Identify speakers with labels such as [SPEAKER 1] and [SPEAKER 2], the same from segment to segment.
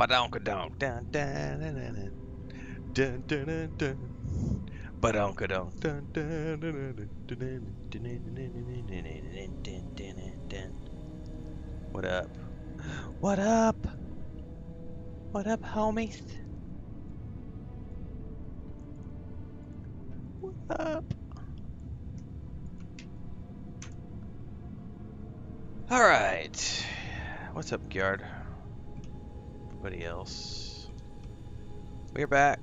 [SPEAKER 1] Ba-donka-donk, dun, dun, dun, dun, dun, dun, dun, dun. Ba-donka-donk, dun, dun, dun, dun, dun, dun, dun, dun, dun, dun, dun. What up? What up? What up, homies? What up? All right. What's up, Gyard? Everybody else? We're back.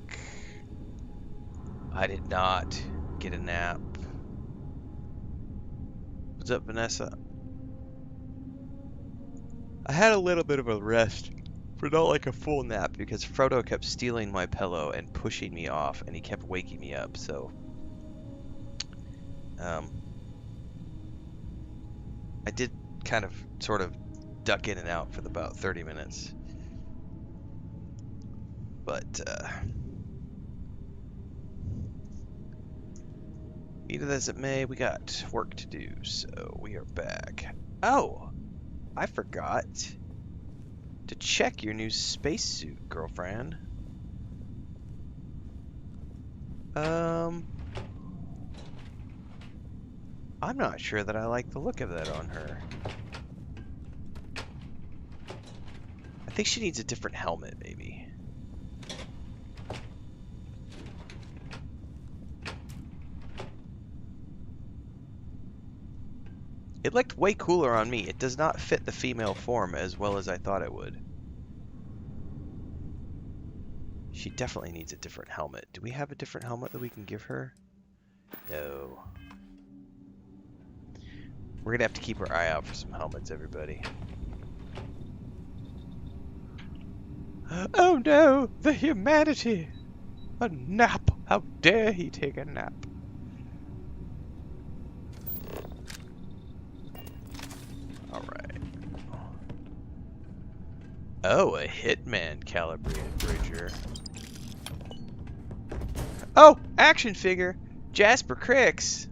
[SPEAKER 1] I did not get a nap. What's up, Vanessa? I had a little bit of a rest, but not like a full nap, because Frodo kept stealing my pillow and pushing me off, and he kept waking me up, so... I did kind of, sort of, duck in and out for about 30 minutes. But, be it as it may, we got work to do, so we are back. Oh! I forgot to check your new spacesuit, girlfriend. I'm not sure that I like the look of that on her. I think she needs a different helmet, maybe. It looked way cooler on me. It does not fit the female form as well as I thought it would. She definitely needs a different helmet. Do we have a different helmet that we can give her? No. We're gonna have to keep our eye out for some helmets, everybody. Oh no! The humanity! A nap! How dare he take a nap? Alright. Oh, a Hitman calibrated Bridger. Oh! Action figure! Jasper Cricks!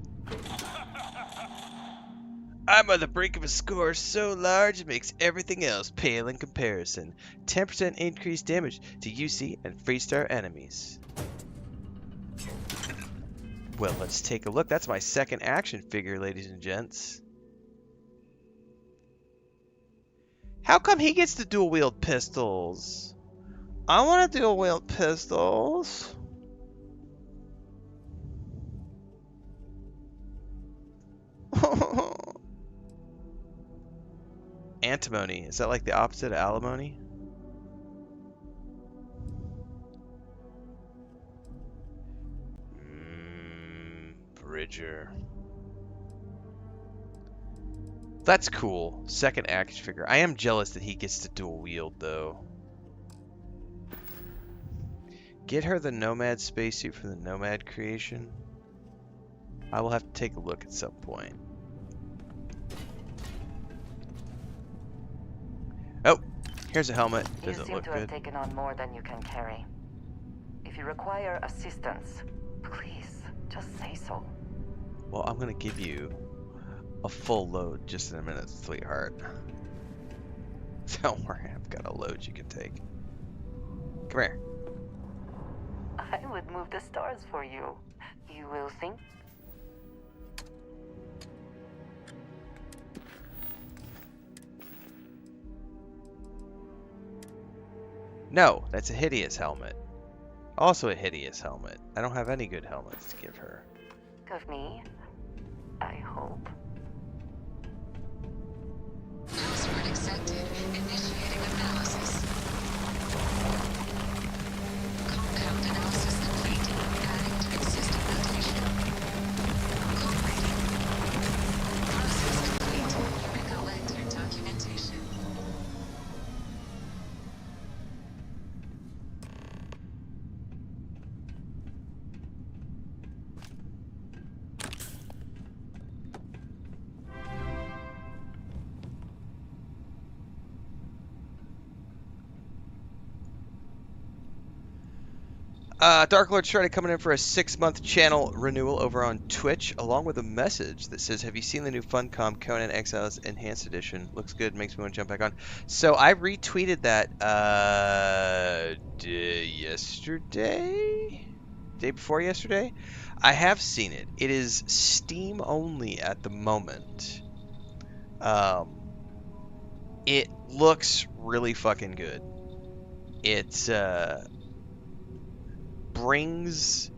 [SPEAKER 1] I'm on the brink of a score so large it makes everything else pale in comparison. 10% increased damage to UC and Freestar enemies. Well, let's take a look. That's my second action figure, ladies and gents. How come he gets to dual wield pistols? I want to dual wield pistols. Antimony. Is that like the opposite of alimony? Bridger. That's cool. Second action figure. I am jealous that he gets to dual wield, though. Get her the Nomad spacesuit from the Nomad creation. I will have to take a look at some point. Oh, here's a helmet. Does it look good?
[SPEAKER 2] You seem to have taken on more than you can carry. If you require assistance, please, just say so.
[SPEAKER 1] Well, I'm gonna give you a full load just in a minute, sweetheart. Don't worry, I've got a load you can take. Come here.
[SPEAKER 2] I would move the stars for you. You will think?
[SPEAKER 1] No, that's a hideous helmet. Also a hideous helmet. I don't have any good helmets to give her.
[SPEAKER 2] Of me? I hope.
[SPEAKER 3] Password accepted. Initiating analysis. Compound analysis complete. Adding to system notation. Incorporating. Process complete. Recollector documentation.
[SPEAKER 1] Dark Lord started coming in for a 6-month channel renewal over on Twitch, along with a message that says, "Have you seen the new Funcom Conan Exiles Enhanced Edition? Looks good, makes me want to jump back on." So I retweeted that yesterday, day before yesterday. I have seen it. It is Steam only at the moment. It looks really fucking good. It brings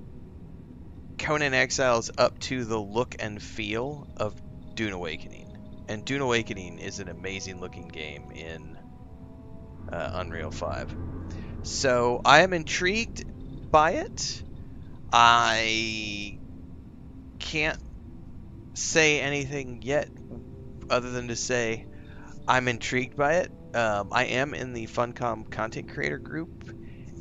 [SPEAKER 1] Conan Exiles up to the look and feel of Dune Awakening. And Dune Awakening is an amazing looking game in Unreal 5. So I am intrigued by it. I can't say anything yet other than to say I'm intrigued by it. I am in the Funcom content creator group,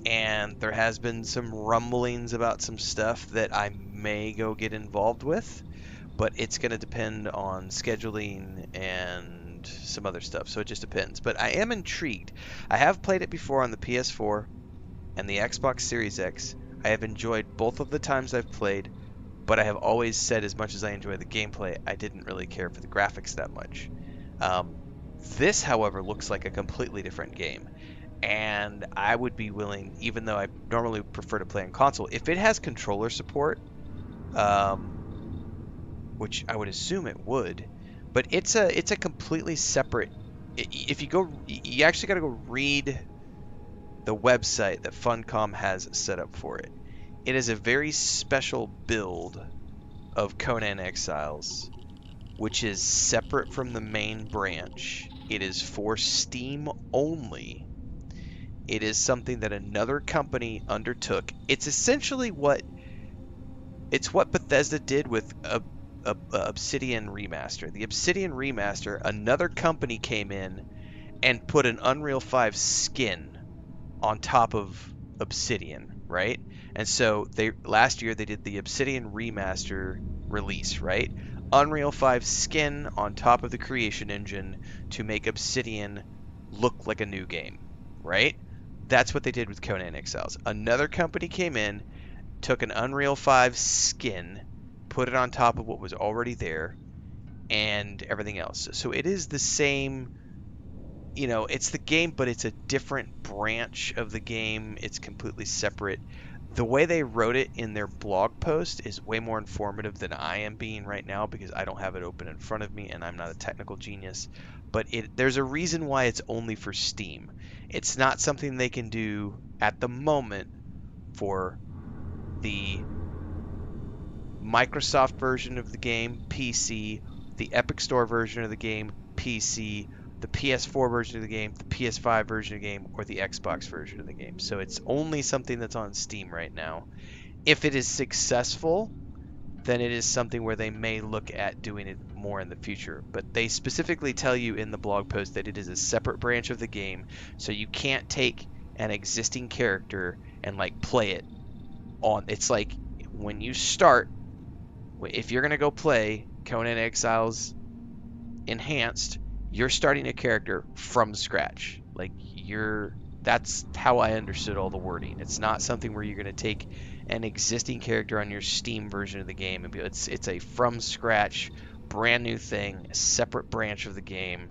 [SPEAKER 1] and there has been some rumblings about some stuff that I may go get involved with, but it's going to depend on scheduling and some other stuff, so it just depends. But I am intrigued. I have played it before on the PS4 and the Xbox Series X. I have enjoyed both of the times I've played, but I have always said, as much as I enjoy the gameplay, I didn't really care for the graphics that much. This, however, looks like a completely different game. And I would be willing, even though I normally prefer to play on console, if it has controller support, which I would assume it would, but it's a completely separate. If you go, you actually got to go read the website that Funcom has set up for it. It is a very special build of Conan Exiles, which is separate from the main branch. It is for Steam only. It is something that another company undertook. It's essentially what Bethesda did with Obsidian Remaster. The Obsidian Remaster, another company came in and put an Unreal 5 skin on top of Obsidian, right? And so last year they did the Obsidian Remaster release, right? Unreal 5 skin on top of the creation engine to make Obsidian look like a new game, right? That's what they did with Conan Exiles. Another company came in, took an Unreal 5 skin, put it on top of what was already there, and everything else. So it is the same, it's the game, but it's a different branch of the game. It's completely separate. The way they wrote it in their blog post is way more informative than I am being right now, because I don't have it open in front of me and I'm not a technical genius. But there's a reason why it's only for Steam. It's not something they can do at the moment for the Microsoft version of the game, PC, the Epic Store version of the game, PC, the PS4 version of the game, the PS5 version of the game, or the Xbox version of the game. So it's only something that's on Steam right now. If it is successful, then it is something where they may look at doing it more in the future. But they specifically tell you in the blog post that it is a separate branch of the game, so you can't take an existing character and play it on. It's like when you start, if you're gonna go play Conan Exiles Enhanced, you're starting a character from scratch. That's how I understood all the wording. It's not something where you're going to take an existing character on your Steam version of the game and it's a from scratch, brand new thing, a separate branch of the game.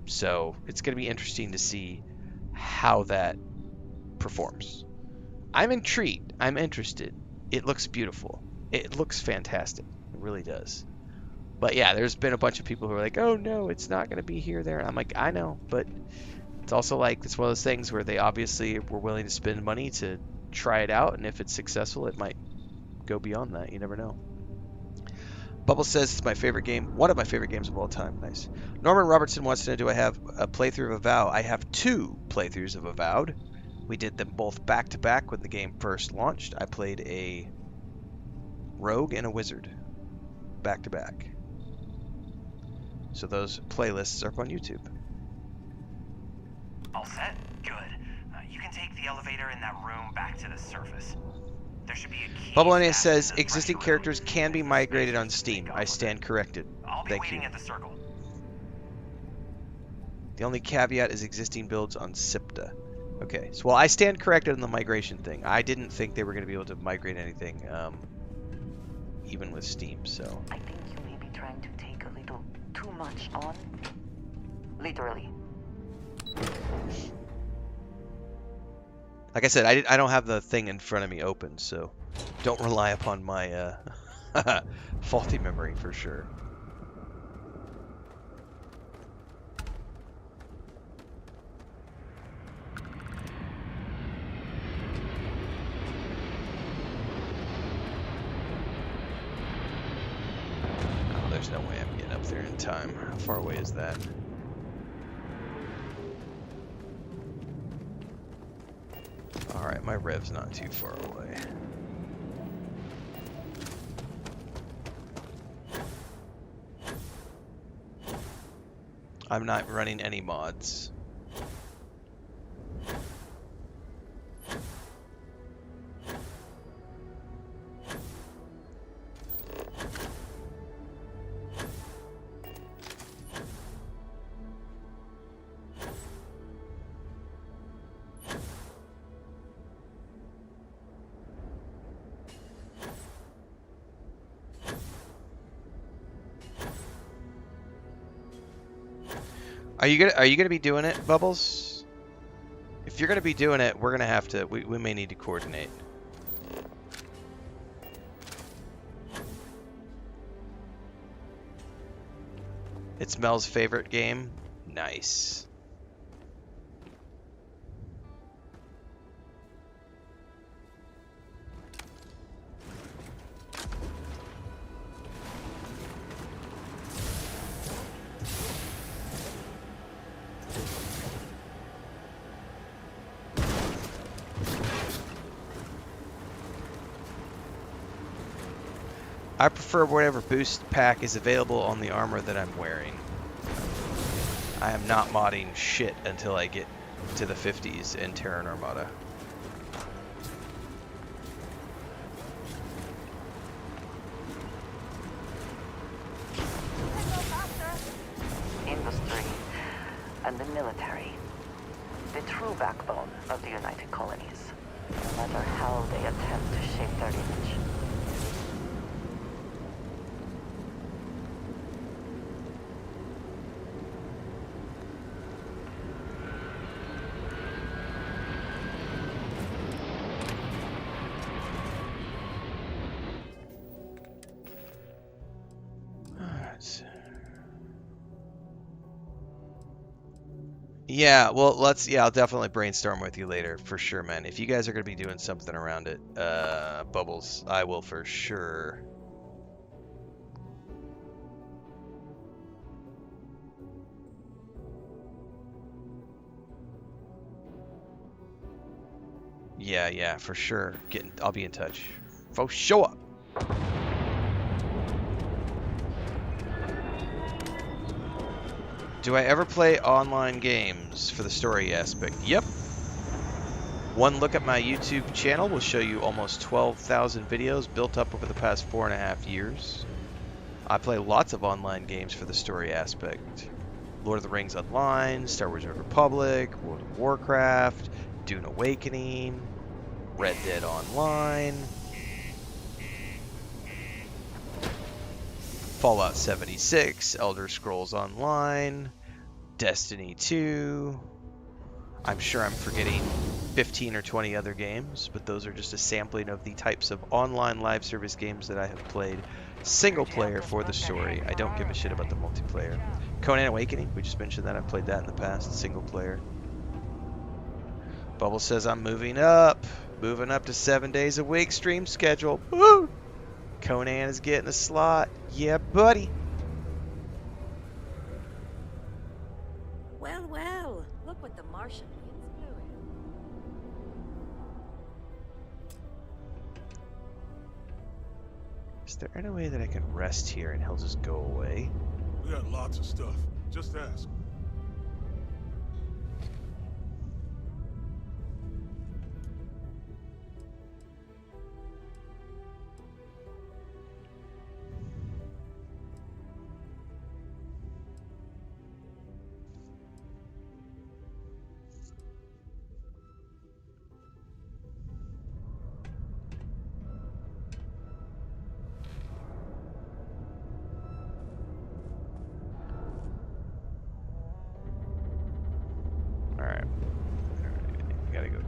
[SPEAKER 1] So it's going to be interesting to see how that performs. I'm intrigued. I'm interested. It looks beautiful. It looks fantastic. It really does. But yeah, there's been a bunch of people who are like, "Oh no, it's not going to be here, there." And I'm like, I know, but it's also it's one of those things where they obviously were willing to spend money to try it out, and if it's successful, it might go beyond that. You never know. Bubble says it's my favorite game, one of my favorite games of all time. Nice. Norman Robertson wants to know, do I have a playthrough of Avowed? I have 2 playthroughs of Avowed. We did them both back to back when the game first launched. I played a rogue and a wizard back to back. So those playlists are up on YouTube.
[SPEAKER 4] All set? Good. You can take the elevator in that room back to the surface. There should be a key.
[SPEAKER 1] Bubbleonius says existing characters can be migrated on Steam. I stand corrected.
[SPEAKER 4] I'll be
[SPEAKER 1] Thank
[SPEAKER 4] waiting
[SPEAKER 1] you.
[SPEAKER 4] at the circle.
[SPEAKER 1] The only caveat is existing builds on SIPTA. Okay, so well, I stand corrected on the migration thing. I didn't think they were going to be able to migrate anything, even with Steam, so...
[SPEAKER 2] I think you may be trying to take a little too much on. Literally.
[SPEAKER 1] Like I said, I don't have the thing in front of me open, so don't rely upon my faulty memory for sure. Oh, there's no way I'm getting up there in time. How far away is that? Alright, my rev's not too far away. I'm not running any mods. Are you gonna be doing it, Bubbles? If you're gonna be doing it, we're gonna have to. We may need to coordinate. It's Mel's favorite game. Nice. I prefer whatever boost pack is available on the armor that I'm wearing. I am not modding shit until I get to the 50s in Terran Armada.
[SPEAKER 2] Industry and the military. The true backbone of the United Colonies. No matter how they attempt to shape their image.
[SPEAKER 1] Yeah, well, I'll definitely brainstorm with you later, for sure, man. If you guys are going to be doing something around it, Bubbles, I will for sure. Yeah, for sure. I'll be in touch. For sure. Do I ever play online games for the story aspect? Yep. One look at my YouTube channel will show you almost 12,000 videos built up over the past 4.5 years. I play lots of online games for the story aspect. Lord of the Rings Online, Star Wars Old Republic, World of Warcraft, Dune Awakening, Red Dead Online, Fallout 76, Elder Scrolls Online, Destiny 2. I'm sure I'm forgetting 15 or 20 other games, but those are just a sampling of the types of online live service games that I have played single player for the story. I don't give a shit about the multiplayer. Conan Awakening, we just mentioned that. I've played that in the past, single player. Bubble says I'm moving up to 7 days a week stream schedule. Woo! Conan is getting a slot. Yeah, buddy.
[SPEAKER 5] Well, look what the Martian winds blew in.
[SPEAKER 1] Is there any way that I can rest here and he'll just go away?
[SPEAKER 6] We got lots of stuff. Just ask.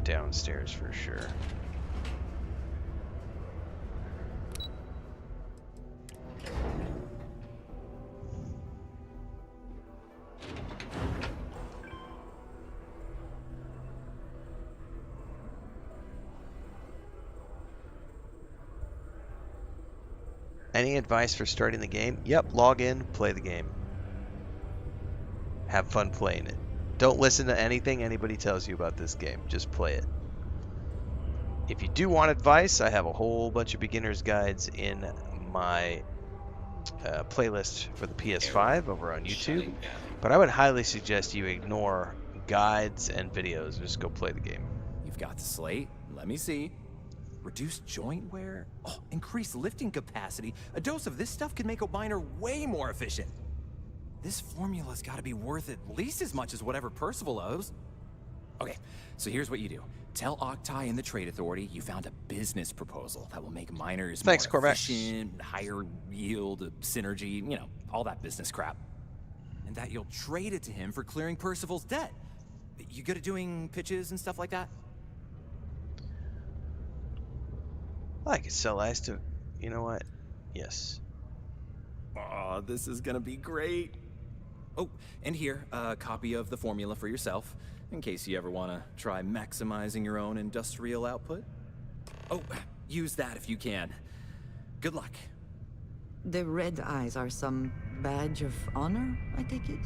[SPEAKER 1] downstairs for sure. Any advice for starting the game? Yep, log in, play the game. Have fun playing it. Don't listen to anything anybody tells you about this game. Just play it. If you do want advice, I have a whole bunch of beginner's guides in my playlist for the PS5 over on YouTube. But I would highly suggest you ignore guides and videos. Just go play the game.
[SPEAKER 7] You've got the slate. Let me see. Reduce joint wear? Oh, increase lifting capacity. A dose of this stuff could make a miner way more efficient. This formula's got to be worth at least as much as whatever Percival owes. Okay, so here's what you do. Tell Octai and the Trade Authority you found a business proposal that will make miners more efficient, higher yield, synergy, you know, all that business crap. And that you'll trade it to him for clearing Percival's debt. You good at doing pitches and stuff like that?
[SPEAKER 1] I could sell ice to... You know what? Yes.
[SPEAKER 7] Oh, this is gonna be great. Oh, and here, a copy of the formula for yourself, in case you ever want to try maximizing your own industrial output. Oh, use that if you can. Good luck.
[SPEAKER 8] The red eyes are some badge of honor, I take it?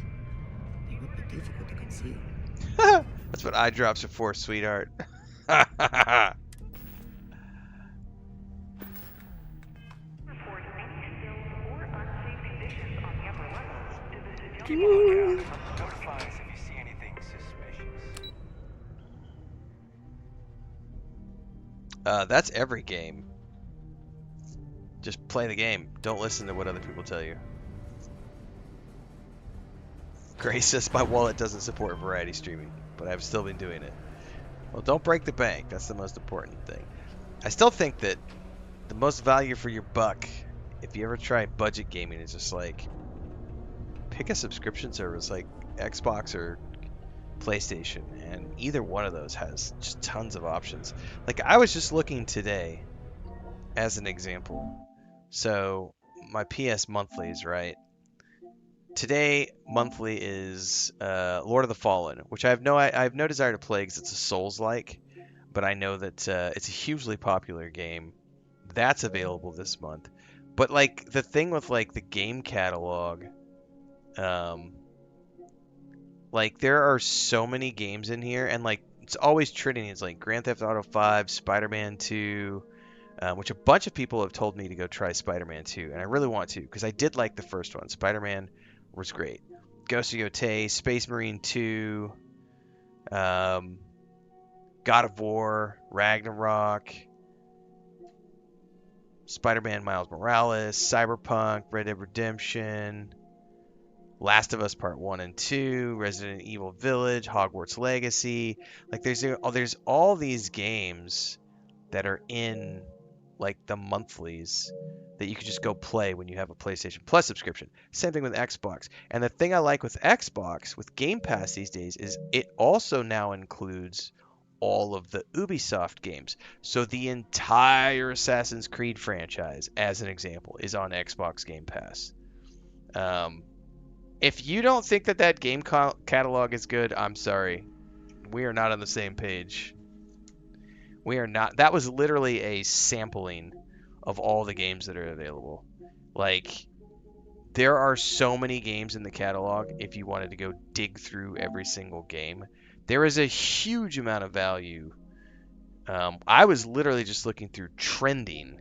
[SPEAKER 8] They would be difficult to conceal.
[SPEAKER 1] That's what eye drops are for, sweetheart.
[SPEAKER 4] Notify us if you see anything suspicious.
[SPEAKER 1] That's every game. Just play the game. Don't listen to what other people tell you. Gray says my wallet doesn't support variety streaming, but I've still been doing it. Well, don't break the bank. That's the most important thing. I still think that the most value for your buck, if you ever try budget gaming, is just like pick a subscription service like Xbox or PlayStation, and either one of those has just tons of options. Like I was just looking today as an example. So my PS monthlies, right? Today monthly is Lord of the Fallen, which I have no desire to play because it's a Souls-like, but I know that it's a hugely popular game. That's available this month. But like the thing with like the game catalog, like there are so many games in here, and like it's always trending. It's like Grand Theft Auto 5, Spider-Man 2, which a bunch of people have told me to go try Spider-Man 2, and I really want to because I did like the first one. Spider-Man was great. Ghost of Yotei, Space Marine 2, God of War, Ragnarok, Spider-Man Miles Morales, Cyberpunk, Red Dead Redemption, Last of Us Part 1 and 2, Resident Evil Village, Hogwarts Legacy. Like there's all these games that are in like the monthlies that you could just go play when you have a PlayStation Plus subscription. Same thing with Xbox. And the thing I like with Xbox, with Game Pass these days, is it also now includes all of the Ubisoft games. So the entire Assassin's Creed franchise, as an example, is on Xbox Game Pass. If you don't think that that game catalog is good, I'm sorry. We are not on the same page. We are not. That was literally a sampling of all the games that are available. Like, there are so many games in the catalog if you wanted to go dig through every single game. There is a huge amount of value. I was literally just looking through trending.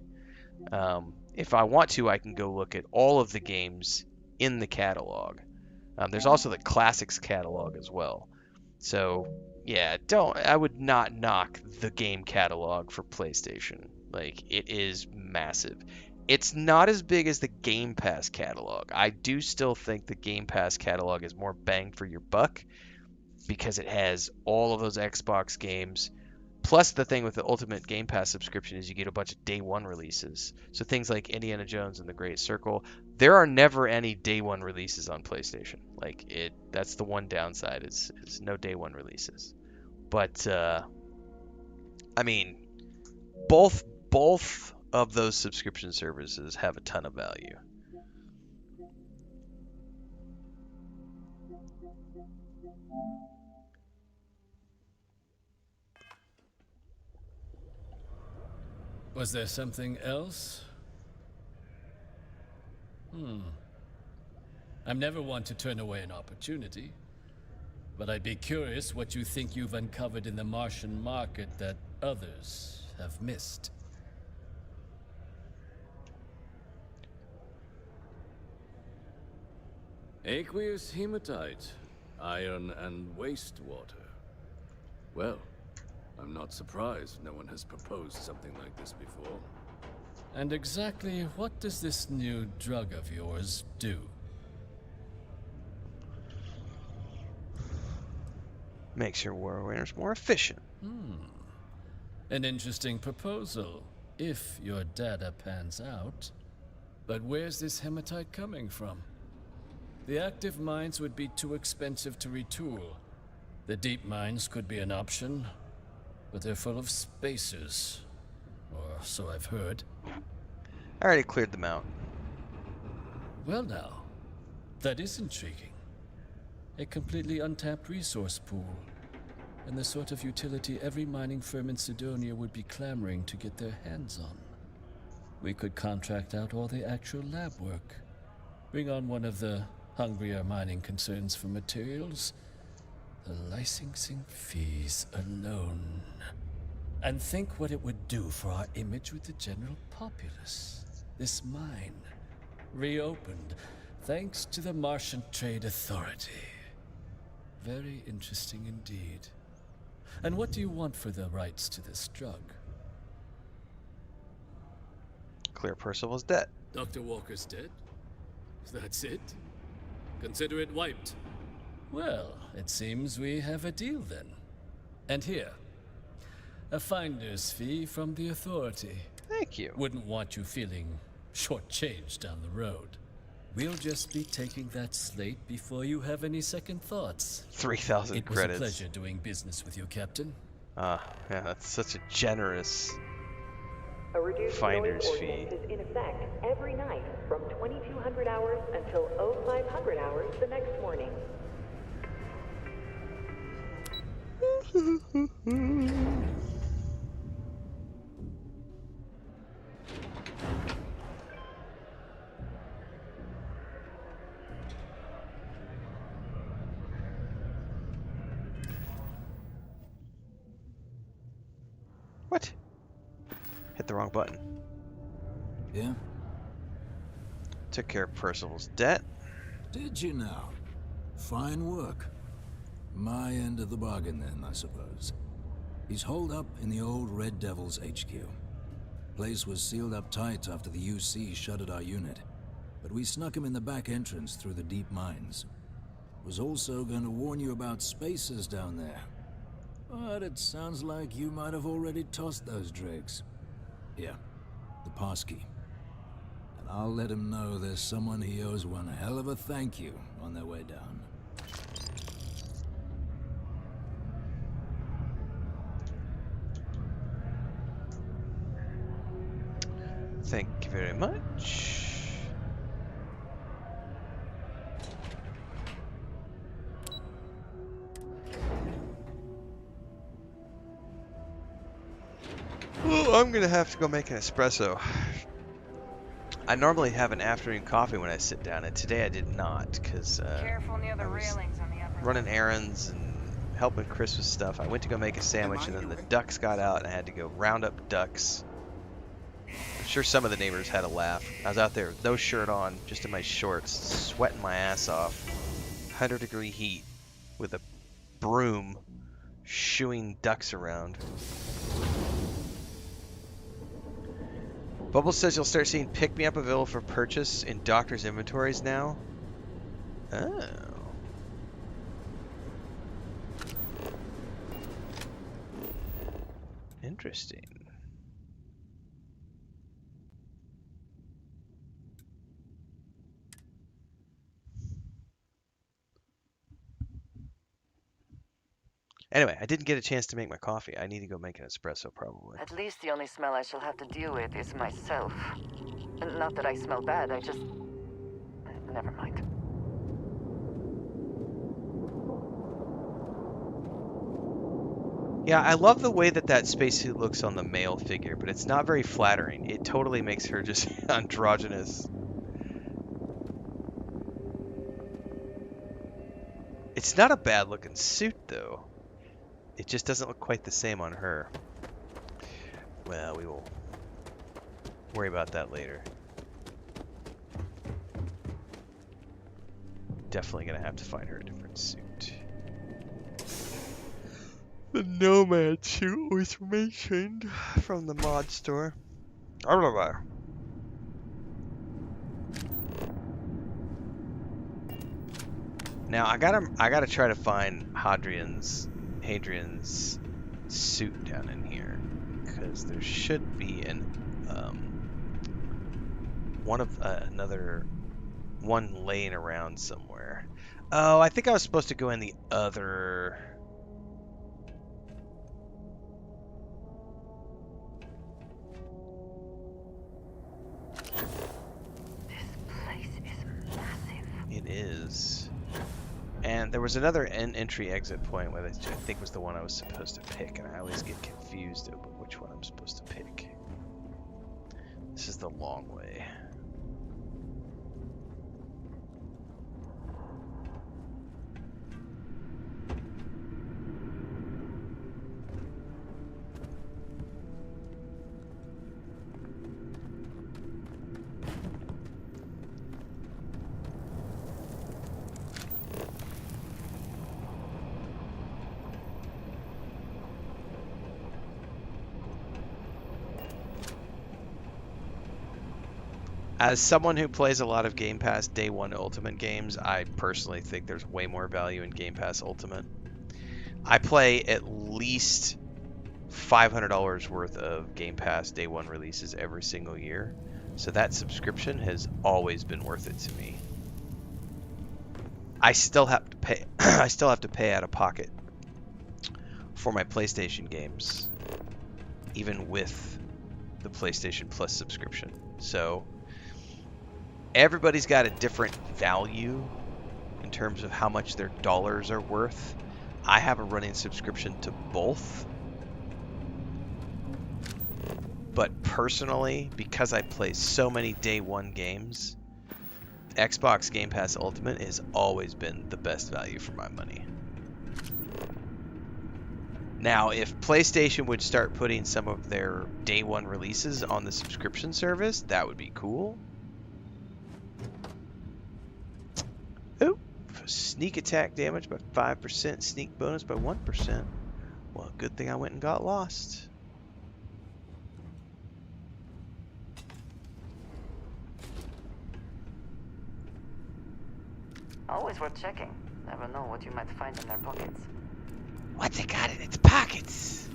[SPEAKER 1] If I want to, I can go look at all of the games in the catalog. There's also the classics catalog as well. So yeah, I would not knock the game catalog for PlayStation. Like, it is massive. It's not as big as the Game Pass catalog. I do still think the Game Pass catalog is more bang for your buck because it has all of those Xbox games. Plus, the thing with the Ultimate Game Pass subscription is you get a bunch of day one releases. So things like Indiana Jones and the Great Circle, there are never any day one releases on PlayStation. Like, that's the one downside is no day one releases. But I mean, both of those subscription services have a ton of value.
[SPEAKER 9] Was there something else? I'm never one to turn away an opportunity, but I'd be curious what you think you've uncovered in the Martian market that others have missed.
[SPEAKER 10] Aqueous hematite, iron and wastewater. Well, I'm not surprised no one has proposed something like this before.
[SPEAKER 9] And exactly what does this new drug of yours do?
[SPEAKER 1] Makes your warriors more efficient.
[SPEAKER 9] An interesting proposal, if your data pans out. But where's this hematite coming from? The active mines would be too expensive to retool. The deep mines could be an option, but they're full of spacers. Or so I've heard.
[SPEAKER 1] I already cleared them out.
[SPEAKER 9] Well now, that is intriguing. A completely untapped resource pool, and the sort of utility every mining firm in Sidonia would be clamoring to get their hands on. We could contract out all the actual lab work, bring on one of the hungrier mining concerns for materials, the licensing fees alone. And think what it would do for our image with the general populace. This mine, reopened, thanks to the Martian Trade Authority. Very interesting indeed. And what do you want for the rights to this drug?
[SPEAKER 1] Clear Percival's debt.
[SPEAKER 10] Dr. Walker's dead? That's it? Consider it wiped.
[SPEAKER 9] Well, it seems we have a deal then. And here, a finder's fee from the Authority.
[SPEAKER 1] Thank you.
[SPEAKER 9] Wouldn't want you feeling shortchanged down the road. We'll just be taking that slate before you have any second thoughts.
[SPEAKER 1] 3,000
[SPEAKER 9] It was
[SPEAKER 1] credits.
[SPEAKER 9] a pleasure doing business with you, Captain.
[SPEAKER 1] Yeah, that's such a generous
[SPEAKER 2] A reduced
[SPEAKER 1] finder's
[SPEAKER 2] noise
[SPEAKER 1] fee.
[SPEAKER 2] ordinance is in effect every night from 2200 hours until 0500 hours the next morning.
[SPEAKER 1] What? Hit the wrong button.
[SPEAKER 11] Yeah?
[SPEAKER 1] Took care of Percival's debt.
[SPEAKER 11] Did you now? Fine work. My end of the bargain then, I suppose. He's holed up in the old Red Devil's HQ. Place was sealed up tight after the UC shuttered our unit, but we snuck him in the back entrance through the deep mines. Was also going to warn you about spacers down there. But it sounds like you might have already tossed those dregs. Yeah, the passkey. And I'll let him know there's someone he owes one hell of a thank you on their way down.
[SPEAKER 1] Thank you very much. Ooh, I'm gonna have to go make an espresso. I normally have an afternoon coffee when I sit down, and today I did not because
[SPEAKER 12] Careful near the
[SPEAKER 1] I was
[SPEAKER 12] railings on the upper
[SPEAKER 1] running errands and helping Chris with stuff. I went to go make a sandwich, and then the ducks got out, and I had to go round up ducks. I'm sure some of the neighbors had a laugh. I was out there with no shirt on, just in my shorts, sweating my ass off. 100-degree heat with a broom shooing ducks around. Bubble says you'll start seeing pick-me-up available for purchase in doctors' inventories now. Oh. Interesting. Anyway, I didn't get a chance to make my coffee. I need to go make an espresso probably.
[SPEAKER 2] At least the only smell I shall have to deal with is myself. Not that I smell bad, I just... Never mind.
[SPEAKER 1] Yeah, I love the way that spacesuit looks on the male figure, but it's not very flattering. It totally makes her just androgynous. It's not a bad looking suit though. It just doesn't look quite the same on her. Well, we will worry about that later. Definitely gonna have to find her a different suit. The Nomad suit was mentioned from the mod store. Now I gotta try to find Hadrian's suit down in here, because there should be an one laying around somewhere. Oh, I think I was supposed to go in the other. It is. And there was another entry-exit point, which I think was the one I was supposed to pick, and I always get confused over which one I'm supposed to pick. This is the long way. As someone who plays a lot of Game Pass Day 1 Ultimate games, I personally think there's way more value in Game Pass Ultimate. I play at least $500 worth of Game Pass Day 1 releases every single year, so that subscription has always been worth it to me. I still have to pay. I still have to pay out of pocket for my PlayStation games, even with the PlayStation Plus subscription. So everybody's got a different value in terms of how much their dollars are worth. I have a running subscription to both. But personally, because I play so many Day 1 games, Xbox Game Pass Ultimate has always been the best value for my money. Now, if PlayStation would start putting some of their Day 1 releases on the subscription service, that would be cool. Oop, sneak attack damage by 5%, sneak bonus by 1%. Well, good thing I went and got lost.
[SPEAKER 2] Always worth checking. Never know what you might find in their pockets.
[SPEAKER 1] What's it got in its pockets?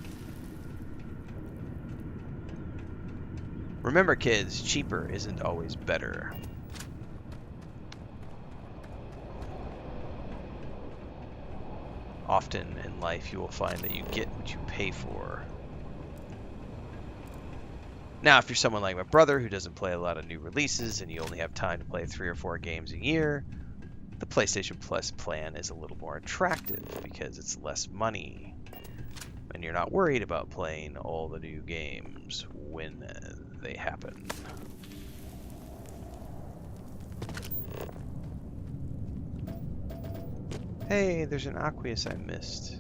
[SPEAKER 1] Remember, kids, cheaper isn't always better. Often in life, you will find that you get what you pay for. Now, if you're someone like my brother who doesn't play a lot of new releases and you only have time to play 3 or 4 games a year, the PlayStation Plus plan is a little more attractive because it's less money and you're not worried about playing all the new games when they happen. Hey, there's an Aqueous I missed.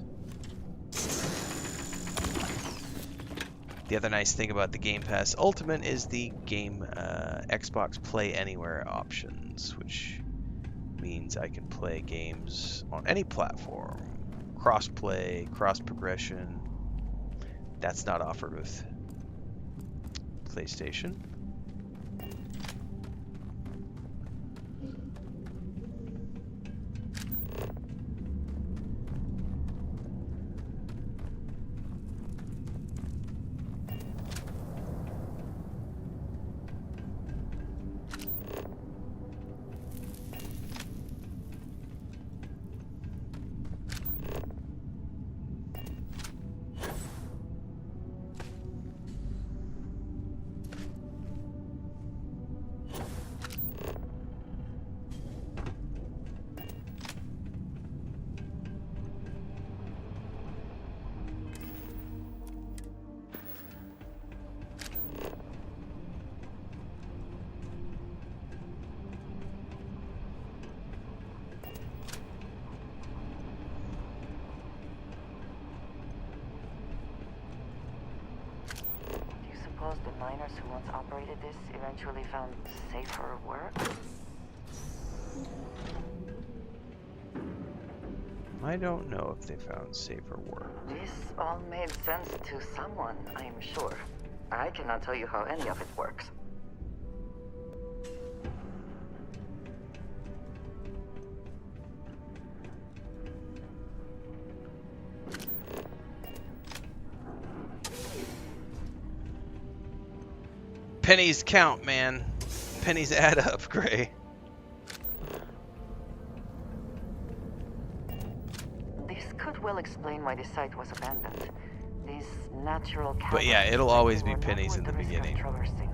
[SPEAKER 1] The other nice thing about the Game Pass Ultimate is the Xbox Play Anywhere options, which means I can play games on any platform. Cross-play, cross-progression. That's not offered with PlayStation.
[SPEAKER 2] miners who once operated this eventually found safer work?
[SPEAKER 1] I don't know if they found safer work.
[SPEAKER 2] This all made sense to someone, I'm sure. I cannot tell you how any of it works.
[SPEAKER 1] Pennies count, man. Pennies add up, Gray.
[SPEAKER 2] This could well explain why the site was abandoned. These natural
[SPEAKER 1] But yeah,
[SPEAKER 2] caverns
[SPEAKER 1] it'll always be
[SPEAKER 2] were not
[SPEAKER 1] pennies
[SPEAKER 2] worth
[SPEAKER 1] in the
[SPEAKER 2] risk of
[SPEAKER 1] beginning.
[SPEAKER 2] traversing.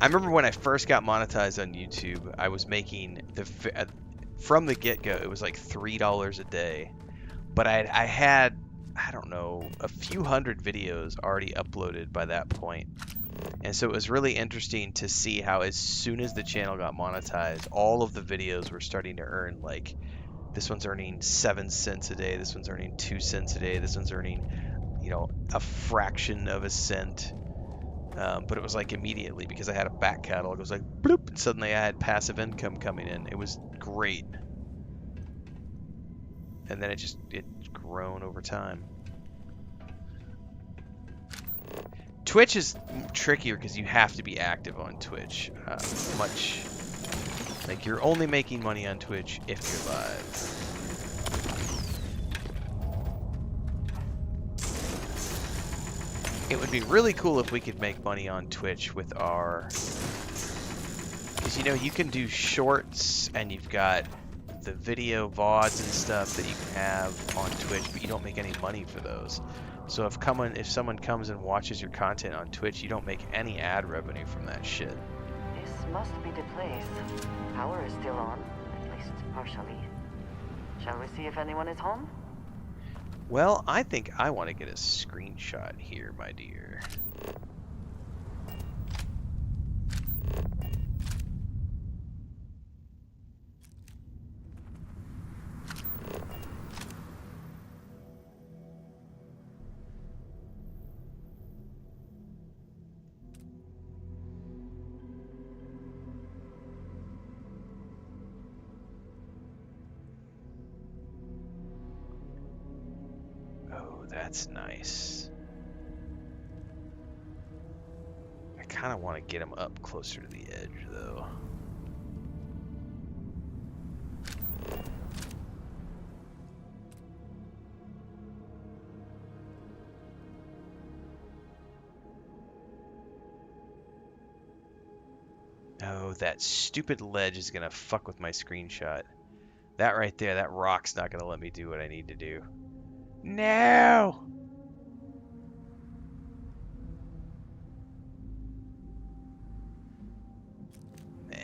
[SPEAKER 1] I remember when I first got monetized on YouTube, I was making from the get-go, it was like $3 a day. But I had, I don't know, a few hundred videos already uploaded by that point. And so it was really interesting to see how as soon as the channel got monetized, all of the videos were starting to earn, like, this one's earning 7 cents a day, this one's earning 2 cents a day, this one's earning, you know, a fraction of a cent. But it was like immediately because I had a back catalog. It was like bloop, and suddenly I had passive income coming in. It was great. And then it's grown over time. Twitch is trickier because you have to be active on Twitch. Like you're only making money on Twitch if you're live. It would be really cool if we could make money on Twitch with our... Because, you know, you can do shorts, and you've got the video VODs and stuff that you can have on Twitch, but you don't make any money for those. So if someone comes and watches your content on Twitch, you don't make any ad revenue from that shit.
[SPEAKER 2] This must be the place. Power is still on, at least partially. Shall we see if anyone is home?
[SPEAKER 1] Well, I think I want to get a screenshot here, my dear. That's nice. I kind of want to get him up closer to the edge, though. Oh, that stupid ledge is going to fuck with my screenshot. That right there, that rock's not going to let me do what I need to do. No! Nah.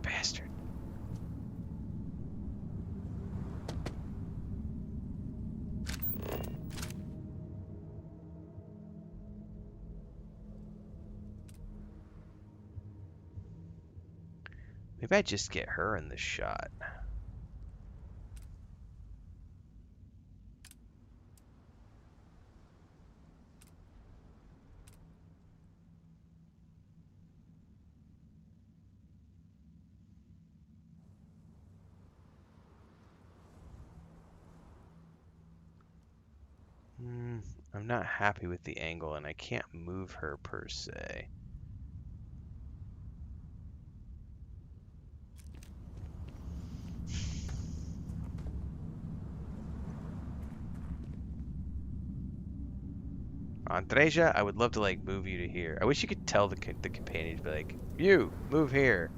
[SPEAKER 1] Bastard. Maybe I just get her in the shot. I'm not happy with the angle, and I can't move her per se. Andreja, I would love to like move you to here. I wish you could tell the companions, be like, you move here.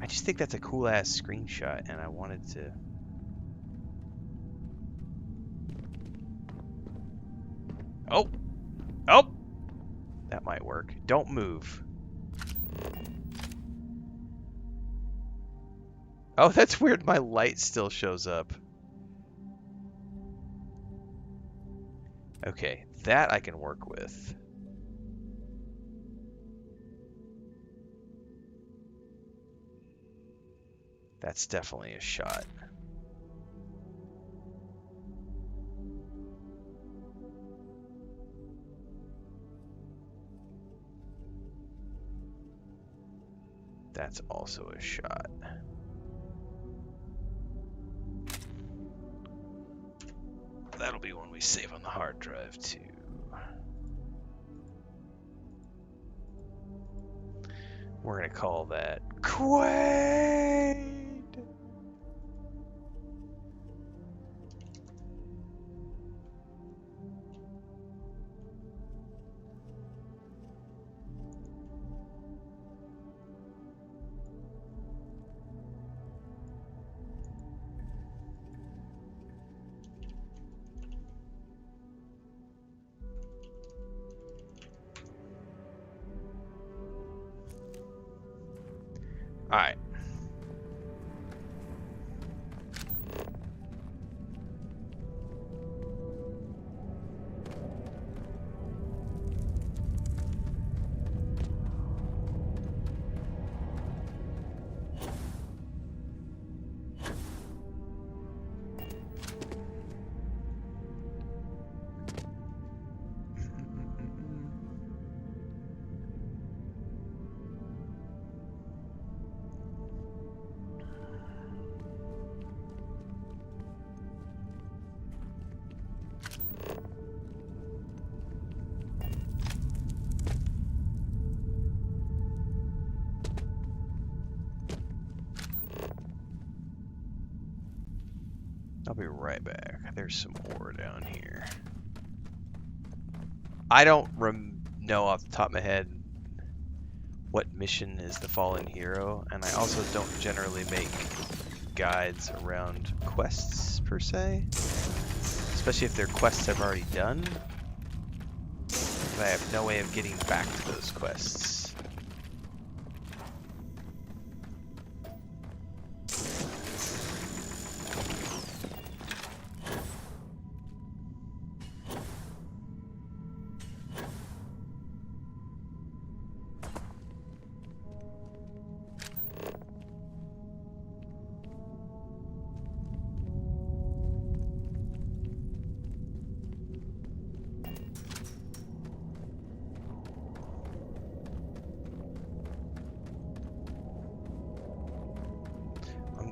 [SPEAKER 1] I just think that's a cool ass screenshot, and I wanted to. Oh, oh, that might work. Don't move. Oh, that's weird. My light still shows up. Okay, that I can work with. That's definitely a shot. That's also a shot. That'll be one we save on the hard drive too. We're gonna call that Quaid. All right. I'll be right back. There's some ore down here. I don't know off the top of my head what mission is the fallen hero, and I also don't generally make guides around quests per se, especially if they're quests I've already done. But I have no way of getting back to those quests.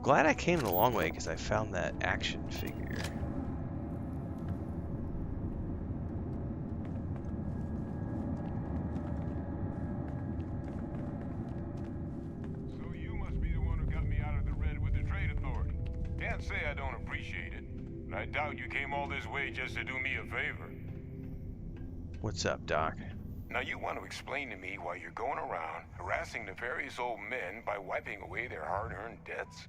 [SPEAKER 1] Glad I came the long way because I found that action figure.
[SPEAKER 6] So you must be the one who got me out of the red with the trade authority. Can't say I don't appreciate it, but I doubt you came all this way just to do me a favor.
[SPEAKER 1] What's up, Doc?
[SPEAKER 6] Now you want to explain to me why you're going around harassing nefarious old men by wiping away their hard-earned debts?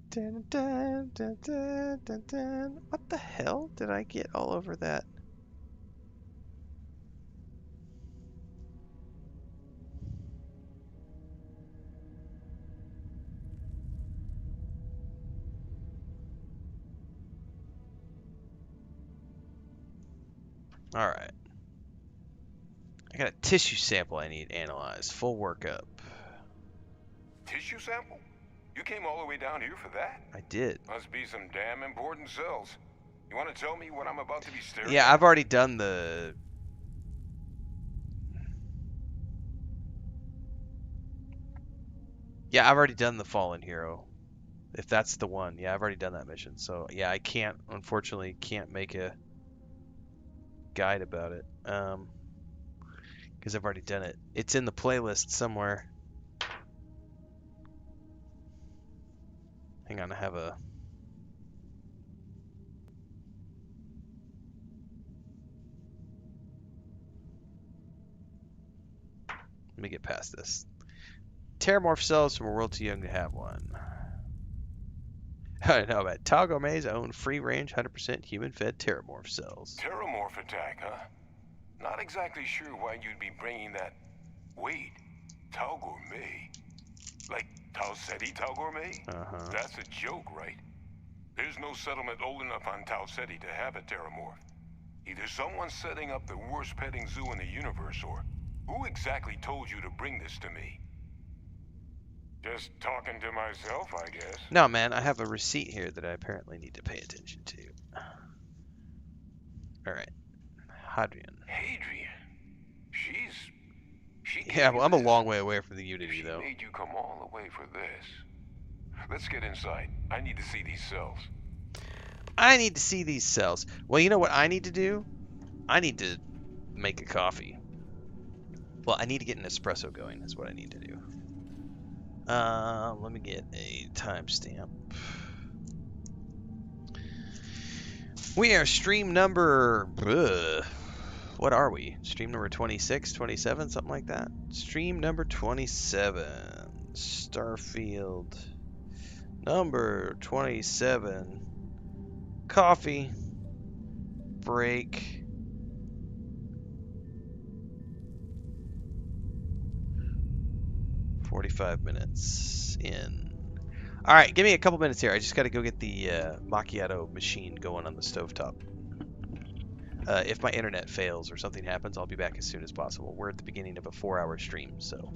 [SPEAKER 1] Dun, dun, dun, dun, dun, dun. What the hell did I get all over that? All right. I got a tissue sample I need analyzed. Full workup.
[SPEAKER 6] Tissue sample? You came all the way down here for that?
[SPEAKER 1] I did.
[SPEAKER 6] Must be some damn important cells. You want to tell me what I'm about to be staring at?
[SPEAKER 1] Yeah, I've already done the... Yeah, I've already done the Fallen Hero. If that's the one. Yeah, I've already done that mission. So, yeah, I can't, unfortunately, can't make a guide about it. Because I've already done it. It's in the playlist somewhere. Hang on, I have a... Let me get past this. Terramorph cells from a world too young to have one. I know about Toggle May's own free-range, 100% human-fed Terramorph cells.
[SPEAKER 6] Terramorph attack, huh? Not exactly sure why you'd be bringing that... Wait, Tau Gourmet? Like Tau Ceti Tau Gourmet?
[SPEAKER 1] Uh-huh.
[SPEAKER 6] That's a joke, right? There's no settlement old enough on Tau Ceti to have a Terramorph. Either someone's setting up the worst petting zoo in the universe, or who exactly told you to bring this to me? Just talking to myself, I guess.
[SPEAKER 1] No, man, I have a receipt here that I apparently need to pay attention to. All right, Hadrian.
[SPEAKER 6] Hadrian. She
[SPEAKER 1] Yeah,
[SPEAKER 6] gave
[SPEAKER 1] well,
[SPEAKER 6] you
[SPEAKER 1] I'm a
[SPEAKER 6] this.
[SPEAKER 1] long way away from the
[SPEAKER 6] If
[SPEAKER 1] Unity,
[SPEAKER 6] she
[SPEAKER 1] though.
[SPEAKER 6] made you come all the way for this. Let's get inside. I need to see these cells.
[SPEAKER 1] I need to see these cells. Well, you know what I need to do? I need to make a coffee. Well, I need to get an espresso going. That's what I need to do. Let me get a timestamp. We are stream number... what are we? Stream number 26, 27, something like that? Stream number 27. Starfield. Number 27. Coffee. Break. $45 in. All right, give me a couple minutes here. I just got to go get the macchiato machine going on the stovetop. If my internet fails or something happens, I'll be back as soon as possible. We're at the beginning of a 4-hour stream, so.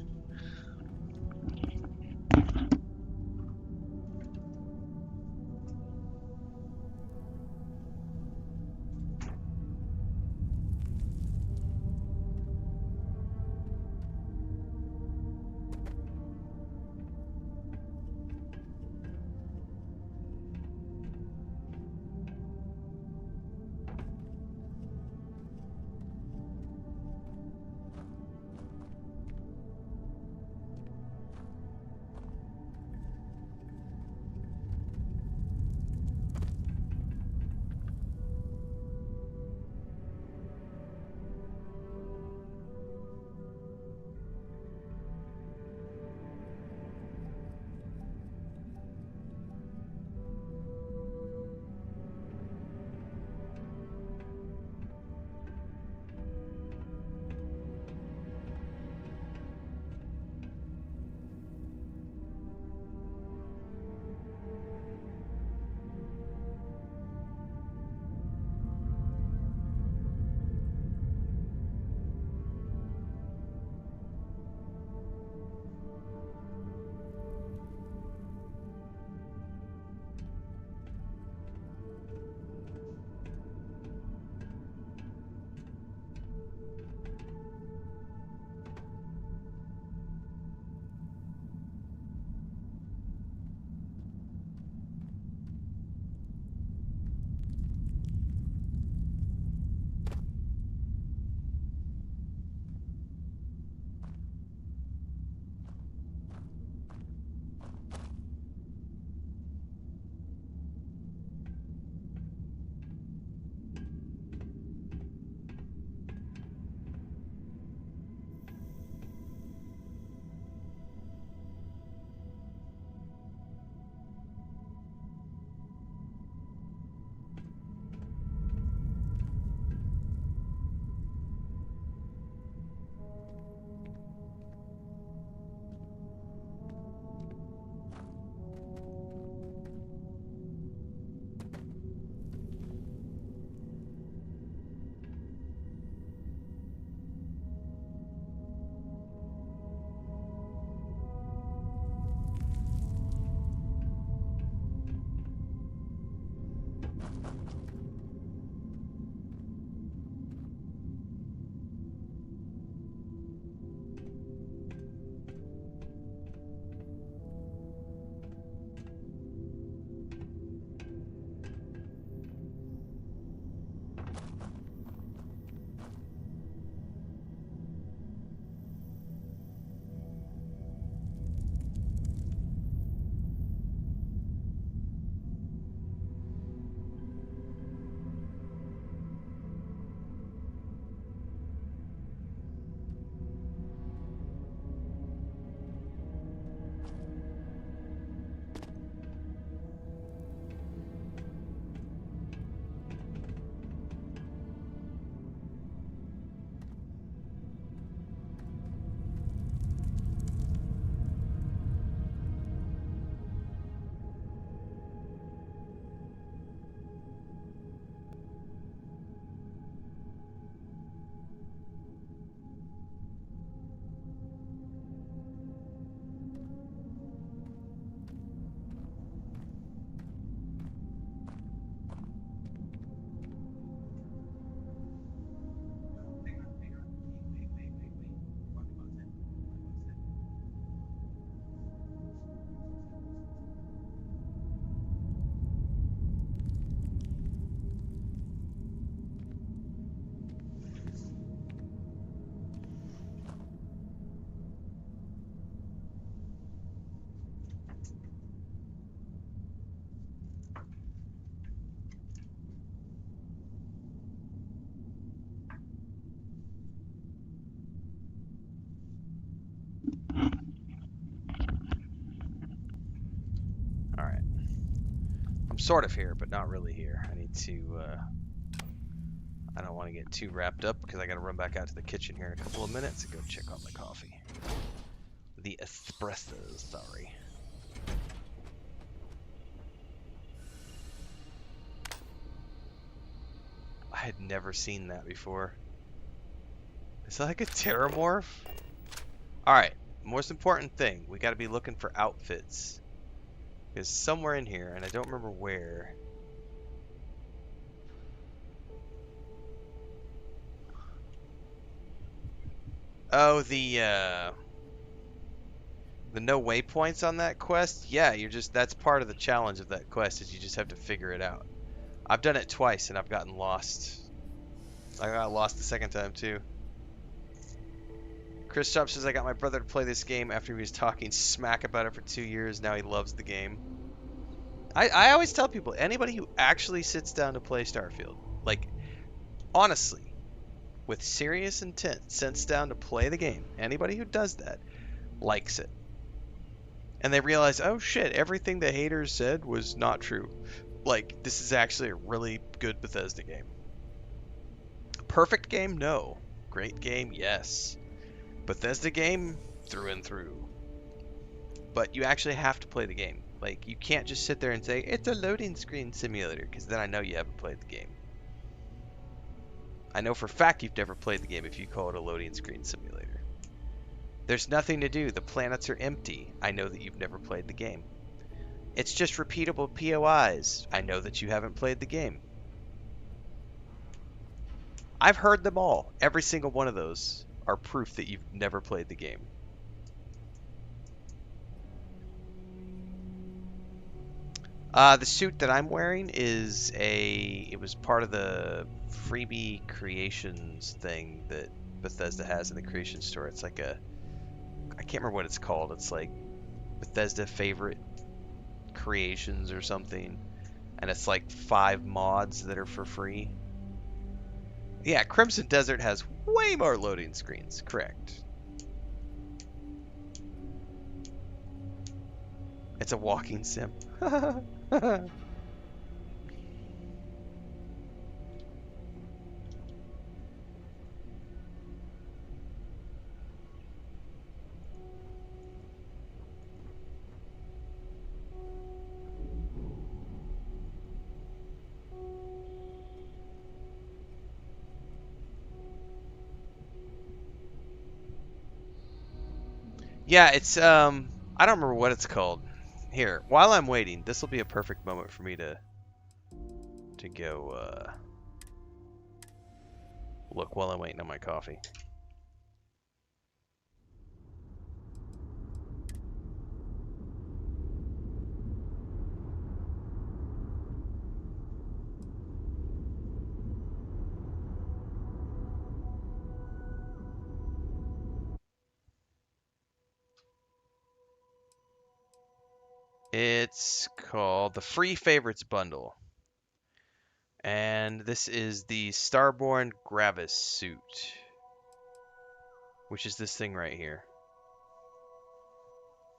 [SPEAKER 1] I'm sort of here, but not really here. I need to, I don't want to get too wrapped up because I got to run back out to the kitchen here in a couple of minutes and go check on my coffee. The espressos, sorry. I had never seen that before. Is that like a Terramorph? Alright, most important thing, we got to be looking for outfits. Because somewhere in here, and I don't remember where. Oh, the no waypoints on that quest? Yeah, that's part of the challenge of that quest, is you just have to figure it out. I've done it twice and I've gotten lost. I got lost the second time too. Chris Chop says, I got my brother to play this game after he was talking smack about it for 2 years. Now he loves the game. I always tell people, anybody who actually sits down to play Starfield, like, honestly, with serious intent, sits down to play the game, anybody who does that likes it. And they realize, oh shit, everything the haters said was not true. Like, this is actually a really good Bethesda game. Perfect game? No. Great game? Yes. Bethesda game? Through and through. But you actually have to play the game. Like, you can't just sit there and say, it's a loading screen simulator, because then I know you haven't played the game. I know for a fact you've never played the game if you call it a loading screen simulator. There's nothing to do. The planets are empty. I know that you've never played the game. It's just repeatable POIs. I know that you haven't played the game. I've heard them all. Every single one of those are proof that you've never played the game. The suit that I'm wearing is it was part of the freebie creations thing that Bethesda has in the creation store. It's like I can't remember what it's called. It's like Bethesda favorite creations or something. And it's like 5 mods that are for free. Yeah, Crimson Desert has way more loading screens, correct. It's a walking sim. Yeah, it's I don't remember what it's called. Here, while I'm waiting, this will be a perfect moment for me to go look while I'm waiting on my coffee. It's called the Free Favorites Bundle. And this is the Starborn Gravis suit, which is this thing right here.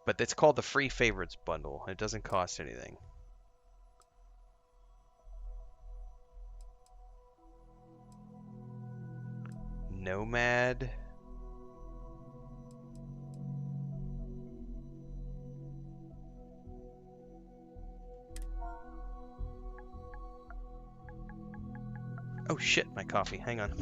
[SPEAKER 1] But it's called the Free Favorites Bundle. It doesn't cost anything. Nomad. Oh shit, my coffee. Hang on.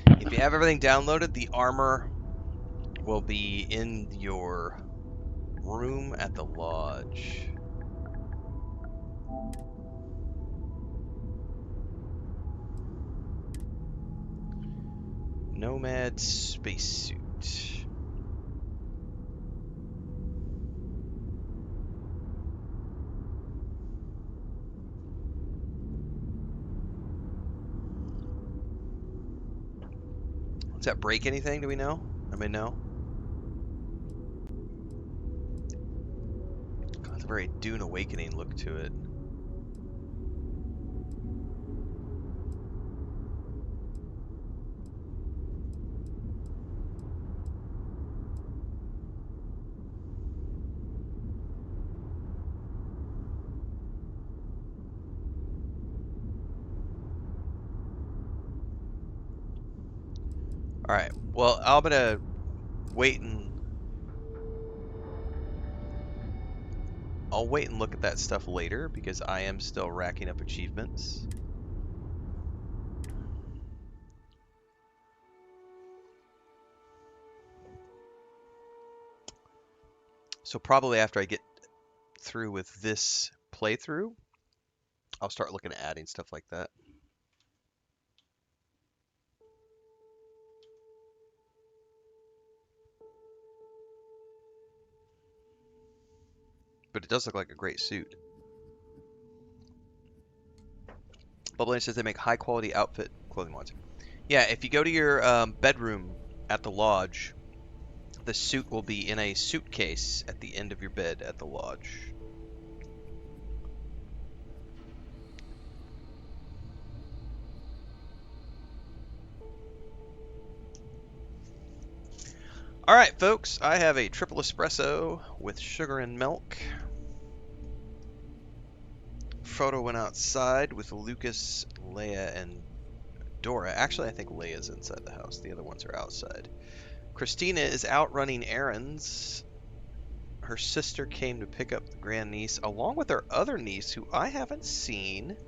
[SPEAKER 1] If you have everything downloaded, the armor will be in your room at the lodge. Nomad spacesuit. Does that break anything? Do we know? I mean, no. It's a very Dune Awakening look to it. All right. Well, I'm gonna wait and I'll wait and look at that stuff later because I am still racking up achievements. So probably after I get through with this playthrough, I'll start looking at adding stuff like that. But it does look like a great suit. Bubbly says they make high quality outfit clothing mods. Yeah, if you go to your bedroom at the lodge, the suit will be in a suitcase at the end of your bed at the lodge. All right, folks, I have a triple espresso with sugar and milk. Frodo went outside with Lucas, Leia, and Dora. Actually, I think Leia's inside the house. The other ones are outside. Christina is out running errands. Her sister came to pick up the grandniece, along with her other niece, who I haven't seen.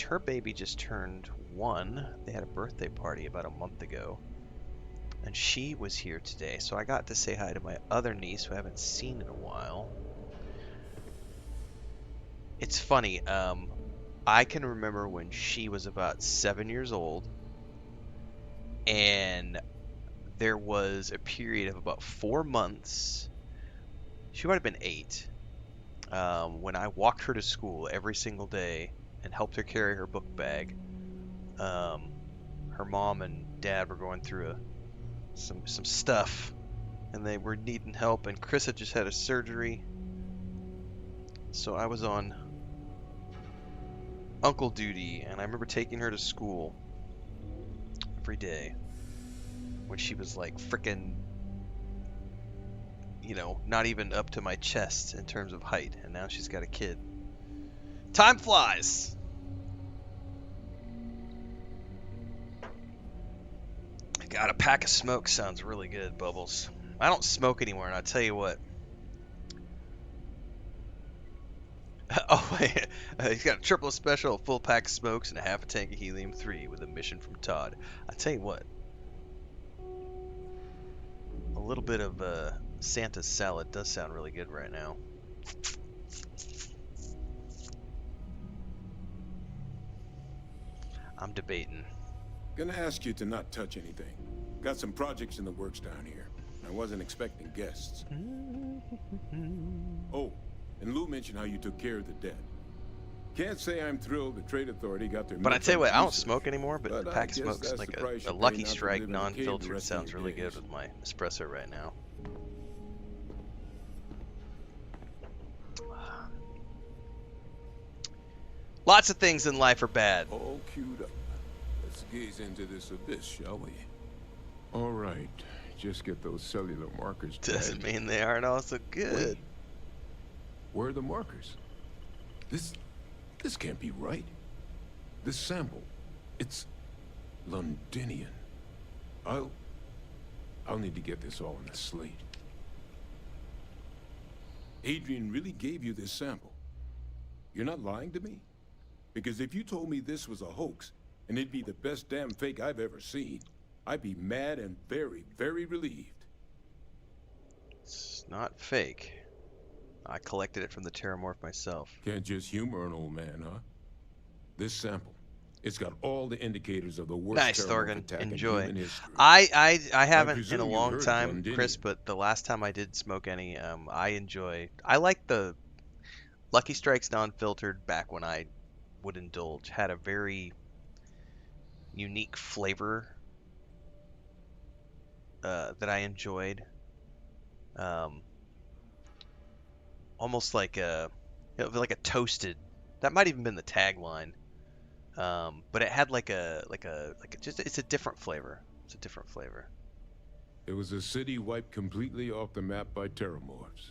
[SPEAKER 1] Her baby just turned 1. They had a birthday party about a month ago. And she was here today, so I got to say hi to my other niece, who I haven't seen in a while. It's funny, I can remember when she was about 7 years old, and there was a period of about 4 months, she might have been 8, when I walked her to school every single day and helped her carry her book bag. Her mom and dad were going through some stuff, and they were needing help, and Chris had just had a surgery, so I was on uncle duty, and I remember taking her to school every day when she was like frickin', you know, not even up to my chest in terms of height, and now she's got a kid. Time flies! God, a pack of smoke sounds really good, Bubbles. I don't smoke anymore, and I'll tell you what. Oh, wait. He's got a triple special, a full pack of smokes, and a half a tank of helium-3 with a mission from Todd. I'll tell you what. A little bit of Santa's salad does sound really good right now. I'm debating.
[SPEAKER 6] Gonna ask you to not touch anything. Got some projects in the works down here. I wasn't expecting guests. Oh, and Lou mentioned how you took care of the dead. Can't say I'm thrilled the Trade Authority got their...
[SPEAKER 1] But I tell you what, I don't smoke anymore, but the pack of smokes, like a Lucky Strike non-filtered, sounds really good with my espresso right now. Lots of things in life are bad.
[SPEAKER 6] All queued up. Let's gaze into this abyss, shall we? All right. Just get those cellular markers.
[SPEAKER 1] Doesn't mean they aren't also good.
[SPEAKER 6] Wait. Where are the markers? This can't be right. This sample, it's Londinian. I'll need to get this all on a slate. Adrian really gave you this sample. You're not lying to me? Because if you told me this was a hoax, and it'd be the best damn fake I've ever seen, I'd be mad and very, very relieved.
[SPEAKER 1] It's not fake. I collected it from the Terramorph myself.
[SPEAKER 6] Can't just humor an old man, huh? This sample, it's got all the indicators of the worst
[SPEAKER 1] Nice,
[SPEAKER 6] Terramorph
[SPEAKER 1] Thorgan.
[SPEAKER 6] attack
[SPEAKER 1] Enjoy.
[SPEAKER 6] in human history.
[SPEAKER 1] I haven't in
[SPEAKER 6] presume
[SPEAKER 1] a
[SPEAKER 6] you've
[SPEAKER 1] long
[SPEAKER 6] heard of
[SPEAKER 1] time,
[SPEAKER 6] one, didn't
[SPEAKER 1] Chris,
[SPEAKER 6] you?
[SPEAKER 1] but the last time I did smoke any, I like the Lucky Strikes non-filtered back when I would indulge. Had a very unique flavor that I enjoyed. Almost like a toasted. That might even been the tagline. But it had like a just it's a different flavor. It's a different flavor.
[SPEAKER 6] It was a city wiped completely off the map by Terramorphs.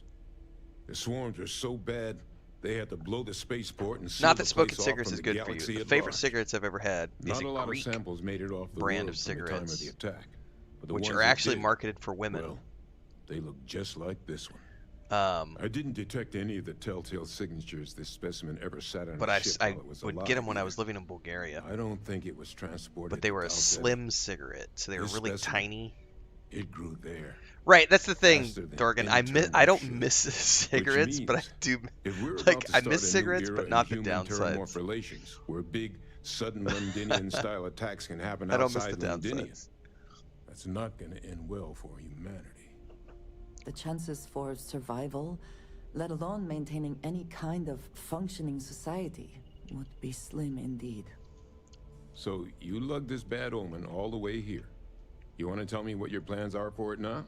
[SPEAKER 6] The swarms were so bad, they had to blow the spaceport and seal
[SPEAKER 1] Not
[SPEAKER 6] the
[SPEAKER 1] that smoking
[SPEAKER 6] place off
[SPEAKER 1] cigarettes
[SPEAKER 6] from
[SPEAKER 1] is
[SPEAKER 6] the
[SPEAKER 1] good for you.
[SPEAKER 6] galaxy
[SPEAKER 1] The
[SPEAKER 6] at
[SPEAKER 1] favorite
[SPEAKER 6] large.
[SPEAKER 1] cigarettes I've ever had is
[SPEAKER 6] Not
[SPEAKER 1] a
[SPEAKER 6] a lot
[SPEAKER 1] Greek
[SPEAKER 6] of samples made it off the
[SPEAKER 1] brand
[SPEAKER 6] world
[SPEAKER 1] of
[SPEAKER 6] from the time of
[SPEAKER 1] cigarettes,
[SPEAKER 6] the attack. But the
[SPEAKER 1] which
[SPEAKER 6] ones
[SPEAKER 1] are
[SPEAKER 6] that
[SPEAKER 1] actually
[SPEAKER 6] did,
[SPEAKER 1] marketed for women.
[SPEAKER 6] well, they look just like this one. I didn't detect any of the telltale signatures this specimen ever sat on
[SPEAKER 1] But
[SPEAKER 6] a
[SPEAKER 1] I
[SPEAKER 6] ship
[SPEAKER 1] I
[SPEAKER 6] while it was
[SPEAKER 1] would
[SPEAKER 6] alive
[SPEAKER 1] get them when I
[SPEAKER 6] either.
[SPEAKER 1] was living in Bulgaria.
[SPEAKER 6] I don't think it was transported.
[SPEAKER 1] But they
[SPEAKER 6] to
[SPEAKER 1] were a
[SPEAKER 6] Tau Ceti.
[SPEAKER 1] slim cigarette, so they were
[SPEAKER 6] This
[SPEAKER 1] really
[SPEAKER 6] specimen,
[SPEAKER 1] tiny.
[SPEAKER 6] It grew there.
[SPEAKER 1] Right, that's the thing,
[SPEAKER 6] Faster than
[SPEAKER 1] Thorgan.
[SPEAKER 6] any
[SPEAKER 1] I don't
[SPEAKER 6] Terramorph should.
[SPEAKER 1] miss cigarettes, but I
[SPEAKER 6] means
[SPEAKER 1] do
[SPEAKER 6] If we're about
[SPEAKER 1] like
[SPEAKER 6] to
[SPEAKER 1] I
[SPEAKER 6] start
[SPEAKER 1] miss
[SPEAKER 6] a new
[SPEAKER 1] cigarettes,
[SPEAKER 6] era
[SPEAKER 1] but
[SPEAKER 6] in
[SPEAKER 1] not the
[SPEAKER 6] human Terramorph
[SPEAKER 1] downsides.
[SPEAKER 6] relations, where big, sudden Londinian style attacks can happen
[SPEAKER 1] I don't miss
[SPEAKER 6] outside
[SPEAKER 1] the
[SPEAKER 6] Londinia.
[SPEAKER 1] downsides.
[SPEAKER 6] That's not going to end well for humanity.
[SPEAKER 8] The chances for survival, let alone maintaining any kind of functioning society, would be slim indeed.
[SPEAKER 6] So you lugged this bad omen all the way here. You want to tell me what your plans are for it now?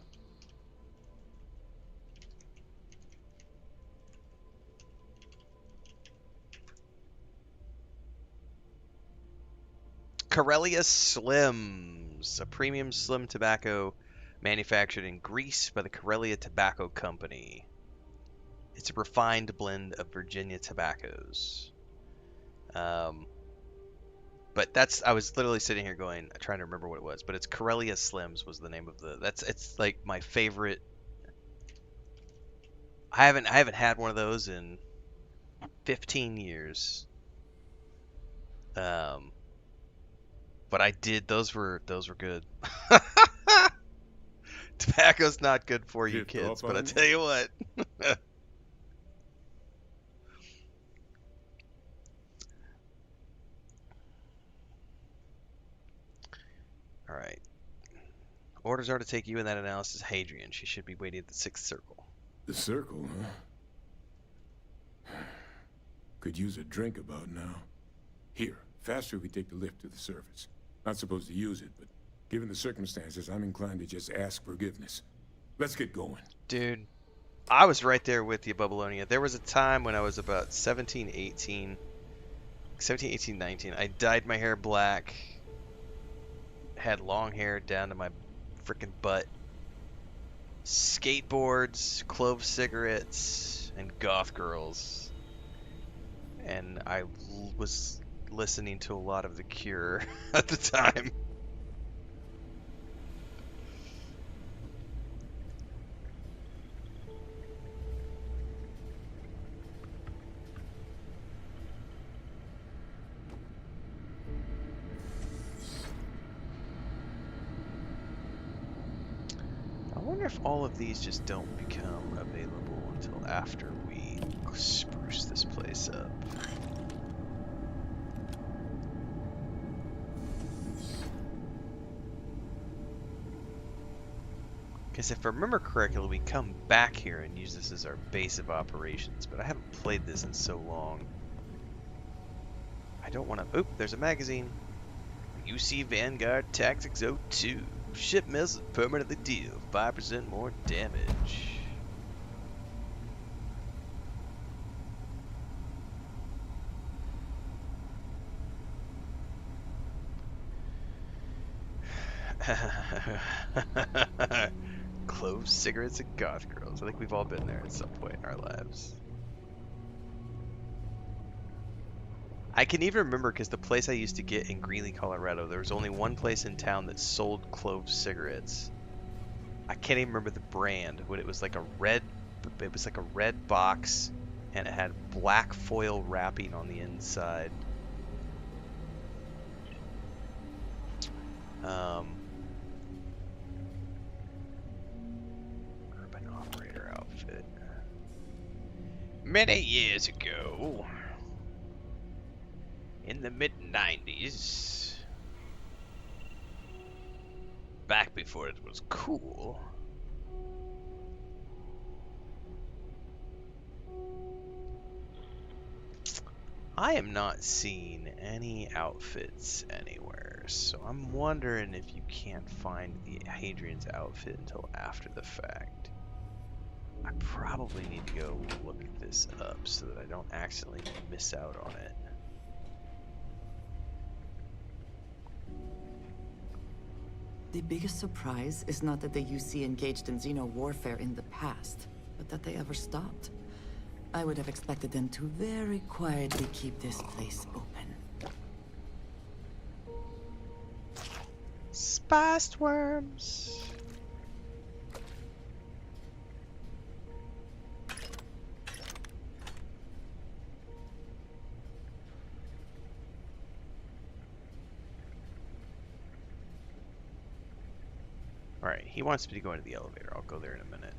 [SPEAKER 1] Corellia Slims, a premium slim tobacco manufactured in Greece by the Corellia Tobacco Company. It's a refined blend of Virginia tobaccos. But I was literally sitting here trying to remember what it was, but it's Corellia Slims was the name of it's like my favorite. I haven't had one of those in 15 years. But I did. Those were good. Tobacco's not good for you,
[SPEAKER 6] Gift
[SPEAKER 1] kids.
[SPEAKER 6] off
[SPEAKER 1] But I
[SPEAKER 6] on you?
[SPEAKER 1] tell you what. All right. Orders are to take you in that analysis, Hadrian. She should be waiting at the 6th circle.
[SPEAKER 6] The circle, huh? Could use a drink about now. Here, faster if we take the lift to the surface. Not supposed to use it, but given the circumstances, I'm inclined to just ask forgiveness. Let's get going.
[SPEAKER 1] Dude, I was right there with you, Babylonia. There was a time when I was about 17, 18, 19. I dyed my hair black, had long hair down to my freaking butt, skateboards, clove cigarettes, and goth girls. And I was listening to a lot of The Cure at the time. I wonder if all of these just don't become available until after we spruce this place up. Because if I remember correctly, we come back here and use this as our base of operations, but I haven't played this in so long. I don't want to... Oop, there's a magazine. UC Vanguard Tactics 02. Ship missiles permanently deal 5% more damage. Cloves, cigarettes, and goth girls. I think we've all been there at some point in our lives. I can even remember because the place I used to get in Greeley, Colorado, there was only one place in town that sold clove cigarettes. I can't even remember the brand, but it was like a red box, and it had black foil wrapping on the inside. Many years ago, in the mid-90s, back before it was cool, I am not seeing any outfits anywhere, so I'm wondering if you can't find the Hadrian's outfit until after the fact. I probably need to go look this up so that I don't accidentally miss out on it.
[SPEAKER 8] The biggest surprise is not that the UC engaged in xeno warfare in the past, but that they ever stopped. I would have expected them to very quietly keep this place open.
[SPEAKER 1] Spiced worms. Alright, he wants me to go into the elevator. I'll go there in a minute.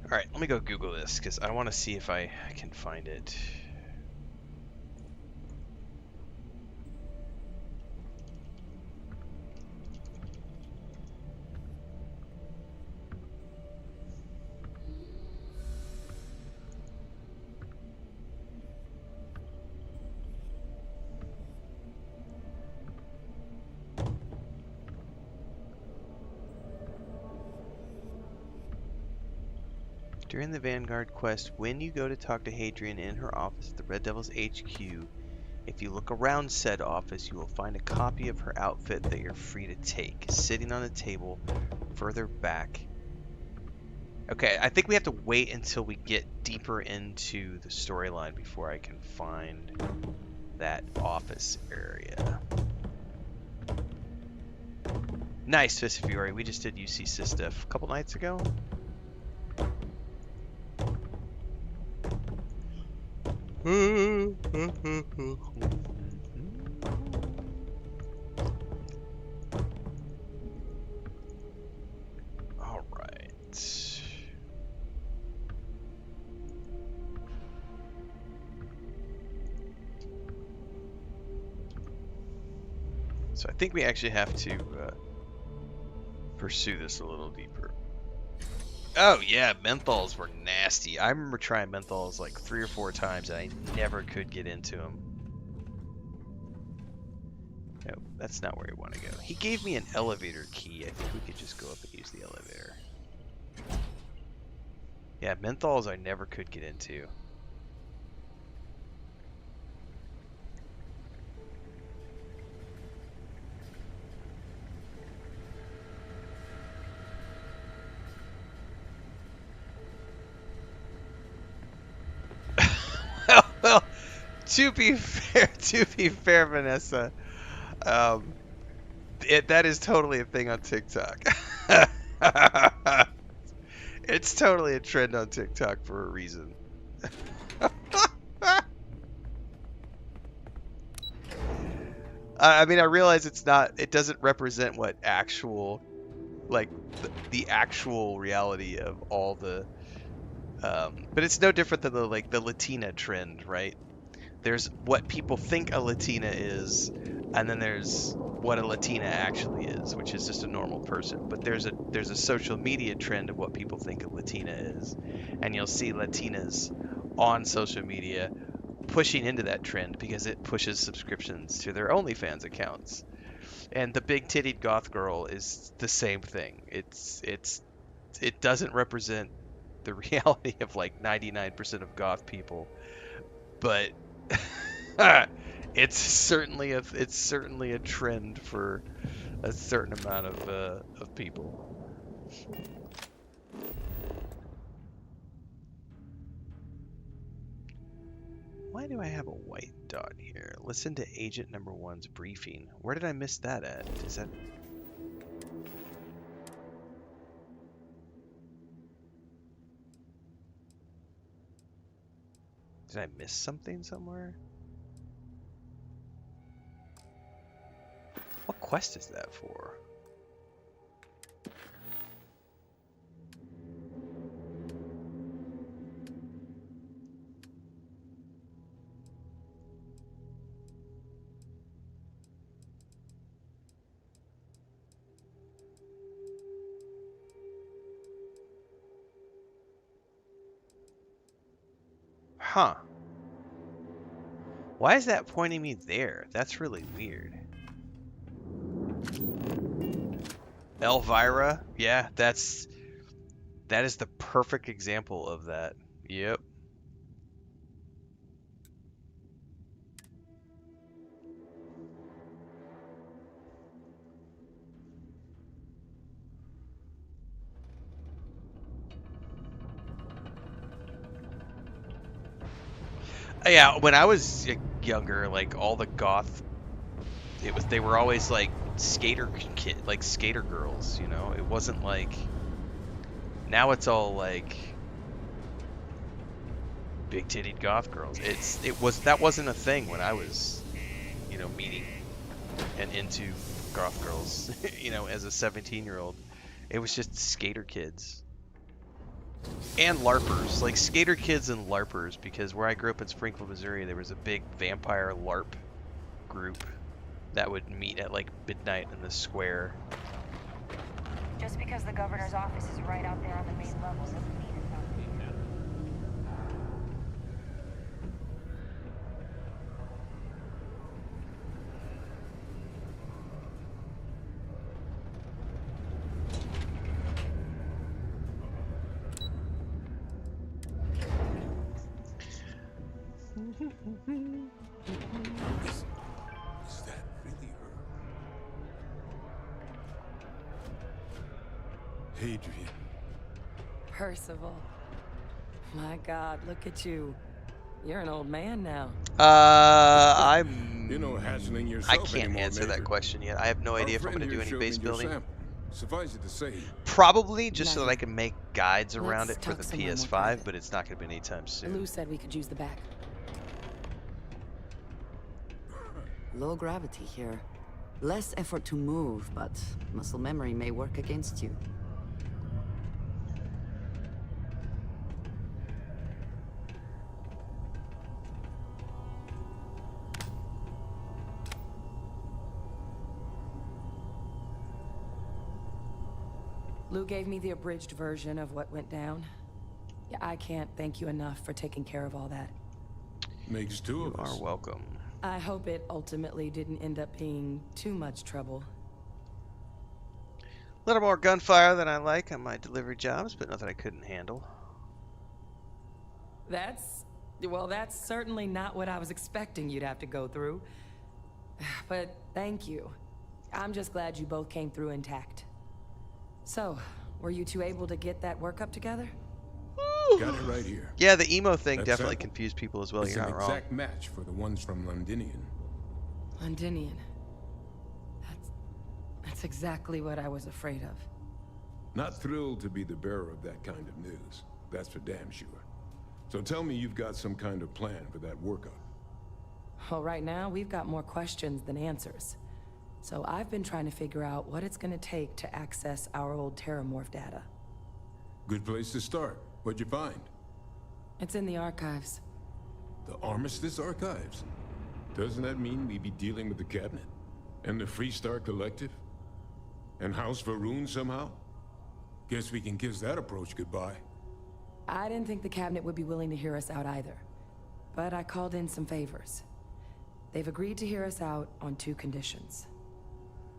[SPEAKER 1] Alright, let me go Google this, because I want to see if I can find it. During the Vanguard quest, when you go to talk to Hadrian in her office at the Red Devil's HQ, if you look around said office, you will find a copy of her outfit that you're free to take, sitting on a table further back. Okay, I think we have to wait until we get deeper into the storyline before I can find that office area. Nice, Fist of Fury. We just did UC Sys stuff a couple nights ago. All right. So I think we actually have to pursue this a little deeper. Oh yeah, menthols were nasty. I remember trying menthols like 3 or 4 times and I never could get into them. No, that's not where we want to go. He gave me an elevator key. I think we could just go up and use the elevator. Yeah, menthols I never could get into. Well, to be fair, Vanessa, that is totally a thing on TikTok. It's totally a trend on TikTok for a reason. I mean, I realize it doesn't represent what actual, like, the actual reality of all the, but it's no different than the Latina trend, right? There's what people think a Latina is, and then there's what a Latina actually is, which is just a normal person. But there's a social media trend of what people think a Latina is, and you'll see Latinas on social media pushing into that trend because it pushes subscriptions to their OnlyFans accounts. And the big tittied goth girl is the same thing. It doesn't represent the reality of like 99% of goth people, but it's certainly a trend for a certain amount of people. Why do I have a white dot here? Listen to Agent Number 1's briefing. Where did I miss that at? Is that... Did I miss something somewhere? What quest is that for? Huh. Why is that pointing me there? That's really weird. Elvira? Yeah, that is the perfect example of that. Yep. Yeah, when I was younger, like all the goth, they were always like skater girls, you know. It wasn't like now it's all like big tittied goth girls. That wasn't a thing when I was, you know, meeting and into goth girls, you know, as a 17-year-old. It was just skater kids. And LARPers, like skater kids and LARPers, because where I grew up in Springfield, Missouri, there was a big vampire LARP group that would meet at like midnight in the square.
[SPEAKER 12] Just because the governor's office is right out there on the main level doesn't mean it's not.
[SPEAKER 6] Is that really her? Adrian.
[SPEAKER 8] Percival. My God, look at you. You're an old man now.
[SPEAKER 1] I'm...
[SPEAKER 6] You know, hassling
[SPEAKER 1] I
[SPEAKER 6] yourself
[SPEAKER 1] can't
[SPEAKER 6] anymore,
[SPEAKER 1] answer
[SPEAKER 6] Major.
[SPEAKER 1] that question yet. I have no
[SPEAKER 6] Our
[SPEAKER 1] idea if I'm
[SPEAKER 6] friend
[SPEAKER 1] going to do
[SPEAKER 6] here
[SPEAKER 1] any
[SPEAKER 6] showed
[SPEAKER 1] base
[SPEAKER 6] me your
[SPEAKER 1] building.
[SPEAKER 6] sample. Suffice it to say,
[SPEAKER 1] Probably, just so that I
[SPEAKER 8] Nothing.
[SPEAKER 1] can make guides around
[SPEAKER 8] Let's
[SPEAKER 1] it for
[SPEAKER 8] talk
[SPEAKER 1] the
[SPEAKER 8] somewhere more
[SPEAKER 1] PS5,
[SPEAKER 8] private.
[SPEAKER 1] but it's not going to be anytime soon.
[SPEAKER 8] Lou said we could use the back. Low gravity here. Less effort to move, but muscle memory may work against you. Lou gave me the abridged version of what went down. Yeah, I can't thank you enough for taking care of all that.
[SPEAKER 6] makes two
[SPEAKER 1] You
[SPEAKER 6] of us.
[SPEAKER 1] are welcome.
[SPEAKER 8] I hope it ultimately didn't end up being too much trouble.
[SPEAKER 1] A little more gunfire than I like on my delivery jobs, but nothing I couldn't handle.
[SPEAKER 8] That's certainly not what I was expecting you'd have to go through. But thank you. I'm just glad you both came through intact. So, were you two able to get that workup together?
[SPEAKER 6] Got it right here.
[SPEAKER 1] Yeah, the emo thing
[SPEAKER 6] That
[SPEAKER 1] definitely
[SPEAKER 6] sample
[SPEAKER 1] confused people as well.
[SPEAKER 6] It's
[SPEAKER 1] You're
[SPEAKER 6] an
[SPEAKER 1] not wrong.
[SPEAKER 6] exact match for the ones from Londinian.
[SPEAKER 8] Londinian. That's exactly what I was afraid of.
[SPEAKER 6] Not thrilled to be the bearer of that kind of news. That's for damn sure. So tell me you've got some kind of plan for that workup.
[SPEAKER 8] Well, right now, we've got more questions than answers. So I've been trying to figure out what it's going to take to access our old Terramorph data.
[SPEAKER 6] Good place to start. What'd you find?
[SPEAKER 8] It's in the archives.
[SPEAKER 6] The Armistice Archives? Doesn't that mean we be dealing with the Cabinet? And the Freestar Collective? And House Varun somehow? Guess we can kiss that approach goodbye.
[SPEAKER 8] I didn't think the cabinet would be willing to hear us out either. But I called in some favors. They've agreed to hear us out on 2 conditions.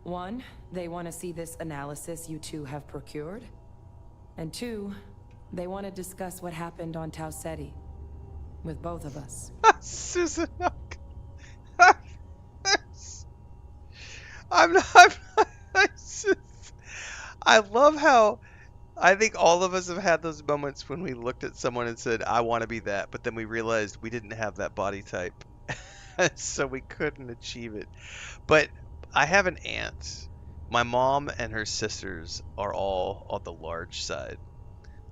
[SPEAKER 8] 1, they want to see this analysis you two have procured. And 2, they want to discuss what happened on Tau Ceti. With both of us.
[SPEAKER 1] Susan, I'm not I love how I think all of us have had those moments when we looked at someone and said, I want to be that, but then we realized we didn't have that body type. So we couldn't achieve it. But I have an aunt. My mom and her sisters are all on the large side.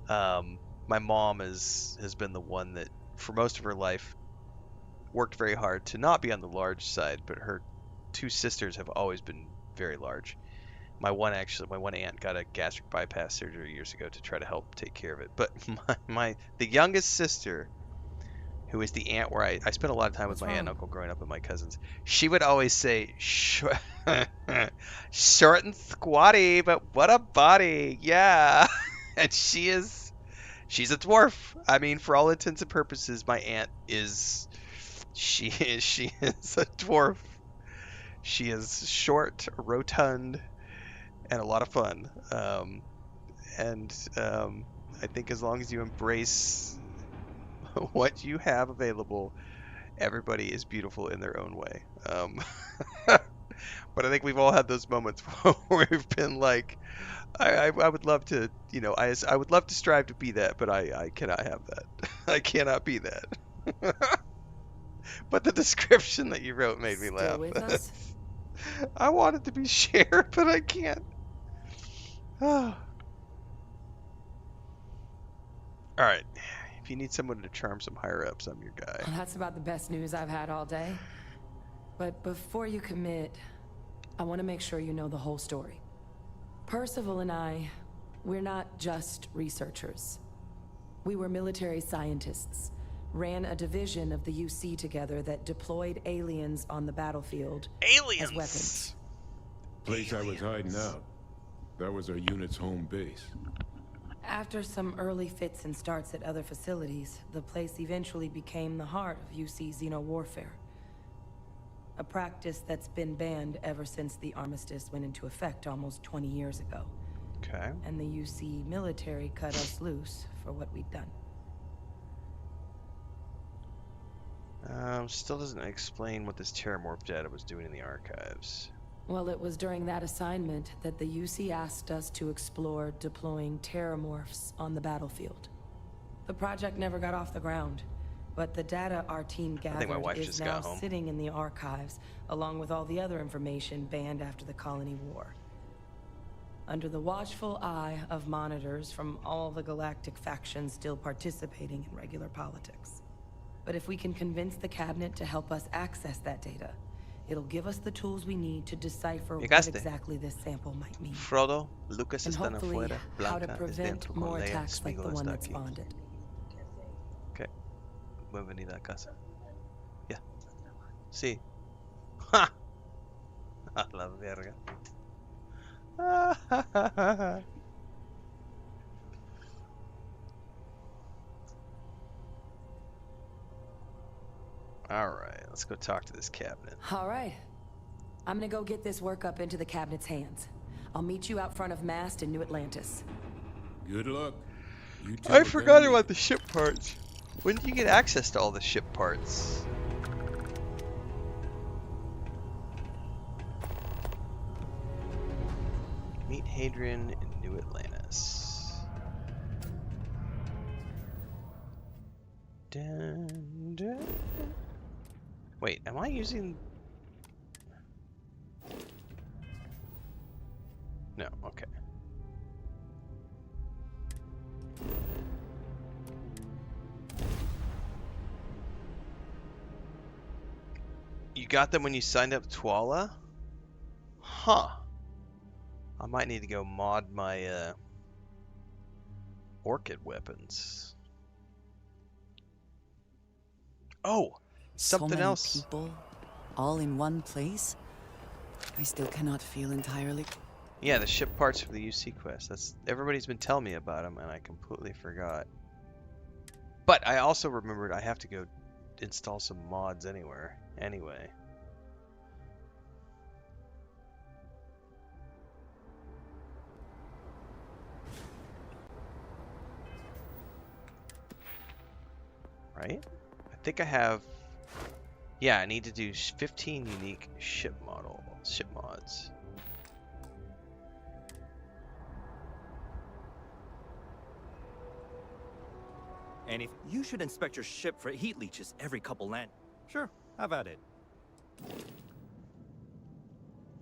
[SPEAKER 1] My mom has been the one that, for most of her life, worked very hard to not be on the large side, but her two sisters have always been very large. My one aunt got a gastric bypass surgery years ago to try to help take care of it. But the youngest sister, who is the aunt where I spent a lot of time with my aunt and uncle growing up with my cousins, she would always say, short and squatty, but what a body. Yeah. And she's a dwarf. I mean, for all intents and purposes, my aunt she is a dwarf. She is short, rotund, and a lot of fun. I think as long as you embrace what you have available, everybody is beautiful in their own way. But I think we've all had those moments where we've been like, I would love to, I would love to strive to be that, but I cannot have that. I cannot be that. But the description that you wrote made me laugh.
[SPEAKER 8] With us?
[SPEAKER 1] I wanted to be Cher, but I can't. All right. If you need someone to charm some higher ups, I'm your guy.
[SPEAKER 13] Well, that's about the best news I've had all day. But before you commit, I want to make sure you know the whole story. Percival and I, we're not just researchers. We were military scientists, ran a division of the UC together that deployed aliens on the battlefield as weapons.
[SPEAKER 6] Place I was hiding out. That was our unit's home base.
[SPEAKER 13] After some early fits and starts at other facilities, the place eventually became the heart of UC xeno-warfare. A practice that's been banned ever since the armistice went into effect almost 20 years ago.
[SPEAKER 1] Okay.
[SPEAKER 13] And the UC military cut us loose for what we'd done.
[SPEAKER 1] Still doesn't explain what this Terramorph data was doing in the archives.
[SPEAKER 13] Well, it was during that assignment that the UC asked us to explore deploying Terramorphs on the battlefield. The project never got off the ground, but the data our team gathered is now sitting in the archives, along with all the other information banned after the Colony War. Under the watchful eye of monitors from all the galactic factions still participating in regular politics. But if we can convince the cabinet to help us access that data, it'll give us the tools we need to decipher what exactly this sample might mean.
[SPEAKER 1] Frodo, Lucas
[SPEAKER 13] and
[SPEAKER 1] están
[SPEAKER 13] hopefully
[SPEAKER 1] afuera,
[SPEAKER 13] how to
[SPEAKER 1] Blanca es
[SPEAKER 13] prevent
[SPEAKER 1] dentro con
[SPEAKER 13] more
[SPEAKER 1] Leia,
[SPEAKER 13] attacks like the
[SPEAKER 1] Smeagol
[SPEAKER 13] one
[SPEAKER 1] está
[SPEAKER 13] that
[SPEAKER 1] aquí.
[SPEAKER 13] spawned it.
[SPEAKER 1] Okay. Bienvenida a casa. Yeah. Sí. Ha! A la verga. Alright, let's go talk to this cabinet.
[SPEAKER 13] All right. I'm gonna go get this work up into the cabinet's hands. I'll meet you out front of Mast in New Atlantis.
[SPEAKER 6] Good luck.
[SPEAKER 1] I forgot about the ship parts. When did you get access to all the ship parts? Meet Hadrian in New Atlantis. Dun, dun. Wait, am I using... No, okay. You got them when you signed up Twala? Huh. I might need to go mod my Orchid weapons. Oh, something
[SPEAKER 8] so many
[SPEAKER 1] else.
[SPEAKER 8] People, all in one place. I still cannot feel entirely.
[SPEAKER 1] Yeah, the ship parts for the UC quest. That's everybody's been telling me about them, and I completely forgot. But I also remembered I have to go install some mods anyway. Right? I think I have... Yeah, I need to do 15 unique ship mods.
[SPEAKER 7] And if you should inspect your ship for heat leeches every couple land. Sure, have at it.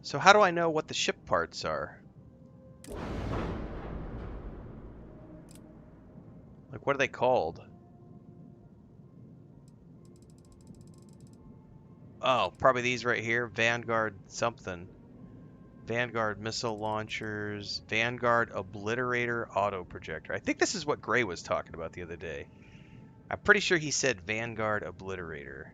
[SPEAKER 1] So how do I know what the ship parts are? Like, what are they called? Oh, probably these right here. Vanguard something. Vanguard missile launchers. Vanguard obliterator auto projector. I think this is what Gray was talking about the other day. I'm pretty sure he said Vanguard obliterator.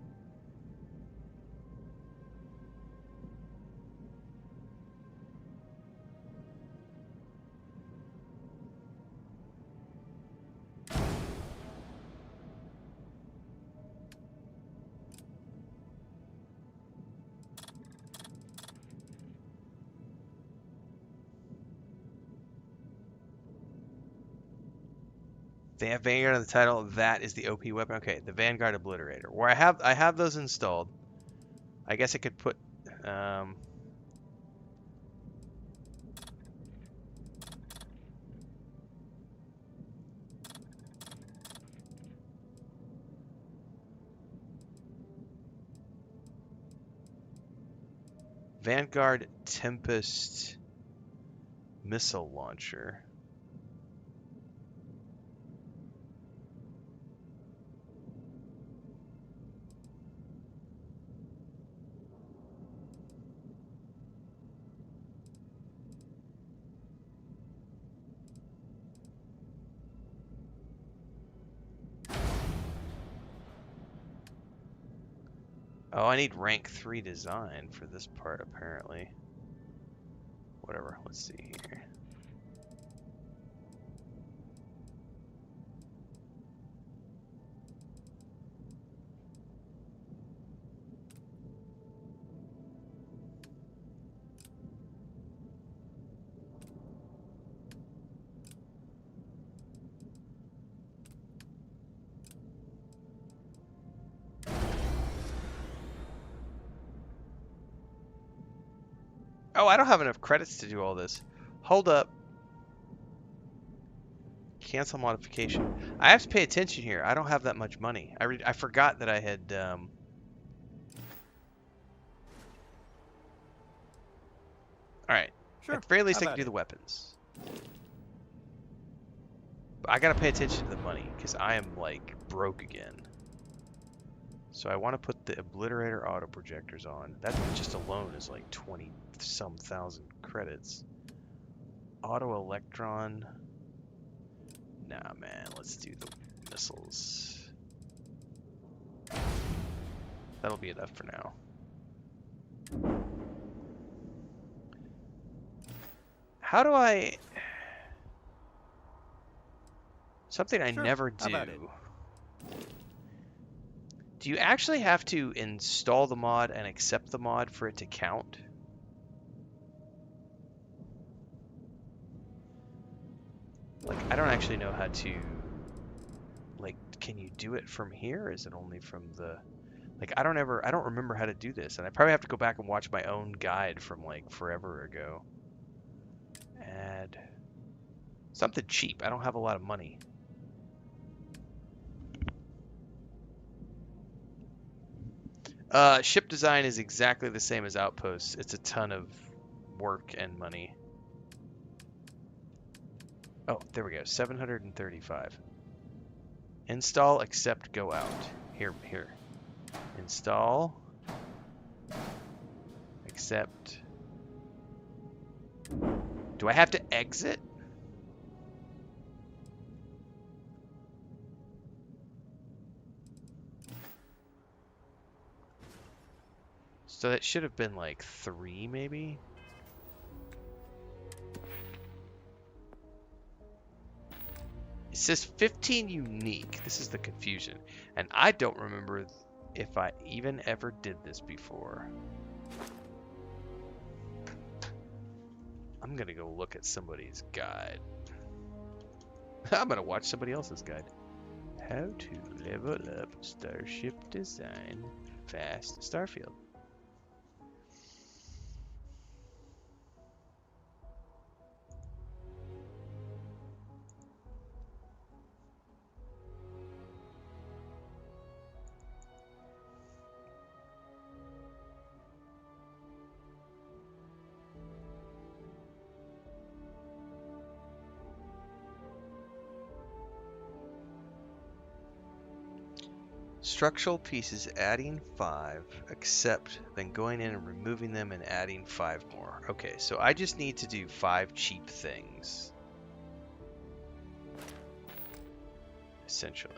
[SPEAKER 1] They have Vanguard on the title. That is the OP weapon. Okay, the Vanguard Obliterator. Where I have those installed. I guess I could put Vanguard Tempest missile launcher. Oh, I need rank 3 design for this part, apparently. Whatever, let's see here. Oh, I don't have enough credits to do all this. Hold up. Cancel modification. I have to pay attention here. I don't have that much money. I forgot that I had... Alright.
[SPEAKER 7] Sure,
[SPEAKER 1] At the very least, I
[SPEAKER 7] have
[SPEAKER 1] can
[SPEAKER 7] at
[SPEAKER 1] do
[SPEAKER 7] it.
[SPEAKER 1] the weapons. But I gotta pay attention to the money, because I am, like, broke again. So I want to put the Obliterator auto projectors on. That just alone is like 20-some thousand credits. Auto Electron. Nah, man, let's do the missiles. That'll be enough for now. How do I... Something I
[SPEAKER 7] Sure,
[SPEAKER 1] never
[SPEAKER 7] have at it.
[SPEAKER 1] do. Do you actually have to install the mod and accept the mod for it to count? Like, I don't actually know how to... Like, can you do it from here? Or is it only from the... Like, I don't remember how to do this. And I probably have to go back and watch my own guide from, like, forever ago. Add... Something cheap. I don't have a lot of money. Ship design is exactly the same as Outposts. It's a ton of work and money. Oh, there we go. 735. Install, accept, go out. Here. Install. Accept. Do I have to exit? So that should have been like 3, maybe? It says 15 unique. This is the confusion. And I don't remember if I even ever did this before. I'm gonna go look at somebody's guide. I'm gonna watch somebody else's guide. How to level up Starship Design Fast Starfield. Structural pieces, adding 5, except then going in and removing them and adding 5 more. Okay, so I just need to do 5 cheap things. Essentially.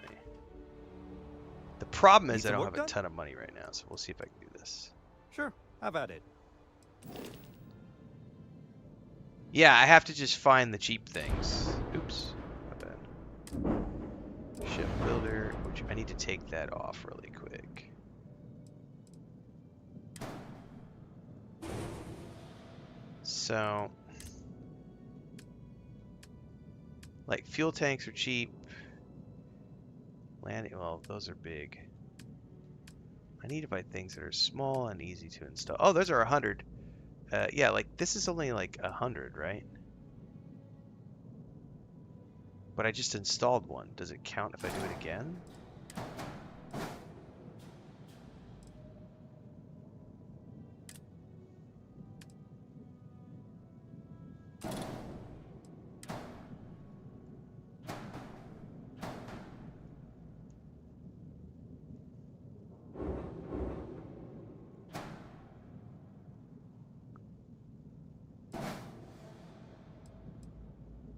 [SPEAKER 1] The problem is I don't have a ton of money right now, so we'll see if I can do this.
[SPEAKER 7] Sure, have at it.
[SPEAKER 1] Yeah, I have to just find the cheap things. Oops, my bad. Ship builder, which I need to take that off really quick. So, like fuel tanks are cheap. Landing, well, those are big. I need to buy things that are small and easy to install. Oh, those are 100. Yeah, like this is only like 100, right? But I just installed one. Does it count if I do it again?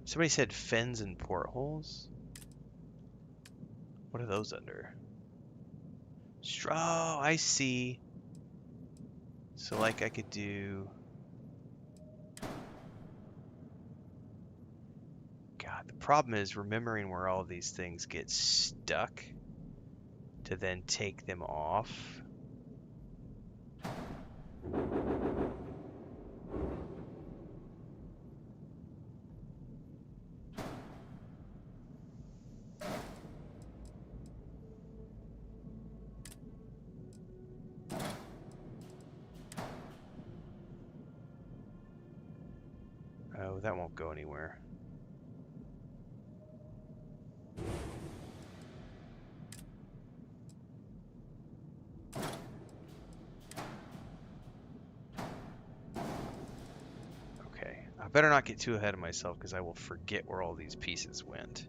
[SPEAKER 1] Somebody said fins and portholes. What are those under? Straw, I see. So like I could do... God, the problem is remembering where all these things get stuck to then take them off. Oh, that won't go anywhere. Okay, I better not get too ahead of myself because I will forget where all these pieces went.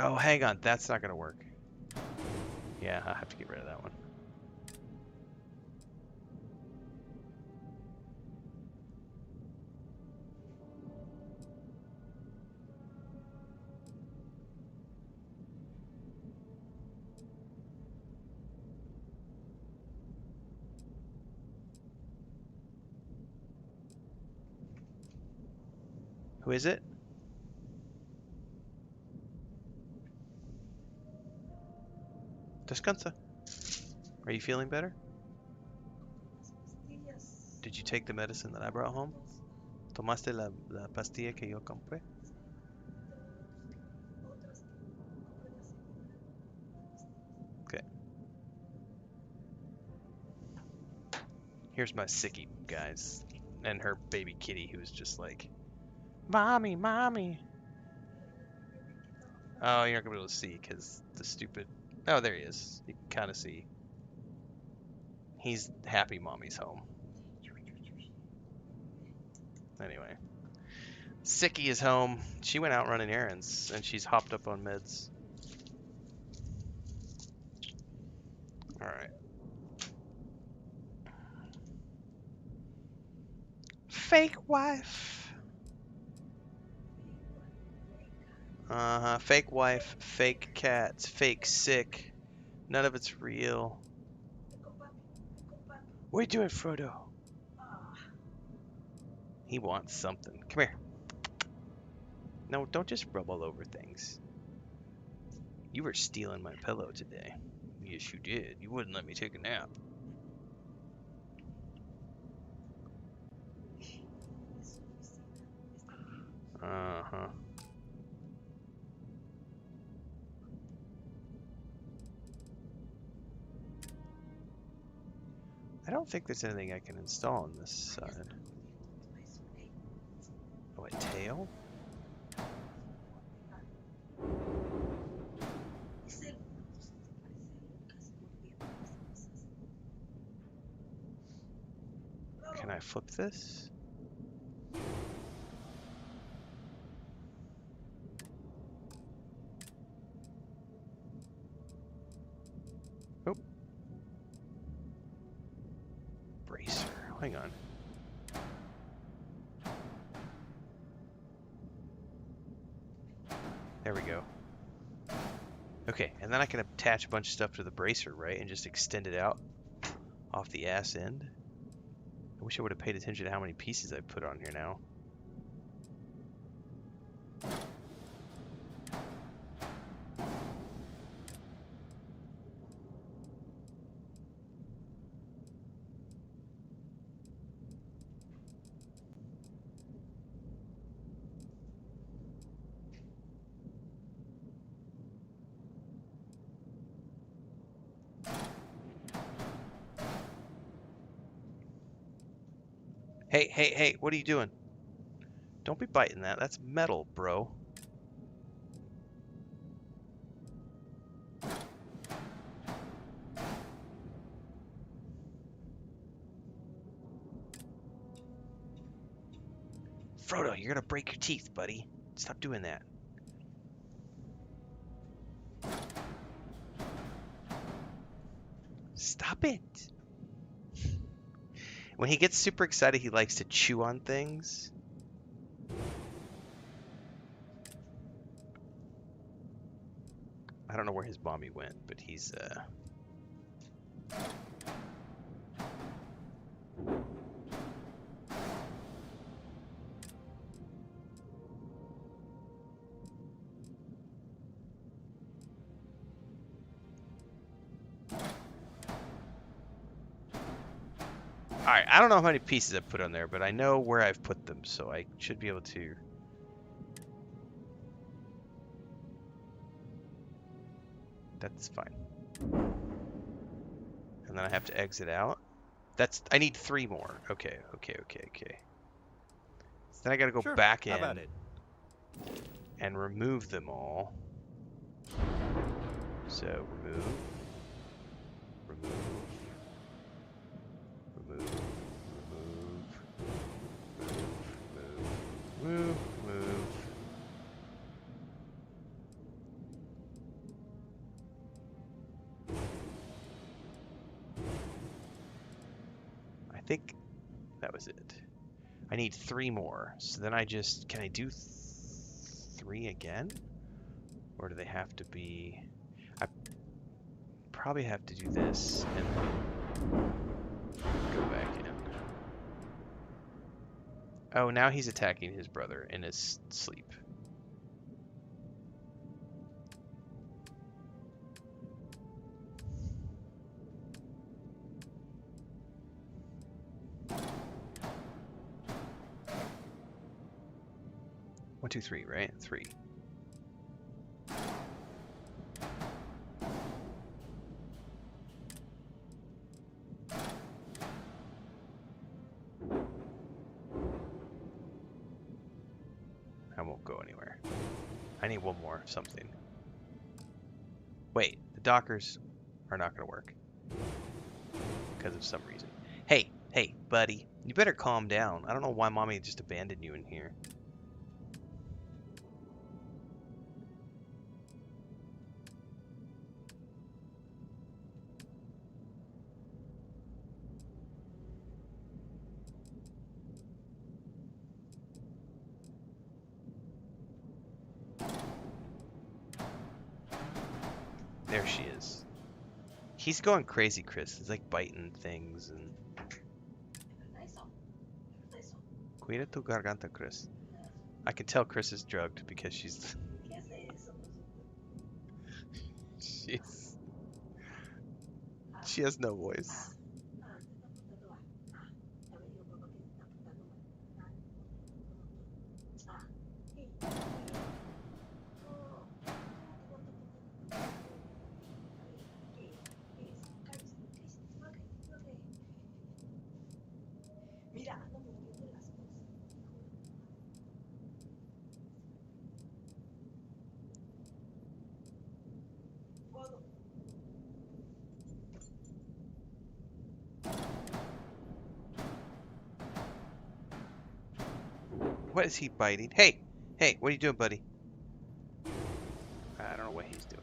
[SPEAKER 1] Oh, hang on. That's not going to work. Yeah, I'll have to get rid of that one. Who is it? Descansa. Are you feeling better? Did you take the medicine that I brought home? ¿Tomaste la pastilla que yo compré? Okay. Here's my sickie, guys. And her baby kitty who's just like, Mommy, Mommy. Oh, you're not going to be able to see because the stupid... Oh, there he is. You can kind of see. He's happy Mommy's home. Anyway. Sickie is home. She went out running errands, and she's hopped up on meds. Alright. Fake wife. Uh-huh. Fake wife, fake cats, fake sick. None of it's real. What are you doing, Frodo? He wants something. Come here. No, don't just rub all over things. You were stealing my pillow today. Yes, you did. You wouldn't let me take a nap. Uh-huh. I don't think there's anything I can install on this side. Oh, a tail? Can I flip this? Oh. Bracer. Hang on. There we go. Okay, and then I can attach a bunch of stuff to the bracer, right? And just extend it out off the ass end. I wish I would have paid attention to how many pieces I put on here now. Hey, hey, hey, what are you doing? Don't be biting that. That's metal, bro. Frodo, you're gonna break your teeth, buddy. Stop doing that. Stop it. When he gets super excited, he likes to chew on things. I don't know where his mommy went, but he's Alright, I don't know how many pieces I've put on there, but I know where I've put them, so I should be able to... That's fine. And then I have to exit out. I need 3 more. Okay. So then I gotta go back in and remove them all. So, remove. I think that was it. I need 3 more. So then can I do 3 again? Or do they have to be... I probably have to do this and go back in. Oh, now he's attacking his brother in his sleep. One, two, three, right? 3. I won't go anywhere. I need 1 more something. Wait, the dockers are not going to work. Because of some reason. Hey, buddy. You better calm down. I don't know why mommy just abandoned you in here. There she is. He's going crazy, Chris. He's like biting things and... Cuida tu garganta, Chris. I can tell Chris is drugged because she's... She has no voice. What is he biting? Hey! Hey, what are you doing, buddy? I don't know what he's doing.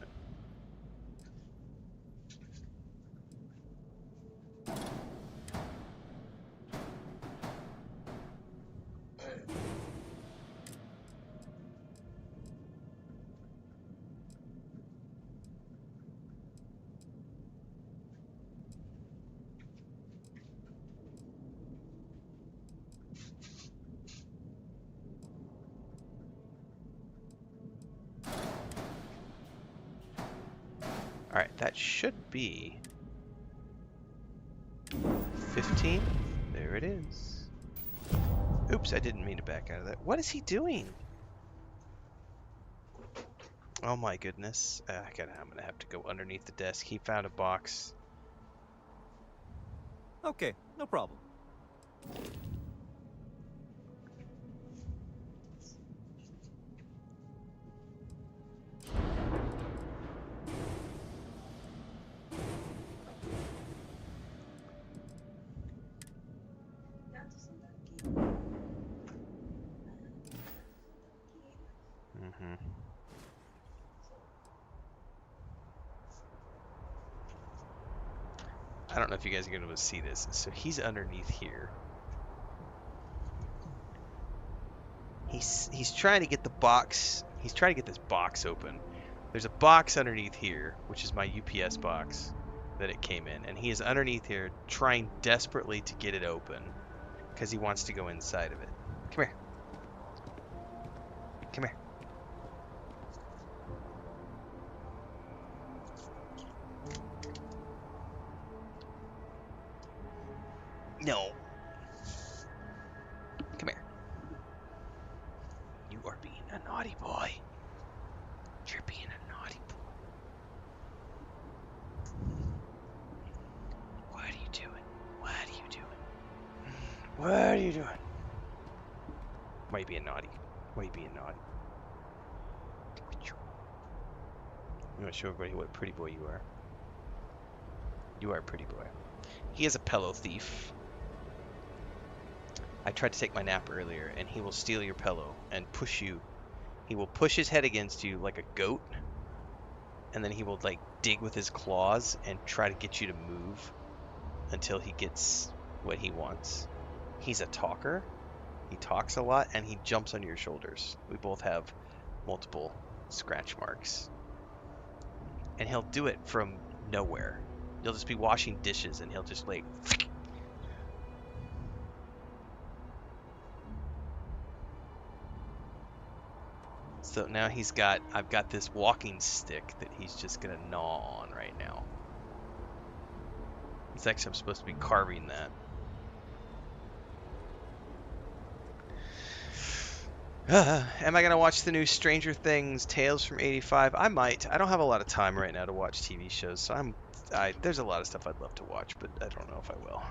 [SPEAKER 1] Alright, that should be 15. There it is. Oops, I didn't mean to back out of that. What is he doing? Oh my goodness. I'm gonna have to go underneath the desk. He found a box.
[SPEAKER 7] Okay, no problem.
[SPEAKER 1] I don't know if you guys are going to be able to see this. So he's underneath here. He's trying to get the box. He's trying to get this box open. There's a box underneath here, which is my UPS box that it came in. And he is underneath here trying desperately to get it open because he wants to go inside of it. Come here. Come here. No. Come here. You are being a naughty boy. You're being a naughty boy. What are you doing? What are you doing? What are you doing? Why are you being naughty? Why are you being naughty? I'm going to show everybody what a pretty boy you are. You are a pretty boy. He is a pillow thief. I tried to take my nap earlier, and he will steal your pillow and push you. He will push his head against you like a goat, and then he will like dig with his claws and try to get you to move until he gets what he wants. He's a talker. He talks a lot, and he jumps on your shoulders. We both have multiple scratch marks. And he'll do it from nowhere. You'll just be washing dishes, and he'll just like... So now I've got this walking stick that he's just gonna gnaw on right now. It's actually, I'm supposed to be carving that. Am I gonna watch the new Stranger Things Tales from '85? I might. I don't have a lot of time right now to watch TV shows, so there's a lot of stuff I'd love to watch, but I don't know if I will.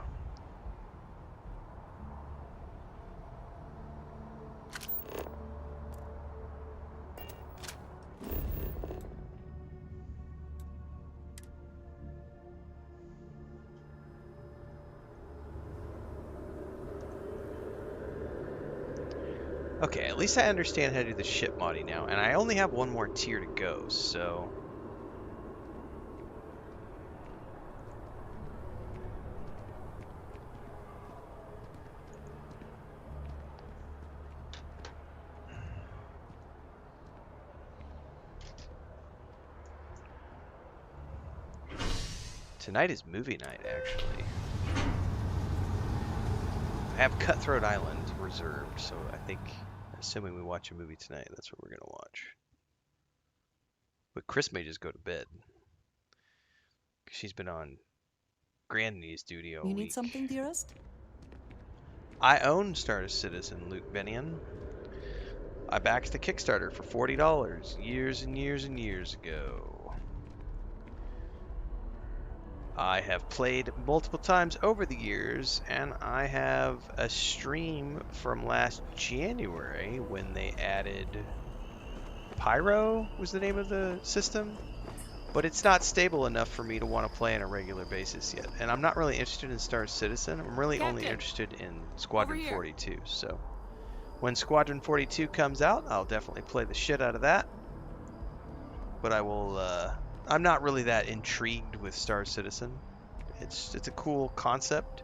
[SPEAKER 1] Okay, at least I understand how to do the ship modding now, and I only have one more tier to go, so... Tonight is movie night, actually. I have Cutthroat Island reserved, so I think, assuming we watch a movie tonight, that's what we're going to watch. But Chris may just go to bed. She's been on Granny's duty all week.
[SPEAKER 8] You need something, dearest?
[SPEAKER 1] I own Star Citizen, Luke Benion. I backed the Kickstarter for $40 years and years and years ago. I have played multiple times over the years, and I have a stream from last January when they added Pyro was the name of the system, but it's not stable enough for me to want to play on a regular basis yet. And I'm not really interested in Star Citizen. I'm really only interested in Squadron 42. So when Squadron 42 comes out, I'll definitely play the shit out of that. But I will. I'm not really that intrigued with Star Citizen. It's a cool concept.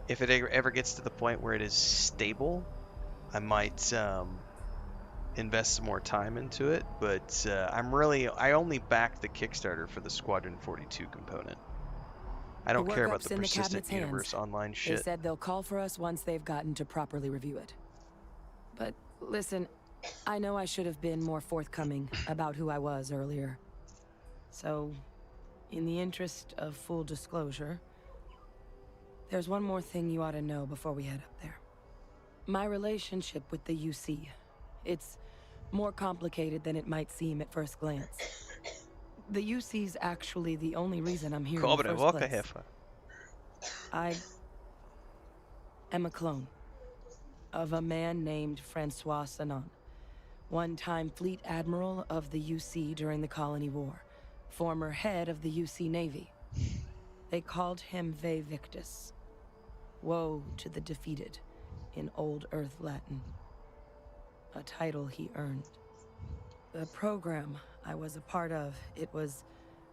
[SPEAKER 1] If it ever gets to the point where it is stable, I might invest some more time into it. But I only back the Kickstarter for the Squadron 42 component. I don't care about the persistent universe online shit.
[SPEAKER 13] They said they'll call for us once they've gotten to properly review it. But listen, I know I should have been more forthcoming about who I was earlier. So, in the interest of full disclosure, there's one more thing you ought to know before we head up there. My relationship with the UC, it's more complicated than it might seem at first glance. The UC's actually the only reason I'm here in the first place. I am a clone of a man named Francois Sanon, one-time fleet admiral of the UC during the Colony War, former head of the UC Navy. They called him Ve Victus, woe to the defeated, in Old Earth Latin, a title he earned. The program I was a part of, it was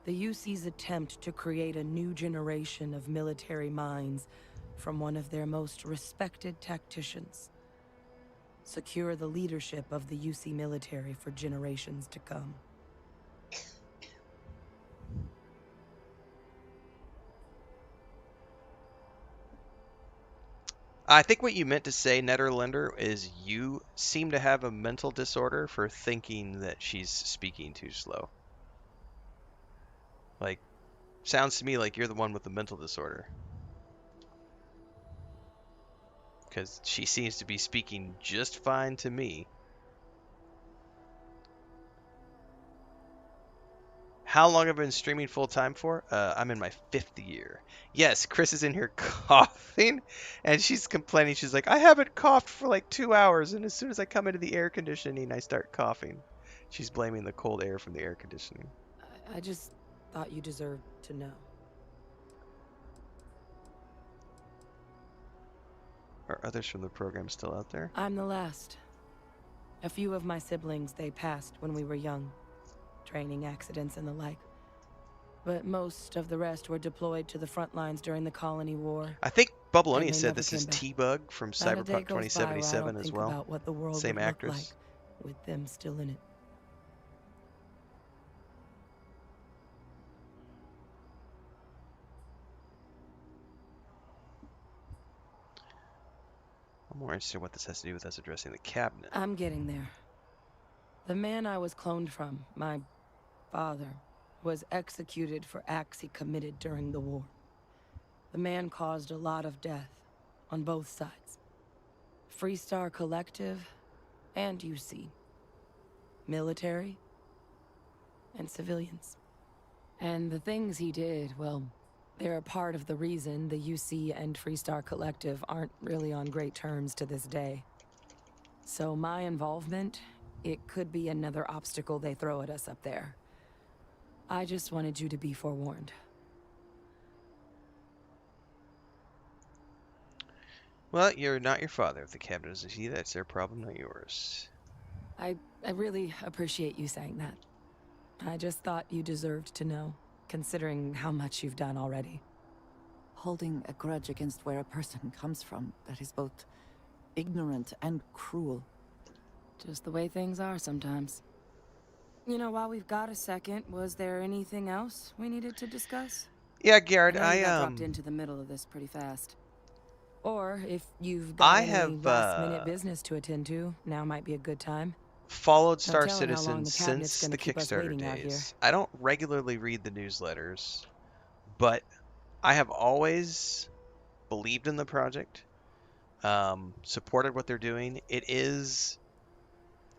[SPEAKER 13] the UC's attempt to create a new generation of military minds from one of their most respected tacticians. Secure the leadership of the UC military for generations to come.
[SPEAKER 1] I think what you meant to say, Netherlander, is you seem to have a mental disorder for thinking that she's speaking too slow. Like, sounds to me like you're the one with the mental disorder. Because she seems to be speaking just fine to me. How long have I been streaming full time for? I'm in my 5th year. Yes, Chris is in here coughing, and she's complaining. She's like, I haven't coughed for like 2 hours, and as soon as I come into the air conditioning, I start coughing. She's blaming the cold air from the air conditioning.
[SPEAKER 13] I just thought you deserved to know.
[SPEAKER 1] Are others from the program still out there?
[SPEAKER 13] I'm the last. A few of my siblings, they passed when we were young. Training accidents and the like. But most of the rest were deployed to the front lines during the Colony War.
[SPEAKER 1] I think Bubbleonia said this is T-Bug from Cyberpunk 2077 as well.
[SPEAKER 13] About what the world
[SPEAKER 1] Same
[SPEAKER 13] would
[SPEAKER 1] actress.
[SPEAKER 13] Look like with them still in it.
[SPEAKER 1] I'm more interested in what this has to do with us addressing the cabinet.
[SPEAKER 13] I'm getting there. The man I was cloned from, my father, was executed for acts he committed during the war. The man caused a lot of death on both sides. Freestar Collective and UC. Military and civilians. And the things he did, well, they're a part of the reason the UC and Freestar Collective aren't really on great terms to this day. So my involvement, it could be another obstacle they throw at us up there. I just wanted you to be forewarned.
[SPEAKER 1] Well, you're not your father. If the cabinet doesn't see that, it's their problem, not yours.
[SPEAKER 13] I really appreciate you saying that. I just thought you deserved to know, considering how much you've done already.
[SPEAKER 8] Holding a grudge against where a person comes from, that is both ignorant and cruel.
[SPEAKER 13] Just the way things are sometimes. You know, while we've got a second, was there anything else we needed to discuss?
[SPEAKER 1] Yeah, Garrett,
[SPEAKER 13] I dropped into the middle of this pretty fast. Or if you've got any last-minute business to attend to, now might be a good time.
[SPEAKER 1] Followed Star Citizen since the Kickstarter days. I don't regularly read the newsletters, but I have always believed in the project, supported what they're doing. It is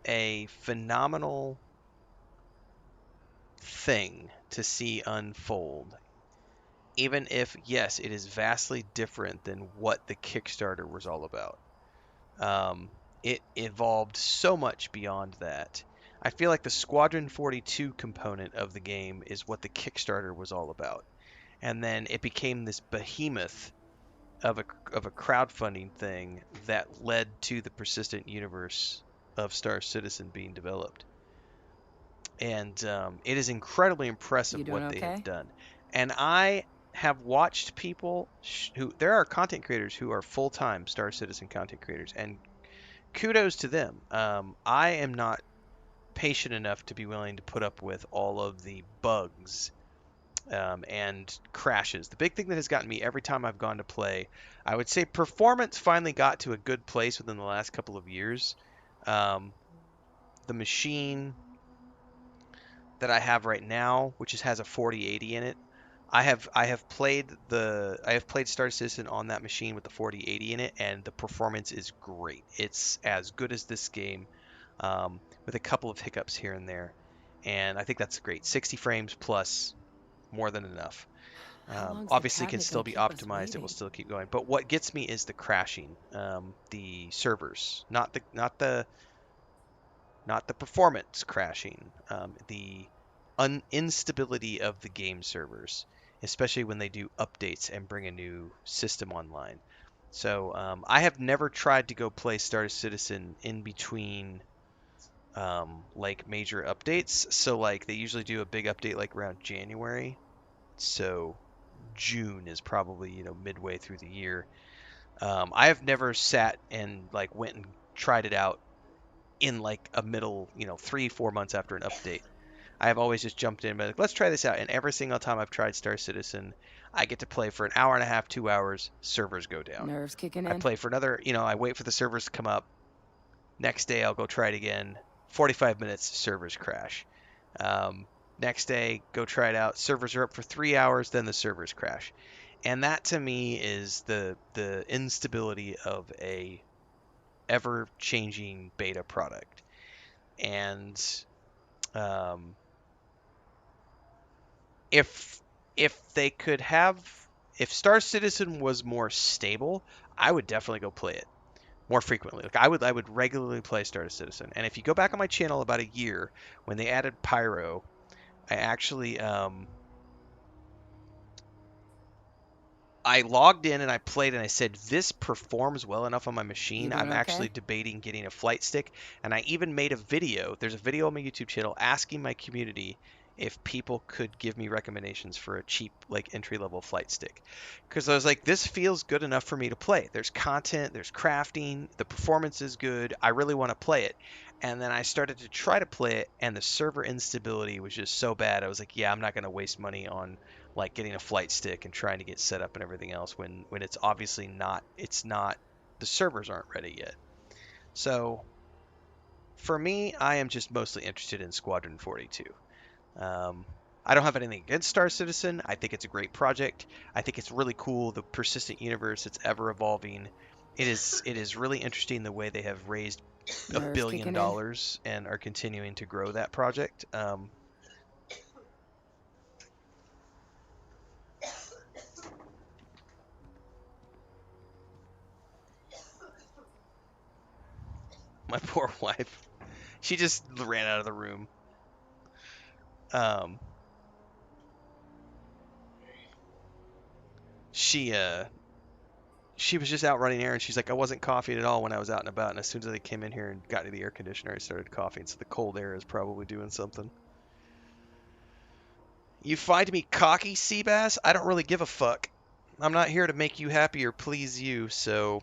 [SPEAKER 1] a phenomenal thing to see unfold, even if, yes, it is vastly different than what the Kickstarter was all about. It evolved so much beyond that. I feel like the Squadron 42 component of the game is what the Kickstarter was all about. And then it became this behemoth of a crowdfunding thing that led to the persistent universe of Star Citizen being developed. And it is incredibly impressive what they have done. And I have watched people who there are content creators who are full-time Star Citizen content creators, and kudos to them. I am not patient enough to be willing to put up with all of the bugs and crashes. The big thing that has gotten me every time I've gone to play, I would say performance finally got to a good place within the last couple of years. The machine that I have right now, which has a 4080 in it, I have played Star Citizen on that machine with the 4080 in it, and the performance is great. It's as good as this game, with a couple of hiccups here and there, and I think that's great. 60 frames plus, more than enough. Obviously, can still be optimized. It will still keep going. But what gets me is the crashing, the servers, not the performance crashing, the instability of the game servers, especially when they do updates and bring a new system online. So I have never tried to go play Star Citizen in between like major updates. So like they usually do a big update like around January. So June is probably, midway through the year. I have never sat and like went and tried it out in like a middle, 3-4 months after an update. I have always just jumped in and been like, let's try this out. And every single time I've tried Star Citizen, I get to play for an hour and a half, 2 hours, servers go down.
[SPEAKER 13] Nerves kicking in.
[SPEAKER 1] I play for another, I wait for the servers to come up. Next day I'll go try it again. 45 minutes, servers crash. Next day, go try it out. Servers are up for 3 hours, then the servers crash. And that to me is the instability of a ever-changing beta product. And if they could have, if Star Citizen was more stable, I would definitely go play it more frequently. Like I would regularly play Star Citizen. And if you go back on my channel about a year when they added Pyro, I actually I logged in and I played and I said, this performs well enough on my machine. I'm actually debating getting a flight stick. And I even made a video. There's a video on my YouTube channel asking my community if people could give me recommendations for a cheap, like, entry-level flight stick. Because I was like, this feels good enough for me to play. There's content, there's crafting, the performance is good. I really want to play it. And then I started to try to play it, and the server instability was just so bad. I was like, yeah, I'm not going to waste money on like getting a flight stick and trying to get set up and everything else when it's obviously not, the servers aren't ready yet. So for me, I am just mostly interested in Squadron 42. I don't have anything against Star Citizen. I think it's a great project. I think it's really cool, the persistent universe. It's ever evolving. It is really interesting the way they have raised $1 billion and are continuing to grow that project. My poor wife. She just ran out of the room. She was just out running errands. She's like, I wasn't coughing at all when I was out and about, and as soon as I came in here and got to the air conditioner, I started coughing, so the cold air is probably doing something. You find me cocky, Seabass? I don't really give a fuck. I'm not here to make you happy or please you, so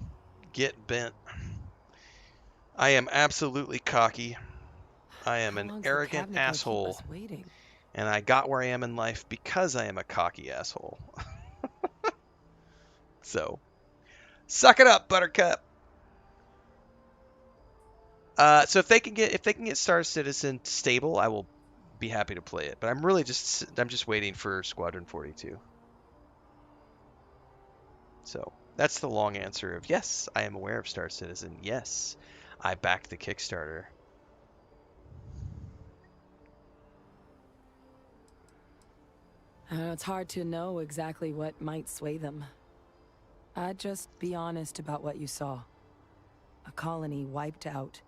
[SPEAKER 1] get bent. I am absolutely cocky. I am an arrogant asshole. And I got where I am in life because I am a cocky asshole. So, suck it up, Buttercup. So if they can get Star Citizen stable, I will be happy to play it. But I'm just waiting for Squadron 42. So that's the long answer of yes, I am aware of Star Citizen. Yes, I backed the Kickstarter.
[SPEAKER 13] It's hard to know exactly what might sway them. I'd just be honest about what you saw. A colony wiped out,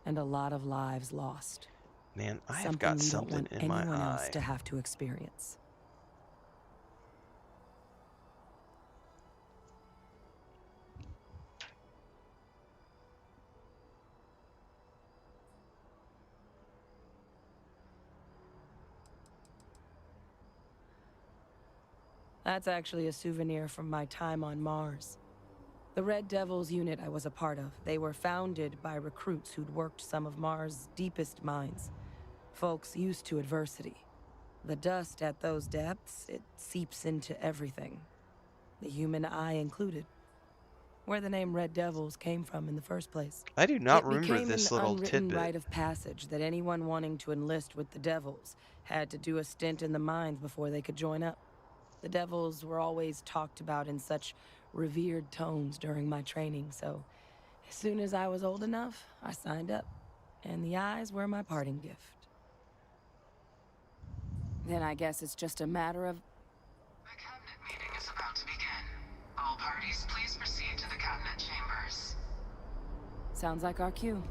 [SPEAKER 13] and a lot of lives lost.
[SPEAKER 1] Man, I have
[SPEAKER 13] Something
[SPEAKER 1] got
[SPEAKER 13] we don't
[SPEAKER 1] something
[SPEAKER 13] want
[SPEAKER 1] in my
[SPEAKER 13] anyone else
[SPEAKER 1] eye.
[SPEAKER 13] to have to experience. That's actually a souvenir from my time on Mars. The Red Devils unit I was a part of, they were founded by recruits who'd worked some of Mars' deepest mines. Folks used to adversity. The dust at those depths, it seeps into everything. The human eye included. Where the name Red Devils came from in the first place.
[SPEAKER 1] I do not
[SPEAKER 13] It
[SPEAKER 1] remember
[SPEAKER 13] became
[SPEAKER 1] this
[SPEAKER 13] an
[SPEAKER 1] little
[SPEAKER 13] unwritten
[SPEAKER 1] tidbit.
[SPEAKER 13] rite of passage that anyone wanting to enlist with the Devils had to do a stint in the mines before they could join up. The Devils were always talked about in such revered tones during my training, so as soon as I was old enough, I signed up. And the eyes were my parting gift. Then I guess it's just a matter of...
[SPEAKER 3] The cabinet meeting is about to begin. All parties, please proceed to the cabinet chambers.
[SPEAKER 13] Sounds like our cue.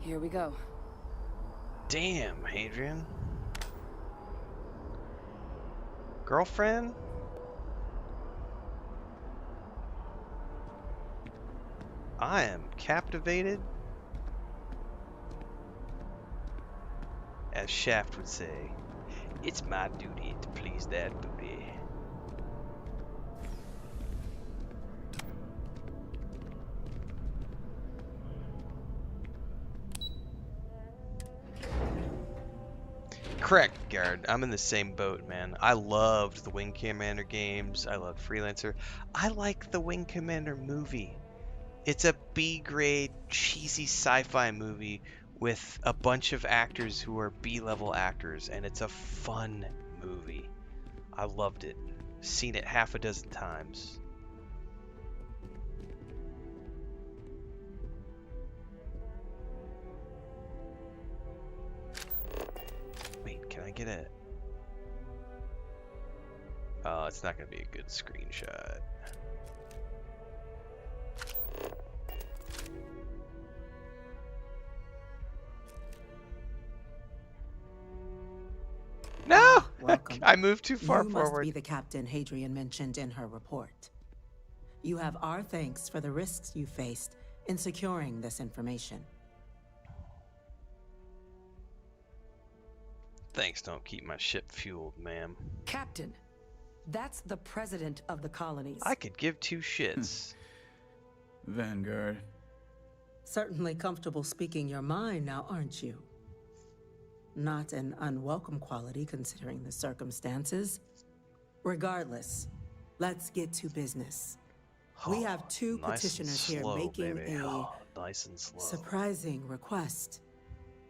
[SPEAKER 13] Here we go.
[SPEAKER 1] Damn, Hadrian. Girlfriend? I am captivated. As Shaft would say, it's my duty to please that booty. Correct, Garrett. I'm in the same boat, man. I loved the Wing Commander games. I loved Freelancer. I like the Wing Commander movie. It's a B-grade, cheesy sci-fi movie with a bunch of actors who are B-level actors, and it's a fun movie. I loved it. Seen it half a dozen times. Wait, can I get a... Oh, it's not going to be a good screenshot. No!
[SPEAKER 8] Welcome.
[SPEAKER 1] I moved too far
[SPEAKER 8] you
[SPEAKER 1] forward.
[SPEAKER 8] must be the captain Hadrian mentioned in her report. You have our thanks for the risks you faced in securing this information.
[SPEAKER 1] Thanks don't keep my ship fueled, ma'am.
[SPEAKER 13] Captain, that's the president of the colonies.
[SPEAKER 1] I could give two shits.
[SPEAKER 14] Vanguard.
[SPEAKER 8] Certainly comfortable speaking your mind now, aren't you? Not an unwelcome quality considering the circumstances. Regardless, let's get to business. We have two
[SPEAKER 1] Nice and
[SPEAKER 8] petitioners here
[SPEAKER 1] slow,
[SPEAKER 8] making
[SPEAKER 1] baby.
[SPEAKER 8] a
[SPEAKER 1] Nice and slow.
[SPEAKER 8] surprising request.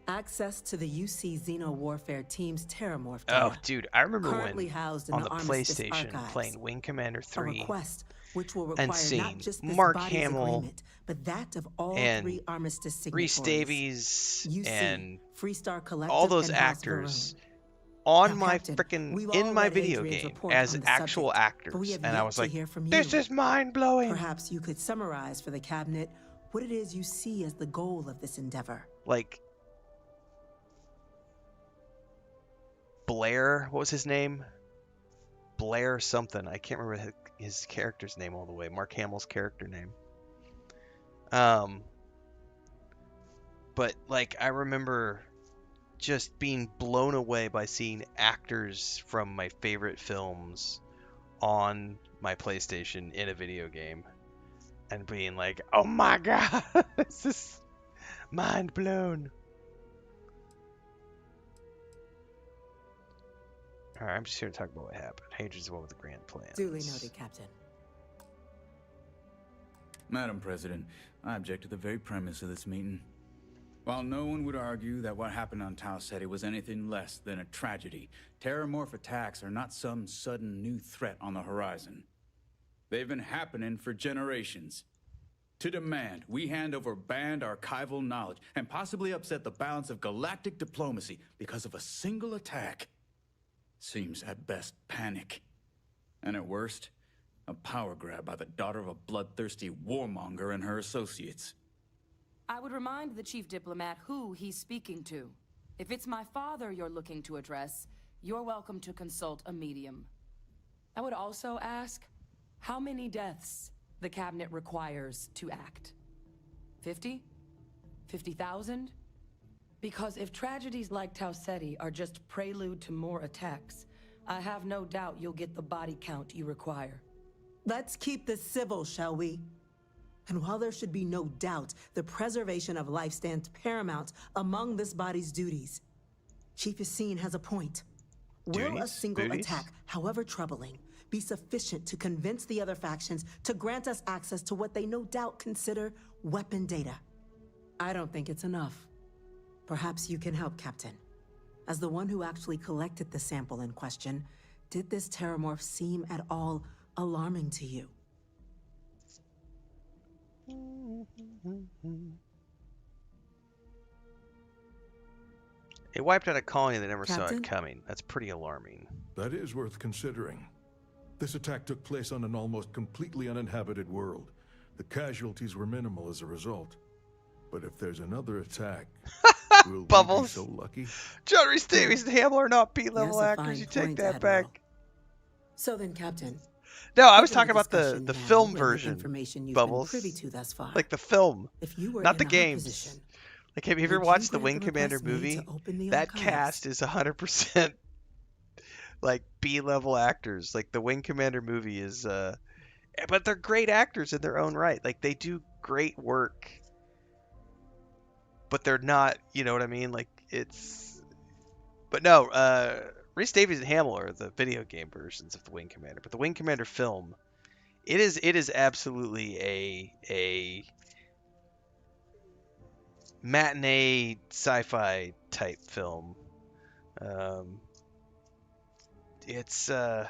[SPEAKER 8] Access to the UC Xeno Warfare team's Terramorph
[SPEAKER 1] Oh,
[SPEAKER 8] data,
[SPEAKER 1] dude, I remember
[SPEAKER 8] currently
[SPEAKER 1] when
[SPEAKER 8] housed in
[SPEAKER 1] on
[SPEAKER 8] the
[SPEAKER 1] the
[SPEAKER 8] Armistice
[SPEAKER 1] PlayStation
[SPEAKER 8] archives.
[SPEAKER 1] playing Wing Commander
[SPEAKER 8] A
[SPEAKER 1] 3
[SPEAKER 8] request which will
[SPEAKER 1] and
[SPEAKER 8] require
[SPEAKER 1] seeing
[SPEAKER 8] not just this
[SPEAKER 1] Mark
[SPEAKER 8] body's
[SPEAKER 1] Hamill
[SPEAKER 8] agreement, but that of all
[SPEAKER 1] and
[SPEAKER 8] three Armistice signatories.
[SPEAKER 1] Reese Davies
[SPEAKER 8] UC,
[SPEAKER 1] and
[SPEAKER 8] Freestar Collective,
[SPEAKER 1] all those
[SPEAKER 8] and House
[SPEAKER 1] actors
[SPEAKER 8] Varun.
[SPEAKER 1] on
[SPEAKER 8] Now,
[SPEAKER 1] my
[SPEAKER 8] Captain,
[SPEAKER 1] freaking
[SPEAKER 8] we've
[SPEAKER 1] in
[SPEAKER 8] all
[SPEAKER 1] my
[SPEAKER 8] read
[SPEAKER 1] video
[SPEAKER 8] Adrian's
[SPEAKER 1] game
[SPEAKER 8] report
[SPEAKER 1] as
[SPEAKER 8] on the
[SPEAKER 1] actual
[SPEAKER 8] subject,
[SPEAKER 1] actors,
[SPEAKER 8] but we have
[SPEAKER 1] and I
[SPEAKER 8] yet
[SPEAKER 1] was
[SPEAKER 8] to
[SPEAKER 1] like,
[SPEAKER 8] hear from
[SPEAKER 1] this
[SPEAKER 8] you.
[SPEAKER 1] is mind blowing.
[SPEAKER 8] Perhaps you could summarize for the cabinet what it is you see as the goal of this endeavor.
[SPEAKER 1] Like Blair, what was his name? Blair something. I can't remember his character's name all the way. Mark Hamill's character name. But like I remember just being blown away by seeing actors from my favorite films on my PlayStation in a video game and being like, "Oh my god, this is mind blown." All right, I'm just here to talk about what happened. Hadrian's the one with the grand plan.
[SPEAKER 8] Duly noted, Captain.
[SPEAKER 14] Madam President, I object to the very premise of this meeting. While no one would argue that what happened on Tau Ceti was anything less than a tragedy, Terramorph attacks are not some sudden new threat on the horizon. They've been happening for generations. To demand we hand over banned archival knowledge and possibly upset the balance of galactic diplomacy because of a single attack seems at best panic. And at worst, a power grab by the daughter of a bloodthirsty warmonger and her associates.
[SPEAKER 13] I would remind the chief diplomat who he's speaking to. If it's my father you're looking to address, you're welcome to consult a medium. I would also ask how many deaths the cabinet requires to act. 50? 50,000? Because if tragedies like Tau Ceti are just prelude to more attacks, I have no doubt you'll get the body count you require.
[SPEAKER 15] Let's keep this civil, shall we? And while there should be no doubt the preservation of life stands paramount among this body's duties, Chief Yassine has a point. Will a single attack, however troubling, be sufficient to convince the other factions to grant us access to what they no doubt consider weapon data? I don't think it's enough. Perhaps you can help, Captain. As the one who actually collected the sample in question, did this Terramorph seem at all alarming to you?
[SPEAKER 1] It wiped out a colony that never saw
[SPEAKER 15] Captain?
[SPEAKER 1] it coming. That's pretty alarming.
[SPEAKER 16] That is worth considering. This attack took place on an almost completely uninhabited world. The casualties were minimal as a result. But if there's another attack, will we be so lucky?
[SPEAKER 1] John Rhys Davies and Hamill are not B-level
[SPEAKER 15] Yes, a
[SPEAKER 1] actors.
[SPEAKER 15] fine
[SPEAKER 1] You take
[SPEAKER 15] point,
[SPEAKER 1] that
[SPEAKER 15] Admiral.
[SPEAKER 1] back.
[SPEAKER 15] So then, Captain.
[SPEAKER 1] No, I was
[SPEAKER 15] given
[SPEAKER 1] talking about the
[SPEAKER 15] discussion now
[SPEAKER 1] film
[SPEAKER 15] and the
[SPEAKER 1] version.
[SPEAKER 15] information you've
[SPEAKER 1] Bubbles.
[SPEAKER 15] been privy to thus far,
[SPEAKER 1] Like the film,
[SPEAKER 15] if you were
[SPEAKER 1] not
[SPEAKER 15] in
[SPEAKER 1] the
[SPEAKER 15] our
[SPEAKER 1] games.
[SPEAKER 15] position,
[SPEAKER 1] Like, have you ever
[SPEAKER 15] would
[SPEAKER 1] watched the
[SPEAKER 15] grant
[SPEAKER 1] Wing
[SPEAKER 15] the
[SPEAKER 1] Commander
[SPEAKER 15] request made
[SPEAKER 1] movie?
[SPEAKER 15] to open the
[SPEAKER 1] That
[SPEAKER 15] archives?
[SPEAKER 1] cast is 100% like B-level actors. Like the Wing Commander movie is, but they're great actors in their own right. Like they do great work, but they're not. You know what I mean? Like it's. But no, Rhys Davies and Hamill are the video game versions of the Wing Commander. But the Wing Commander film, it is absolutely a matinee sci-fi type film. It's a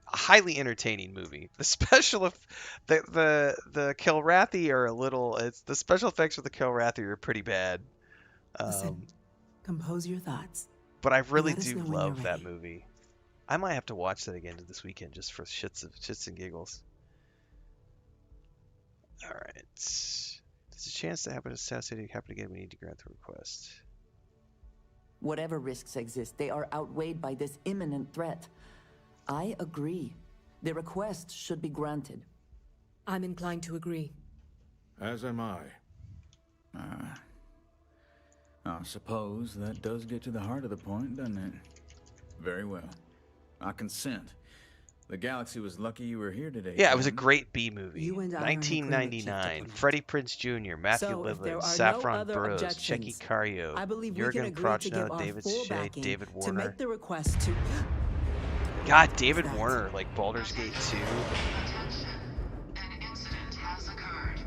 [SPEAKER 1] highly entertaining movie. The the Kilrathi are a little. It's the special effects for the Kilrathi are pretty bad.
[SPEAKER 15] Listen, compose your thoughts.
[SPEAKER 1] But I really
[SPEAKER 15] Let us
[SPEAKER 1] do
[SPEAKER 15] know when
[SPEAKER 1] love
[SPEAKER 15] you're
[SPEAKER 1] that
[SPEAKER 15] ready.
[SPEAKER 1] movie. I might have to watch that again this weekend just for shits and giggles. All right. There's a chance to happen to South City happen again. We need to grant the request.
[SPEAKER 2] Whatever risks exist, they are outweighed by this imminent threat. I agree. The request should be granted.
[SPEAKER 13] I'm inclined to agree.
[SPEAKER 16] As am I.
[SPEAKER 14] I suppose that does get to the heart of the point, doesn't it? Very well. I consent. The galaxy was lucky you were here today.
[SPEAKER 1] Yeah, it was a
[SPEAKER 14] Captain.
[SPEAKER 1] great B movie.
[SPEAKER 15] You and I are in agreement,
[SPEAKER 1] 1999.
[SPEAKER 15] Chief
[SPEAKER 1] Freddie Prinze Jr., Matthew
[SPEAKER 15] So, if there
[SPEAKER 1] Lillard,
[SPEAKER 15] are no
[SPEAKER 1] Saffron
[SPEAKER 15] other
[SPEAKER 1] Burrows,
[SPEAKER 15] objections,
[SPEAKER 1] Checky Cario,
[SPEAKER 15] I believe we can
[SPEAKER 1] Jurgen
[SPEAKER 15] agree to give
[SPEAKER 1] Prochnow,
[SPEAKER 15] our
[SPEAKER 1] David
[SPEAKER 15] full
[SPEAKER 1] Shea,
[SPEAKER 15] backing
[SPEAKER 1] David
[SPEAKER 15] to
[SPEAKER 1] Warner.
[SPEAKER 15] make the request to...
[SPEAKER 1] God, David Warner, like Baldur's Gate 2.
[SPEAKER 3] Attention. An incident has occurred.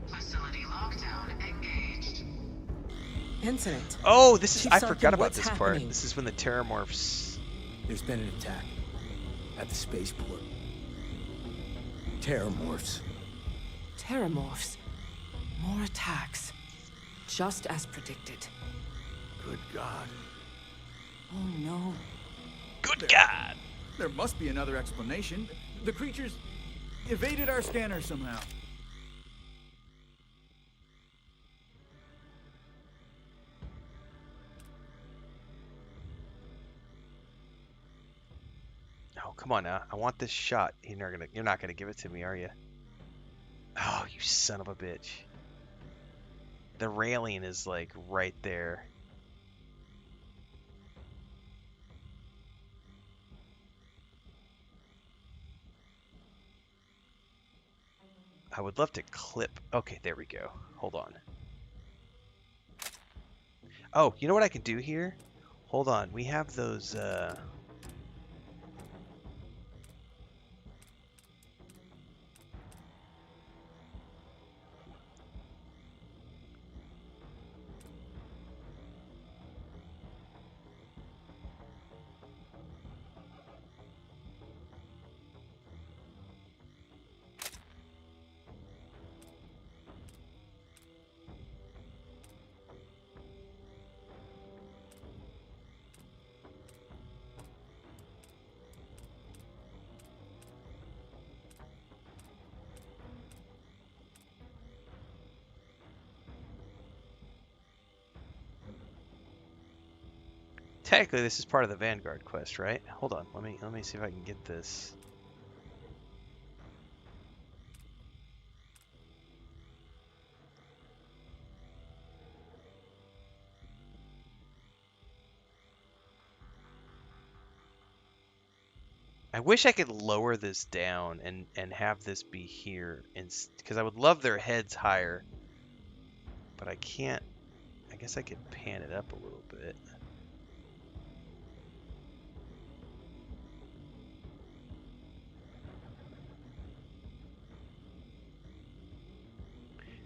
[SPEAKER 3] Facility lockdown engaged.
[SPEAKER 15] Incident.
[SPEAKER 1] Oh, this is.
[SPEAKER 15] Chief
[SPEAKER 1] I
[SPEAKER 15] Sergeant,
[SPEAKER 1] forgot about
[SPEAKER 15] what's
[SPEAKER 1] this
[SPEAKER 15] happening?
[SPEAKER 1] part. This is when the Terramorphs.
[SPEAKER 11] There's been an attack at the spaceport. Terramorphs.
[SPEAKER 13] Terramorphs. More attacks. Just as predicted.
[SPEAKER 16] Good God.
[SPEAKER 2] Oh no.
[SPEAKER 1] Good God.
[SPEAKER 14] There must be another explanation. The creatures evaded our scanner somehow.
[SPEAKER 1] Oh, come on now. I want this shot. You're not gonna give it to me, are you? Oh, you son of a bitch. The railing is like right there. I would love to clip. Okay, there we go. Hold on. Oh, you know what I can do here? Hold on. We have those, Technically, this is part of the Vanguard quest, right? Hold on, let me see if I can get this. I wish I could lower this down and have this be here, because I would love their heads higher, but I can't. I guess I could pan it up a little bit.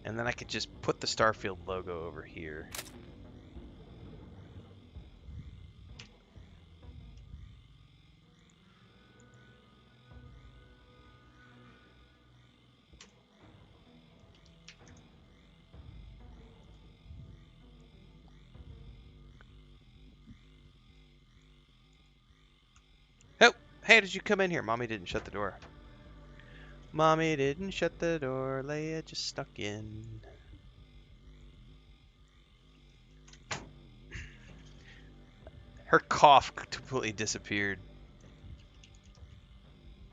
[SPEAKER 1] And then I could just put the Starfield logo over here. Oh, hey, did you come in here? Mommy didn't shut the door. Mommy didn't shut the door. Leia just snuck in. Her cough completely disappeared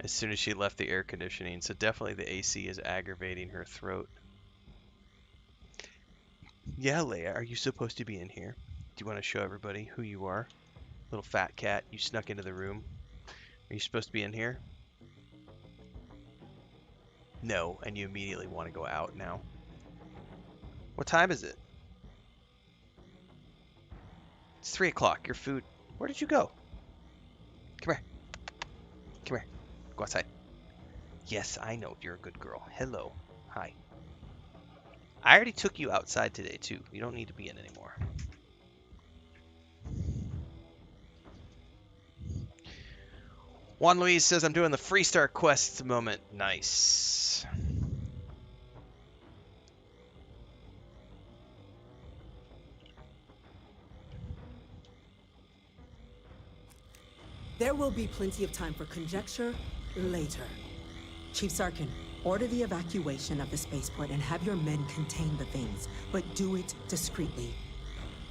[SPEAKER 1] as soon as she left the air conditioning, so definitely the AC is aggravating her throat. Yeah, Leia, are you supposed to be in here? Do you want to show everybody who you are? Little fat cat, you snuck into the room. Are you supposed to be in here? No, and you immediately want to go out now. What time is it? It's 3 o'clock. Your food. Where did you go? Come here. Come here. Go outside. Yes, I know. You're a good girl. Hello. Hi. I already took you outside today, too. You don't need to be in anymore. Juan Luis says, I'm doing the Freestar quest at the moment. Nice.
[SPEAKER 15] There will be plenty of time for conjecture later. Chief Sarkin, order the evacuation of the spaceport and have your men contain the things, but do it discreetly.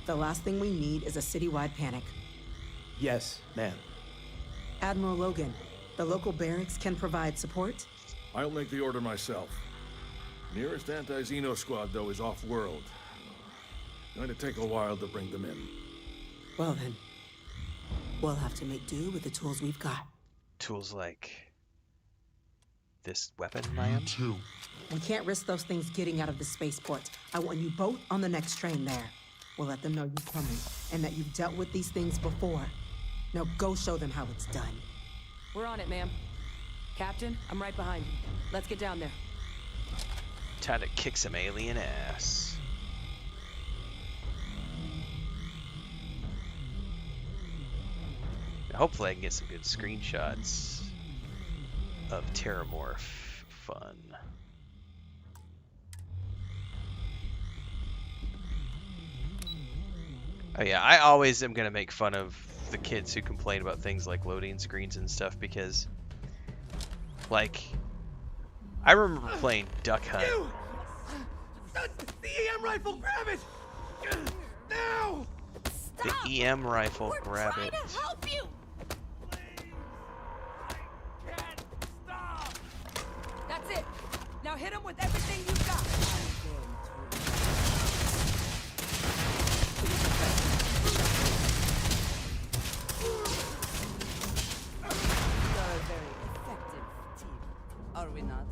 [SPEAKER 15] The last thing we need is a citywide panic.
[SPEAKER 17] Yes, ma'am.
[SPEAKER 15] Admiral Logan, the local barracks can provide support?
[SPEAKER 16] I'll make the order myself. Nearest anti-Xeno squad, though, is off-world. Going to take a while to bring them in.
[SPEAKER 15] Well then, we'll have to make do with the tools we've got.
[SPEAKER 1] Tools like this weapon, ma'am?
[SPEAKER 15] Too. We can't risk those things getting out of the spaceport. I want you both on the next train there. We'll let them know you're coming and that you've dealt with these things before. Now go show them how it's done.
[SPEAKER 13] We're on it, ma'am. Captain, I'm right behind you. Let's get down there.
[SPEAKER 1] Time to kick some alien ass. Now, hopefully I can get some good screenshots of Terramorph fun. Oh yeah, I always am going to make fun of the kids who complain about things like loading screens and stuff because, like, I remember playing Duck Hunt.
[SPEAKER 4] The EM rifle, grab it! Now!
[SPEAKER 1] The EM rifle, grab it.
[SPEAKER 4] Help you!
[SPEAKER 13] That's it. Now hit him with everything you've got.
[SPEAKER 18] We are a very effective team, are we not?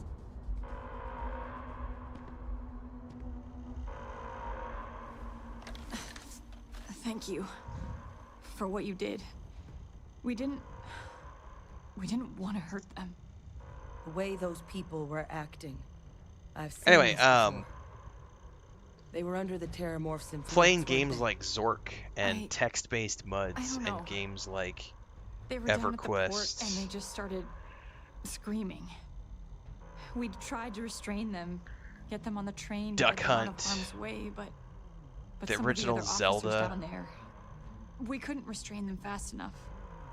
[SPEAKER 19] Thank you for what you did. We didn't want to hurt them.
[SPEAKER 13] The way those people were acting. I've seen
[SPEAKER 1] Anyway,
[SPEAKER 13] this before. They were under the Terramorph's influence.
[SPEAKER 1] Playing games like Zork and text-based muds
[SPEAKER 19] don't know.
[SPEAKER 1] and games like
[SPEAKER 19] They were down at the port
[SPEAKER 1] EverQuest.
[SPEAKER 19] and they just started screaming. We tried to restrain them, get them on the train,
[SPEAKER 1] Duck
[SPEAKER 19] get them out of
[SPEAKER 1] Hunt.
[SPEAKER 19] harm's way, but
[SPEAKER 1] The
[SPEAKER 19] some
[SPEAKER 1] original
[SPEAKER 19] of the other
[SPEAKER 1] Zelda.
[SPEAKER 19] officers down there, we couldn't restrain them fast enough.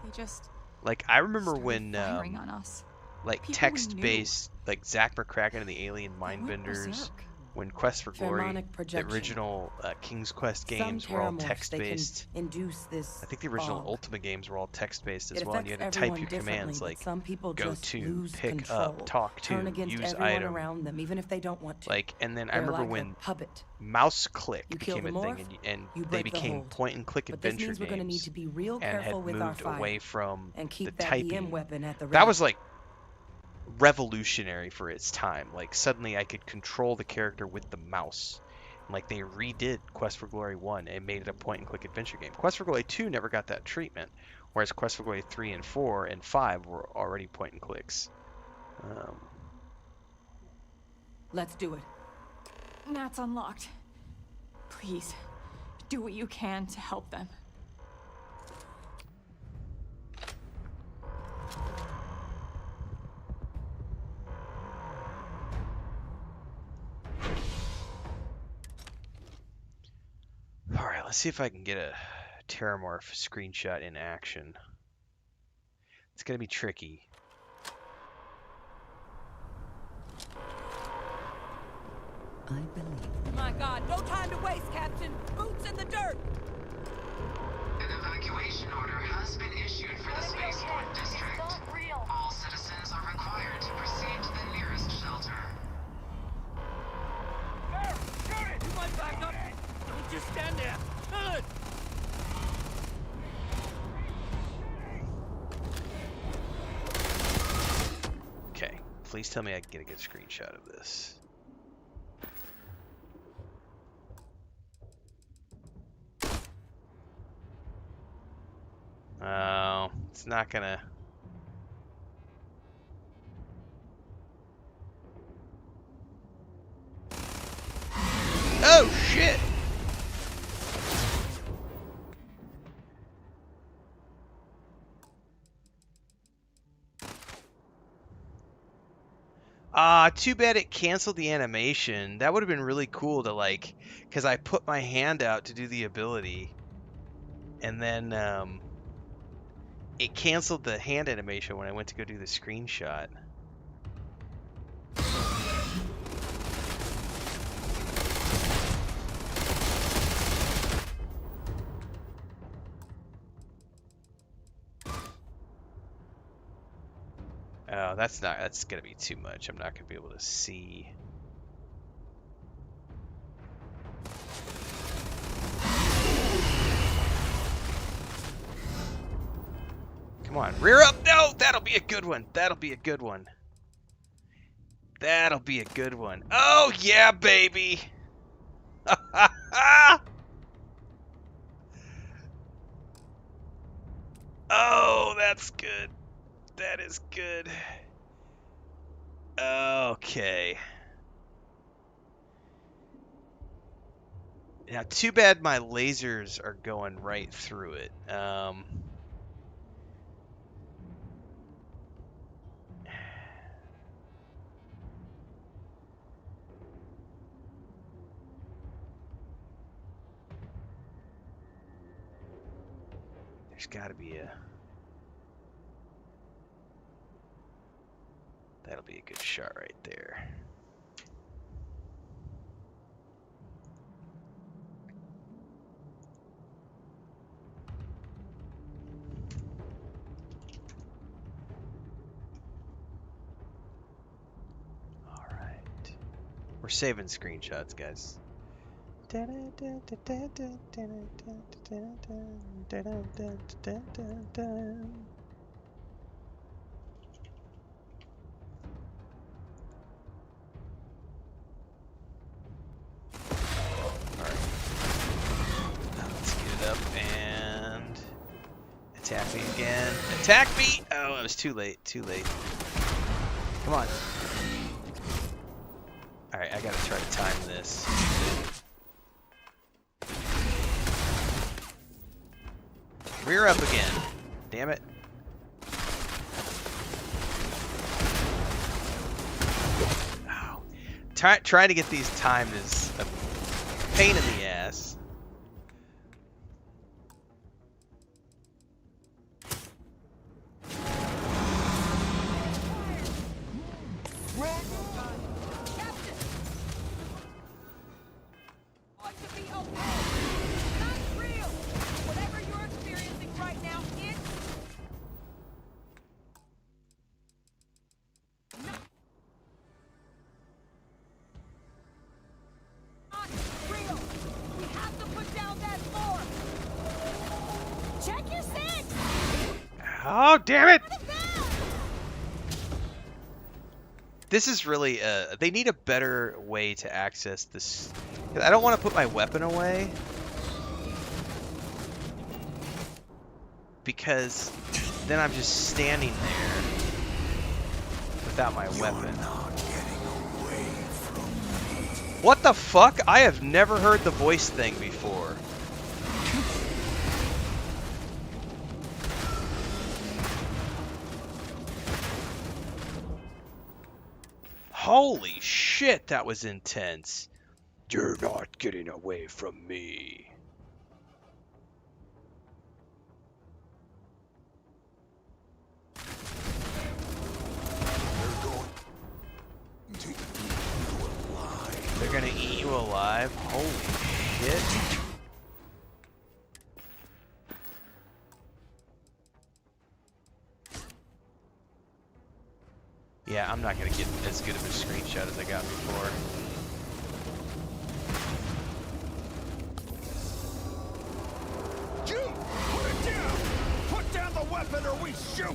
[SPEAKER 19] They just
[SPEAKER 1] Like, I remember
[SPEAKER 19] started
[SPEAKER 1] when,
[SPEAKER 19] firing on us.
[SPEAKER 1] like,
[SPEAKER 19] People we
[SPEAKER 1] text-based, like, Zach McCracken and the Alien Mindbenders,
[SPEAKER 19] berserk.
[SPEAKER 1] when Quest for Glory,
[SPEAKER 13] Pheromonic
[SPEAKER 1] the
[SPEAKER 13] projection.
[SPEAKER 1] original King's Quest
[SPEAKER 13] Some
[SPEAKER 1] games were all
[SPEAKER 13] Terramorphs,
[SPEAKER 1] text-based.
[SPEAKER 13] they can induce this
[SPEAKER 1] I think the original
[SPEAKER 13] fog.
[SPEAKER 1] Ultima games were all text-based as
[SPEAKER 13] It
[SPEAKER 1] well, and you
[SPEAKER 13] affects
[SPEAKER 1] had to type
[SPEAKER 13] everyone
[SPEAKER 1] your
[SPEAKER 13] differently,
[SPEAKER 1] commands
[SPEAKER 13] but
[SPEAKER 1] like
[SPEAKER 13] some people
[SPEAKER 1] go
[SPEAKER 13] just
[SPEAKER 1] to,
[SPEAKER 13] lose
[SPEAKER 1] pick
[SPEAKER 13] control,
[SPEAKER 1] up, talk
[SPEAKER 13] turn
[SPEAKER 1] to,
[SPEAKER 13] against
[SPEAKER 1] use
[SPEAKER 13] everyone
[SPEAKER 1] item.
[SPEAKER 13] around them, even if they don't want to.
[SPEAKER 1] Like, and then I
[SPEAKER 13] They're
[SPEAKER 1] remember
[SPEAKER 13] like a
[SPEAKER 1] when
[SPEAKER 13] puppet.
[SPEAKER 1] mouse click
[SPEAKER 13] You kill
[SPEAKER 1] became
[SPEAKER 13] the
[SPEAKER 1] a thing,
[SPEAKER 13] morph,
[SPEAKER 1] and
[SPEAKER 13] you
[SPEAKER 1] they
[SPEAKER 13] break the
[SPEAKER 1] became
[SPEAKER 13] hold.
[SPEAKER 1] point-and-click
[SPEAKER 13] But this
[SPEAKER 1] adventure
[SPEAKER 13] means we're going to need
[SPEAKER 1] games,
[SPEAKER 13] to be real
[SPEAKER 1] and
[SPEAKER 13] careful
[SPEAKER 1] had
[SPEAKER 13] with our
[SPEAKER 1] moved
[SPEAKER 13] fire
[SPEAKER 1] away from
[SPEAKER 13] and keep
[SPEAKER 1] the
[SPEAKER 13] that
[SPEAKER 1] typing.
[SPEAKER 13] EM weapon at the
[SPEAKER 1] That
[SPEAKER 13] ready.
[SPEAKER 1] was like revolutionary for its time. Like suddenly I could control the character with the mouse. And, like they redid Quest for Glory 1 and made it a point and click adventure game. Quest for Glory 2 never got that treatment, whereas Quest for Glory 3 and 4 and 5 were already point and clicks.
[SPEAKER 13] Let's do it.
[SPEAKER 19] Nat's unlocked. Please, do what you can to help them.
[SPEAKER 1] Alright, let's see if I can get a Terramorph screenshot in action. It's gonna be tricky.
[SPEAKER 8] I believe.
[SPEAKER 18] My God, no time to waste, Captain. Boots in the dirt.
[SPEAKER 3] An evacuation order has been issued for the spaceport district. All citizens are required to proceed to the nearest shelter.
[SPEAKER 18] There, shoot it! You might back up. Don't just stand there. Fill it.
[SPEAKER 1] Okay, please tell me I can get a good screenshot of this. Oh, it's not gonna. Oh shit! Too bad it canceled the animation. That would have been really cool to like, because I put my hand out to do the ability, and then it canceled the hand animation when I went to go do the screenshot. Oh, that's gonna be too much. I'm not gonna be able to see. Come on, rear up! No, that'll be a good one. That'll be a good one. That'll be a good one. Oh yeah, baby! Oh, that's good. That is good. Okay. Now, too bad my lasers are going right through it. There's got to be a... That'll be a good shot right there. All right. We're saving screenshots, guys. Attack me again. Attack me! Oh, it was too late. Too late. Come on. Alright, I gotta try to time this. Rear up again. Damn it. Oh. Trying to get these timed is a pain in the ass. Oh, damn it! This is really, they need a better way to access this. I don't want to put my weapon away. Because then I'm just standing there without my weapon. What the fuck? I have never heard the voice thing before. Holy shit, that was intense. You're not getting away from me. They're gonna eat you alive? Holy shit. Yeah, I'm not gonna get as good of a screenshot as I got before.
[SPEAKER 20] Jim, put it down! Put down the weapon or we shoot!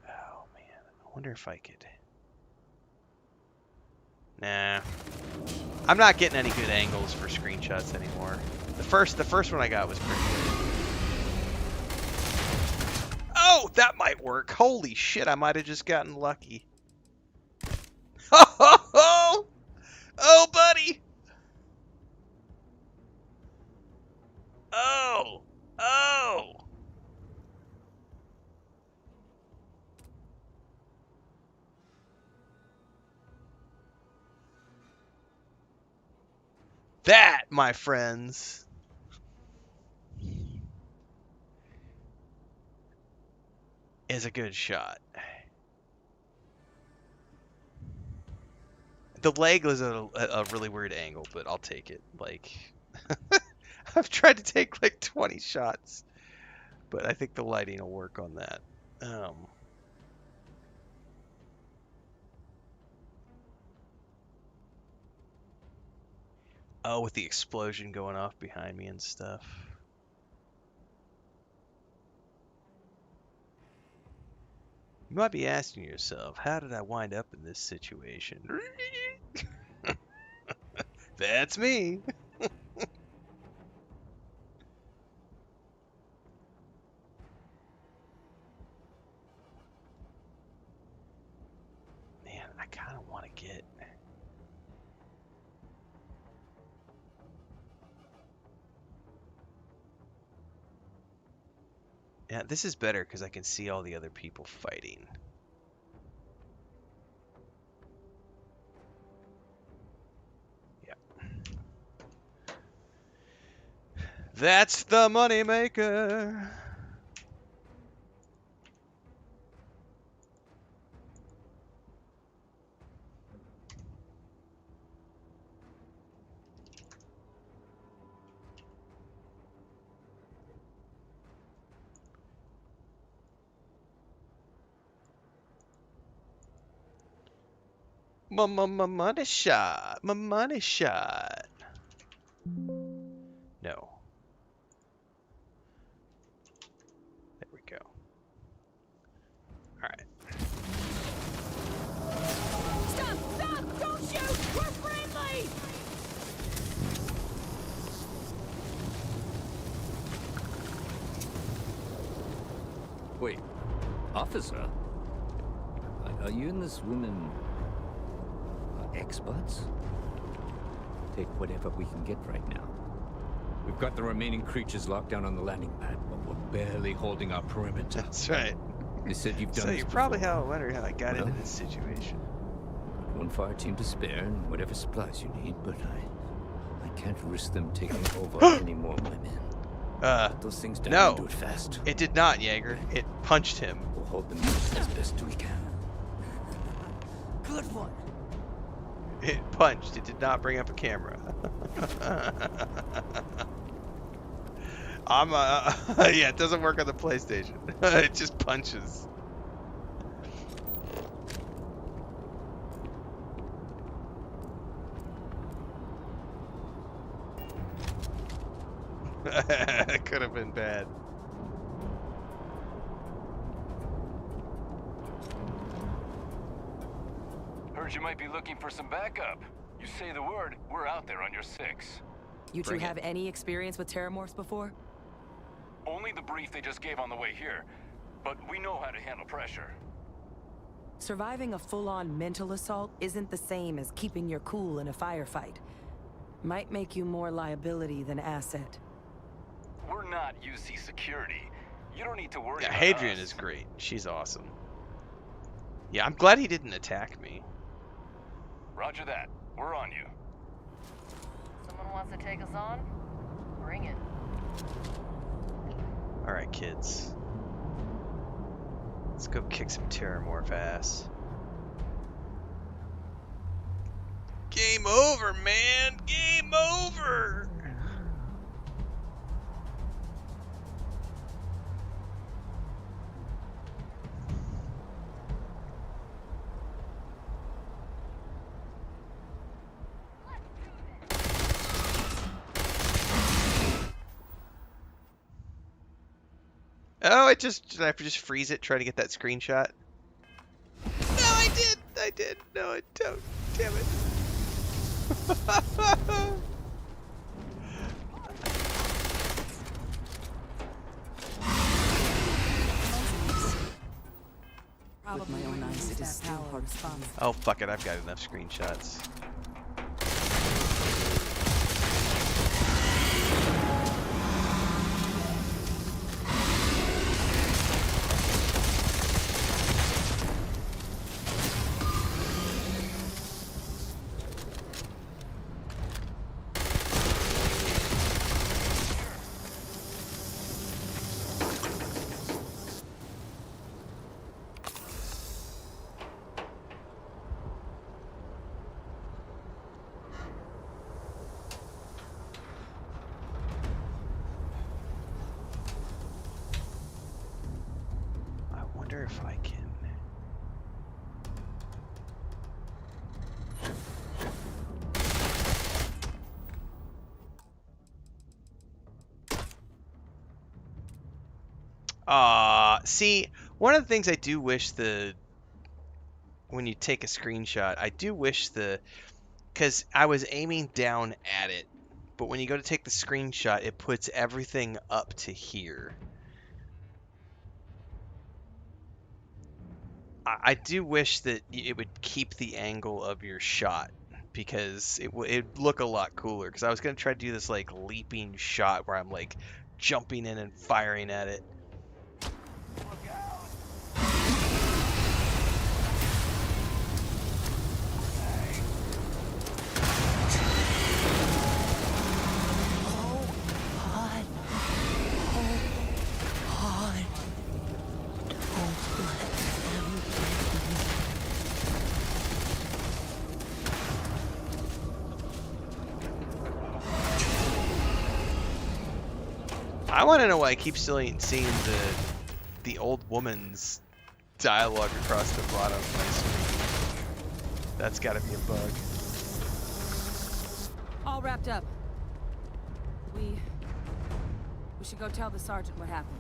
[SPEAKER 1] Oh man, I wonder if I could. Nah. I'm not getting any good angles for screenshots anymore. The first one I got was pretty good. Oh, that might work. Holy shit, I might have just gotten lucky. Oh, buddy. Oh. That, my friends, is a good shot. The leg was a really weird angle, but I'll take it. Like, I've tried to take like 20 shots, but I think the lighting will work on that. Oh, with the explosion going off behind me and stuff. You might be asking yourself, how did I wind up in this situation? That's me. Man, I kind of want to get... Yeah, this is better because I can see all the other people fighting. Yeah. That's the money maker. My money shot. My money shot. No. There we go. Alright.
[SPEAKER 20] Stop! Stop! Don't shoot! We're friendly!
[SPEAKER 10] Wait, officer? Are you and this woman experts? Take whatever we can get right now. We've got the remaining creatures locked down on the landing pad, but we're barely holding our perimeter.
[SPEAKER 1] That's right.
[SPEAKER 10] They said you've done
[SPEAKER 1] So
[SPEAKER 10] this
[SPEAKER 1] you're probably
[SPEAKER 10] before.
[SPEAKER 1] wondering how I got into this situation.
[SPEAKER 10] One fire team to spare and whatever supplies you need, but I can't risk them taking over any more of my men. Put those things down and do
[SPEAKER 1] No.
[SPEAKER 10] it fast.
[SPEAKER 1] It did not, Jaeger. It punched him.
[SPEAKER 10] We'll hold them as best we can.
[SPEAKER 18] Good one.
[SPEAKER 1] It punched. It did not bring up a camera. Yeah, it doesn't work on the PlayStation. It just punches. It could have been bad.
[SPEAKER 21] Heard you might be looking for some backup. You say the word, we're out there on your 6.
[SPEAKER 13] You two have any experience with Terramorphs before?
[SPEAKER 21] Only the brief they just gave on the way here, but we know how to handle pressure.
[SPEAKER 13] Surviving a full-on mental assault isn't the same as keeping your cool in a firefight. Might make you more liability than asset.
[SPEAKER 21] We're not UC security. You don't need to worry
[SPEAKER 1] Yeah,
[SPEAKER 21] about
[SPEAKER 1] Hadrian
[SPEAKER 21] us.
[SPEAKER 1] is great. She's awesome. Yeah, I'm glad he didn't attack me.
[SPEAKER 21] Roger that. We're on you.
[SPEAKER 2] Someone wants to take us on? Bring it.
[SPEAKER 1] Alright, kids. Let's go kick some Terramorph ass. Game over, man! Game over! Oh, did I just freeze it trying to get that screenshot? No, I did! No, I don't. Damn it.
[SPEAKER 8] With my own eyes, it is still hard to find.
[SPEAKER 1] Oh, fuck it. I've got enough screenshots. If I can. See, one of the things I do wish when you take a screenshot, I do wish because I was aiming down at it, but when you go to take the screenshot, it puts everything up to here. I do wish that it would keep the angle of your shot, because it'd look a lot cooler. Because I was going to try to do this like leaping shot where I'm like jumping in and firing at it. I want to know why I keep seeing the old woman's dialogue across the bottom of my screen. That's got to be a bug.
[SPEAKER 13] All wrapped up. We should go tell the sergeant what happened.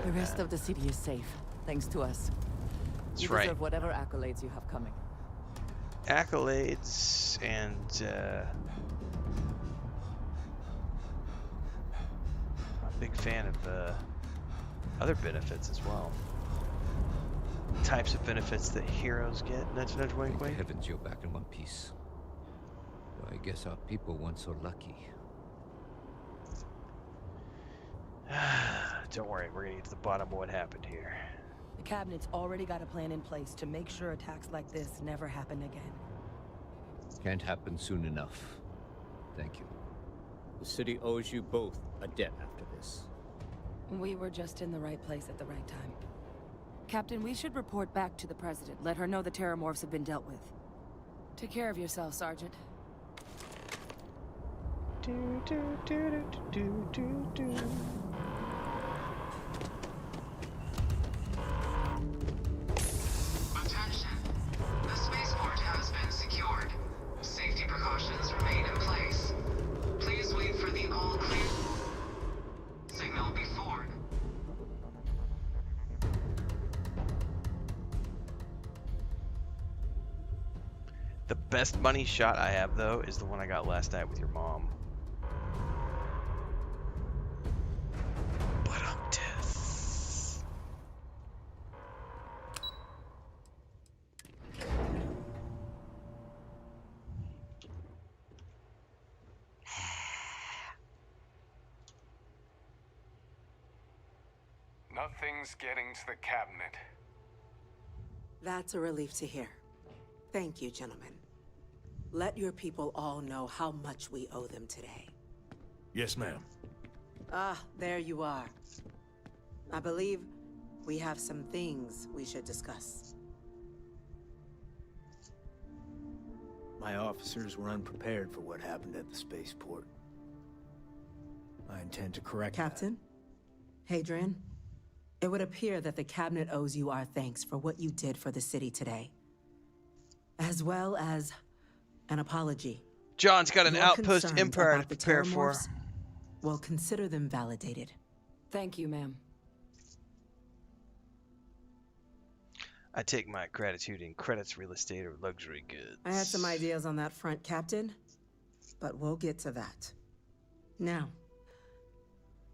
[SPEAKER 8] The rest of the city is safe, thanks to us.
[SPEAKER 1] That's
[SPEAKER 8] you
[SPEAKER 1] right.
[SPEAKER 8] deserve whatever accolades you have coming.
[SPEAKER 1] Accolades and big fan of other benefits as well. Types of benefits that heroes get. Nudge, nudge, wink,
[SPEAKER 22] Thank
[SPEAKER 1] wink.
[SPEAKER 22] the heavens you're back in one piece. Well, I guess our people weren't so lucky.
[SPEAKER 1] Don't worry, we're gonna get to the bottom of what happened here.
[SPEAKER 13] The cabinet's already got a plan in place to make sure attacks like this never happen again.
[SPEAKER 22] Can't happen soon enough. Thank you.
[SPEAKER 17] The city owes you both a debt after this.
[SPEAKER 13] We were just in the right place at the right time. Captain, we should report back to the President. Let her know the Terramorphs have been dealt with. Take care of yourself, Sergeant.
[SPEAKER 3] Attention. The spaceport has been secured. Safety precautions remain in place. Please wait for the all clear.
[SPEAKER 1] The best money shot I have, though, is the one I got last night with your mom. But I'm dead.
[SPEAKER 6] Nothing's getting to the cabinet.
[SPEAKER 15] That's a relief to hear. Thank you, gentlemen. Let your people all know how much we owe them today.
[SPEAKER 16] Yes, ma'am.
[SPEAKER 15] Ah, there you are. I believe we have some things we should discuss.
[SPEAKER 5] My officers were unprepared for what happened at the spaceport. I intend to correct
[SPEAKER 15] Captain? Hadrian? It would appear that the cabinet owes you our thanks for what you did for the city today. As well as an apology.
[SPEAKER 1] John's got an
[SPEAKER 15] Your
[SPEAKER 1] outpost
[SPEAKER 15] concerns
[SPEAKER 1] empire to
[SPEAKER 15] about the
[SPEAKER 1] prepare for.
[SPEAKER 15] Terramorphs, we'll consider them validated.
[SPEAKER 13] Thank you, ma'am.
[SPEAKER 1] I take my gratitude in credits, real estate, or luxury goods.
[SPEAKER 15] I had some ideas on that front, Captain, but we'll get to that. Now,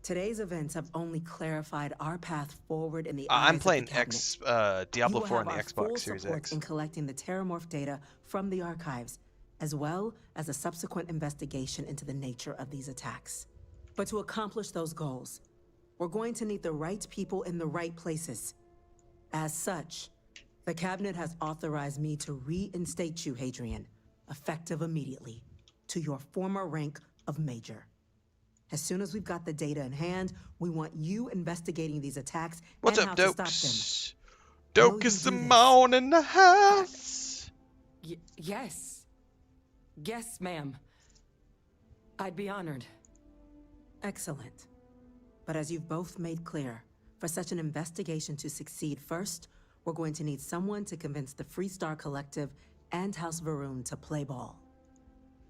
[SPEAKER 15] today's events have only clarified our path forward in the eyes
[SPEAKER 1] I'm playing
[SPEAKER 15] of the cabinet.
[SPEAKER 1] Diablo
[SPEAKER 15] You will
[SPEAKER 1] 4 on
[SPEAKER 15] have
[SPEAKER 1] the
[SPEAKER 15] our
[SPEAKER 1] Xbox
[SPEAKER 15] full
[SPEAKER 1] Series
[SPEAKER 15] support
[SPEAKER 1] X.
[SPEAKER 15] in collecting the Terramorph data from the archives, as well as a subsequent investigation into the nature of these attacks. But to accomplish those goals, we're going to need the right people in the right places. As such, the cabinet has authorized me to reinstate you, Hadrian, effective immediately, to your former rank of Major. As soon as we've got the data in hand, we want you investigating these attacks
[SPEAKER 1] What's
[SPEAKER 15] and
[SPEAKER 1] up,
[SPEAKER 15] how to
[SPEAKER 1] Dokes?
[SPEAKER 15] stop them.
[SPEAKER 1] Doke
[SPEAKER 15] Will
[SPEAKER 1] is
[SPEAKER 15] you
[SPEAKER 1] the
[SPEAKER 15] do this?
[SPEAKER 1] moan in the house.
[SPEAKER 13] Yes. Yes, ma'am. I'd be honored.
[SPEAKER 15] Excellent. But as you've both made clear, for such an investigation to succeed first, we're going to need someone to convince the Freestar Collective and House Varun to play ball.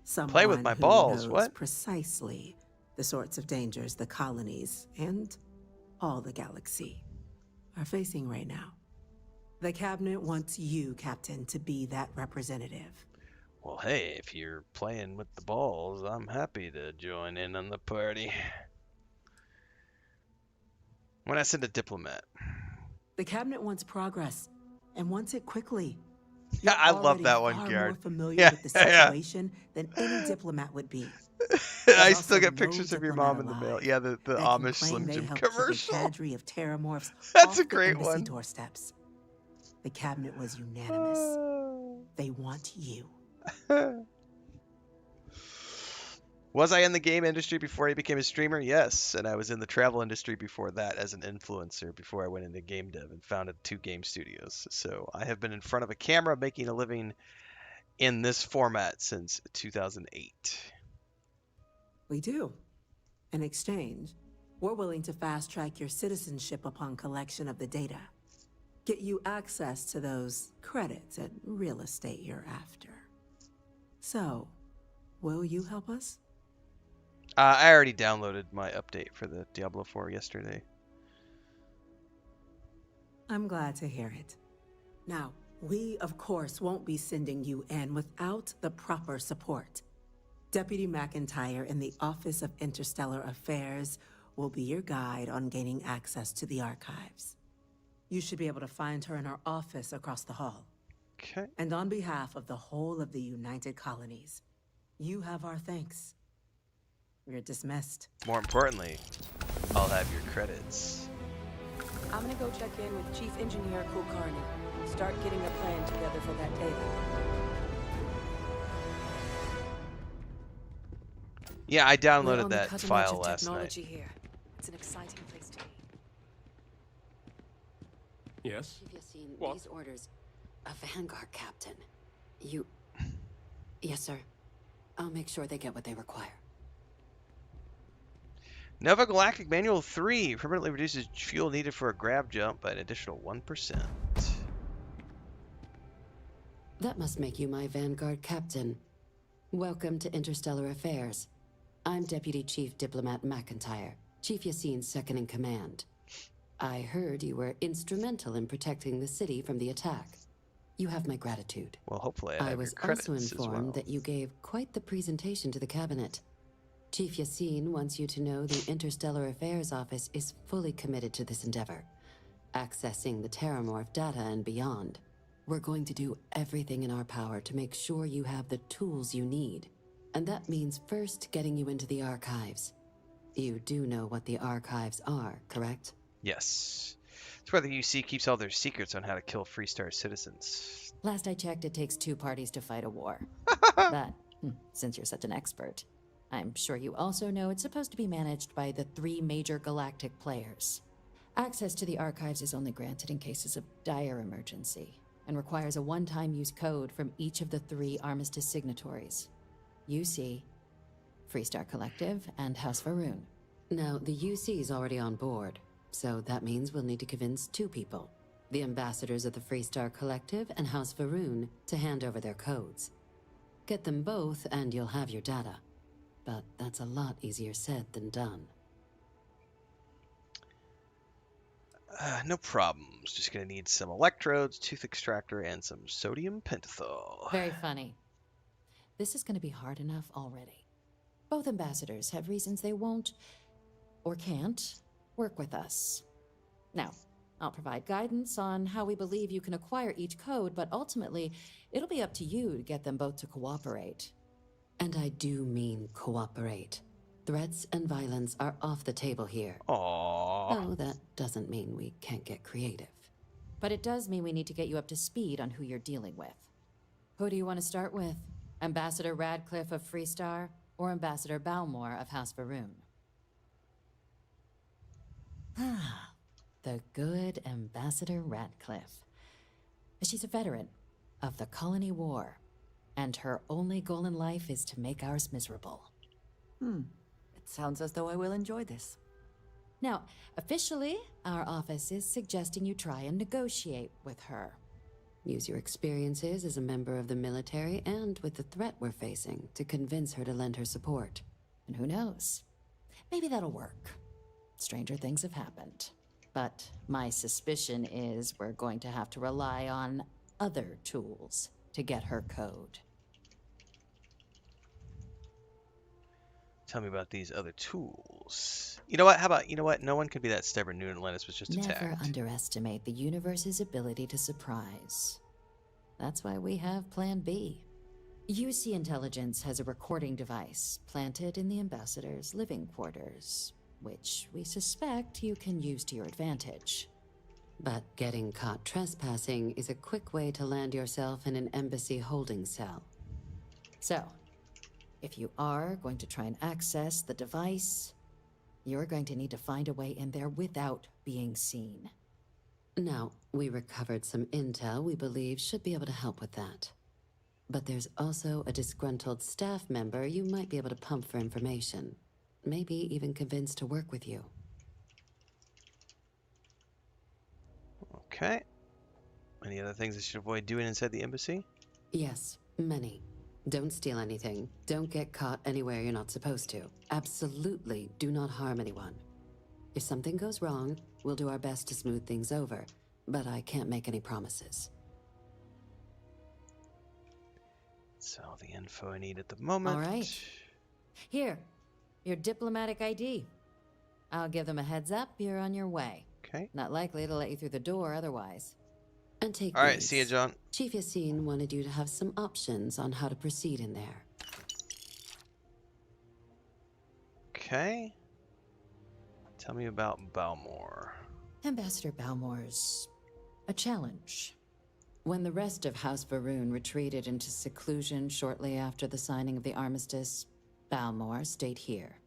[SPEAKER 15] Someone
[SPEAKER 1] Play with my
[SPEAKER 15] who
[SPEAKER 1] balls,
[SPEAKER 15] knows
[SPEAKER 1] what?
[SPEAKER 15] precisely the sorts of dangers the colonies and all the galaxy are facing right now. The cabinet wants you, Captain, to be that representative.
[SPEAKER 1] Well, hey, if you're playing with the balls, I'm happy to join in on the party. When I send a diplomat.
[SPEAKER 15] The cabinet wants progress, and wants it quickly.
[SPEAKER 1] Yeah, I
[SPEAKER 15] You're
[SPEAKER 1] love that
[SPEAKER 15] already
[SPEAKER 1] one,
[SPEAKER 15] far
[SPEAKER 1] Garrett.
[SPEAKER 15] more familiar
[SPEAKER 1] Yeah,
[SPEAKER 15] with the
[SPEAKER 1] yeah.
[SPEAKER 15] situation than any diplomat would be.
[SPEAKER 1] I
[SPEAKER 15] There's
[SPEAKER 1] still
[SPEAKER 15] also
[SPEAKER 1] get
[SPEAKER 15] no
[SPEAKER 1] pictures of your
[SPEAKER 15] diplomat
[SPEAKER 1] mom in the mail.
[SPEAKER 15] alive
[SPEAKER 1] Yeah, the
[SPEAKER 15] that can
[SPEAKER 1] Amish
[SPEAKER 15] claim
[SPEAKER 1] Slim
[SPEAKER 15] they
[SPEAKER 1] Jim
[SPEAKER 15] helped keep
[SPEAKER 1] commercial.
[SPEAKER 15] a cadre of Terramorphs
[SPEAKER 1] That's
[SPEAKER 15] off
[SPEAKER 1] a great
[SPEAKER 15] the embassy
[SPEAKER 1] one.
[SPEAKER 15] doorsteps. The cabinet was unanimous. They want you.
[SPEAKER 1] Was I in the game industry before I became a streamer? Yes, and I was in the travel industry before that as an influencer before I went into game dev and founded 2 game studios. So I have been in front of a camera making a living in this format since 2008.
[SPEAKER 15] We do. In exchange, we're willing to fast-track your citizenship upon collection of the data. Get you access to those credits and real estate you're after. So, will you help us?
[SPEAKER 1] I already downloaded my update for the Diablo 4 yesterday.
[SPEAKER 15] I'm glad to hear it. Now, we, of course, won't be sending you in without the proper support. Deputy McIntyre in the Office of Interstellar Affairs will be your guide on gaining access to the archives. You should be able to find her in her office across the hall.
[SPEAKER 1] Okay.
[SPEAKER 15] And on behalf of the whole of the United Colonies, you have our thanks. You're dismissed.
[SPEAKER 1] More importantly, I'll have your credits.
[SPEAKER 13] I'm gonna go check in with Chief Engineer Kulkarni. Start getting a plan together for that data.
[SPEAKER 1] Yeah, I
[SPEAKER 13] We're
[SPEAKER 1] downloaded
[SPEAKER 13] on the
[SPEAKER 1] that
[SPEAKER 13] cutting edge
[SPEAKER 1] file
[SPEAKER 13] of
[SPEAKER 1] last
[SPEAKER 13] technology
[SPEAKER 1] night.
[SPEAKER 13] here. It's an exciting place to be.
[SPEAKER 10] Yes?
[SPEAKER 9] Chief Yassine,
[SPEAKER 10] What?
[SPEAKER 9] these orders. A Vanguard captain. You... Yes, sir. I'll make sure they get what they require.
[SPEAKER 1] Nova Galactic Manual 3 permanently reduces fuel needed for a grab jump by an additional 1%.
[SPEAKER 9] That must make you my Vanguard captain. Welcome to Interstellar Affairs. I'm Deputy Chief Diplomat McIntyre, Chief Yassine's second in command. I heard you were instrumental in protecting the city from the attack. You have my gratitude.
[SPEAKER 1] Well, hopefully I have your
[SPEAKER 9] was
[SPEAKER 1] credits
[SPEAKER 9] also
[SPEAKER 1] as
[SPEAKER 9] informed
[SPEAKER 1] well.
[SPEAKER 9] that you gave quite the presentation to the cabinet. Chief Yassine wants you to know the Interstellar Affairs Office is fully committed to this endeavor, accessing the Terramorph data and beyond. We're going to do everything in our power to make sure you have the tools you need. And that means first getting you into the archives. You do know what the archives are, correct?
[SPEAKER 1] Yes. It's where the UC keeps all their secrets on how to kill Freestar citizens.
[SPEAKER 7] Last I checked, it takes 2 parties to fight a war. But, since you're such an expert, I'm sure you also know it's supposed to be managed by the 3 major galactic players. Access to the archives is only granted in cases of dire emergency, and requires a one-time use code from each of the 3 armistice signatories. UC, Freestar Collective, and House Varun.
[SPEAKER 9] Now, the UC is already on board, so that means we'll need to convince 2 people. The ambassadors of the Freestar Collective and House Varun to hand over their codes. Get them both and you'll have your data. But that's a lot easier said than done.
[SPEAKER 1] No problems. Just gonna need some electrodes, tooth extractor, and some sodium pentothal.
[SPEAKER 7] Very funny. This is going to be hard enough already. Both ambassadors have reasons they won't, or can't, work with us. Now, I'll provide guidance on how we believe you can acquire each code, but ultimately, it'll be up to you to get them both to cooperate.
[SPEAKER 9] And I do mean cooperate. Threats and violence are off the table here.
[SPEAKER 1] Aww.
[SPEAKER 9] Though that doesn't mean we can't get creative.
[SPEAKER 7] But it does mean we need to get you up to speed on who you're dealing with. Who do you want to start with? Ambassador Radcliffe of Freestar, or Ambassador Balmore of House Varun? The good Ambassador Radcliffe. She's a veteran of the Colony War, and her only goal in life is to make ours miserable.
[SPEAKER 8] It sounds as though I will enjoy this.
[SPEAKER 7] Now, officially, our office is suggesting you try and negotiate with her.
[SPEAKER 9] Use your experiences as a member of the military and with the threat we're facing to convince her to lend her support.
[SPEAKER 7] And who knows? Maybe that'll work. Stranger things have happened. But my suspicion is we're going to have to rely on other tools to get her code.
[SPEAKER 1] Tell me about these other tools. You know what? How about, you know what? No one can be that stubborn. New Atlantis was just attacked.
[SPEAKER 7] Never underestimate the universe's ability to surprise. That's why we have Plan B. UC Intelligence has a recording device planted in the ambassador's living quarters, which we suspect you can use to your advantage.
[SPEAKER 9] But getting caught trespassing is a quick way to land yourself in an embassy holding cell.
[SPEAKER 7] So, if you are going to try and access the device, you're going to need to find a way in there without being seen.
[SPEAKER 9] Now, we recovered some intel we believe should be able to help with that. But there's also a disgruntled staff member you might be able to pump for information. Maybe even convince to work with you.
[SPEAKER 1] Okay. Any other things I should avoid doing inside the embassy?
[SPEAKER 9] Yes, many. Don't steal anything. Don't get caught anywhere you're not supposed to. Absolutely do not harm anyone. If something goes wrong, we'll do our best to smooth things over, but I can't make any promises.
[SPEAKER 1] That's all the info I need at the moment.
[SPEAKER 7] All right. Here, your diplomatic ID. I'll give them a heads up, you're on your way.
[SPEAKER 1] Okay.
[SPEAKER 7] Not likely to let you through the door otherwise.
[SPEAKER 9] And take
[SPEAKER 1] All right,
[SPEAKER 9] these.
[SPEAKER 1] see you, John.
[SPEAKER 9] Chief Yassine wanted you to have some options on how to proceed in there.
[SPEAKER 1] Okay. Tell me about Balmore.
[SPEAKER 7] Ambassador Balmore's a challenge. When the rest of House Varun retreated into seclusion shortly after the signing of the armistice, Balmore stayed here.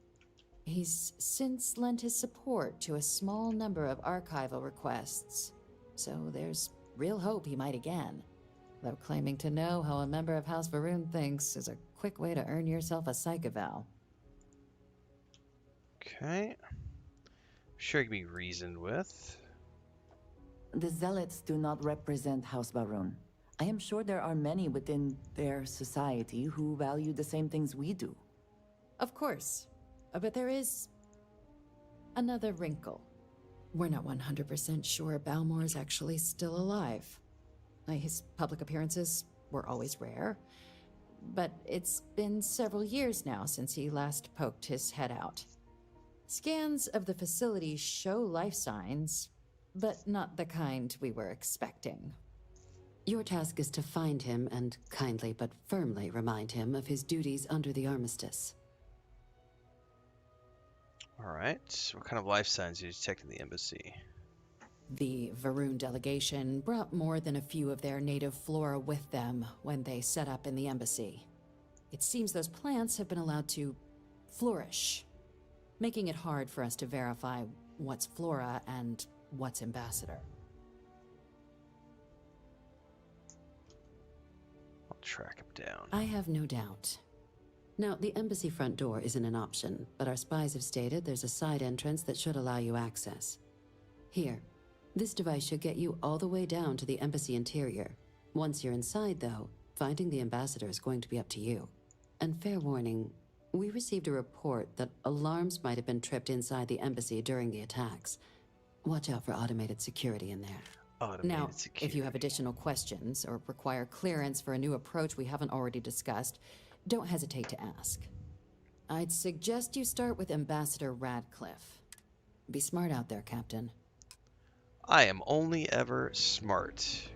[SPEAKER 7] He's since lent his support to a small number of archival requests, so there's real hope he might again. Though claiming to know how a member of House Varun thinks is a quick way to earn yourself a psych eval.
[SPEAKER 1] Okay. Sure, it can be reasoned with.
[SPEAKER 8] The Zealots do not represent House Varun. I am sure there are many within their society who value the same things we do.
[SPEAKER 7] Of course. But there is another wrinkle. We're not 100% sure Balmore is actually still alive. His public appearances were always rare. But it's been several years now since he last poked his head out. Scans of the facility show life signs, but not the kind we were expecting.
[SPEAKER 9] Your task is to find him and kindly but firmly remind him of his duties under the armistice.
[SPEAKER 1] Alright. What kind of life signs did you detect in the embassy?
[SPEAKER 7] The Varun delegation brought more than a few of their native flora with them when they set up in the embassy. It seems those plants have been allowed to flourish, making it hard for us to verify what's flora and what's ambassador.
[SPEAKER 1] I'll track him down.
[SPEAKER 9] I have no doubt. Now, the embassy front door isn't an option, but our spies have stated there's a side entrance that should allow you access. Here, this device should get you all the way down to the embassy interior. Once you're inside, though, finding the ambassador is going to be up to you. And fair warning, we received a report that alarms might have been tripped inside the embassy during the attacks. Watch out for automated security in there.
[SPEAKER 7] Now, if you have additional questions or require clearance for a new approach we haven't already discussed, don't hesitate to ask. I'd suggest you start with Ambassador Radcliffe. Be smart out there, Captain.
[SPEAKER 1] I am only ever smart.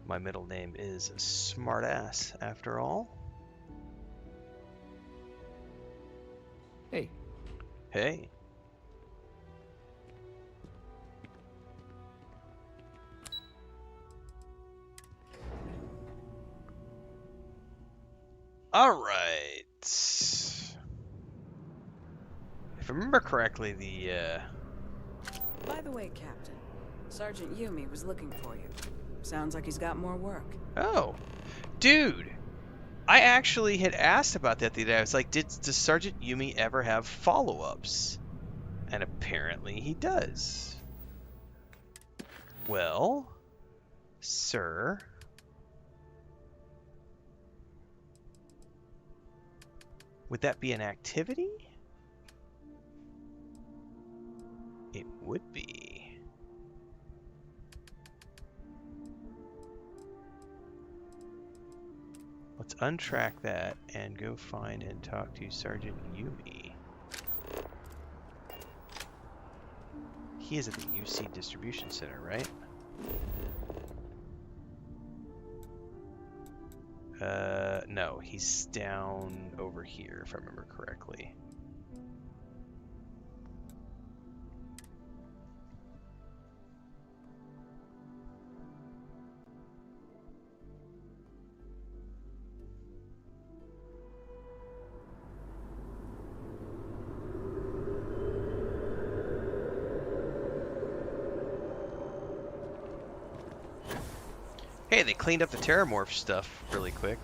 [SPEAKER 1] My middle name is Smartass, after all.
[SPEAKER 17] Hey.
[SPEAKER 1] Hey. Alright. If I remember correctly,
[SPEAKER 18] By the way, Captain, Sergeant Yumi was looking for you. Sounds like he's got more work.
[SPEAKER 1] Oh. Dude! I actually had asked about that the other day. I was like, does Sergeant Yumi ever have follow-ups? And apparently he does. Well, sir... would that be an activity? It would be. Let's untrack that and go find and talk to Sergeant Yumi. He is at the UC Distribution Center, right? No, he's down over here, if I remember correctly. Hey, they cleaned up the Terramorph stuff really quick.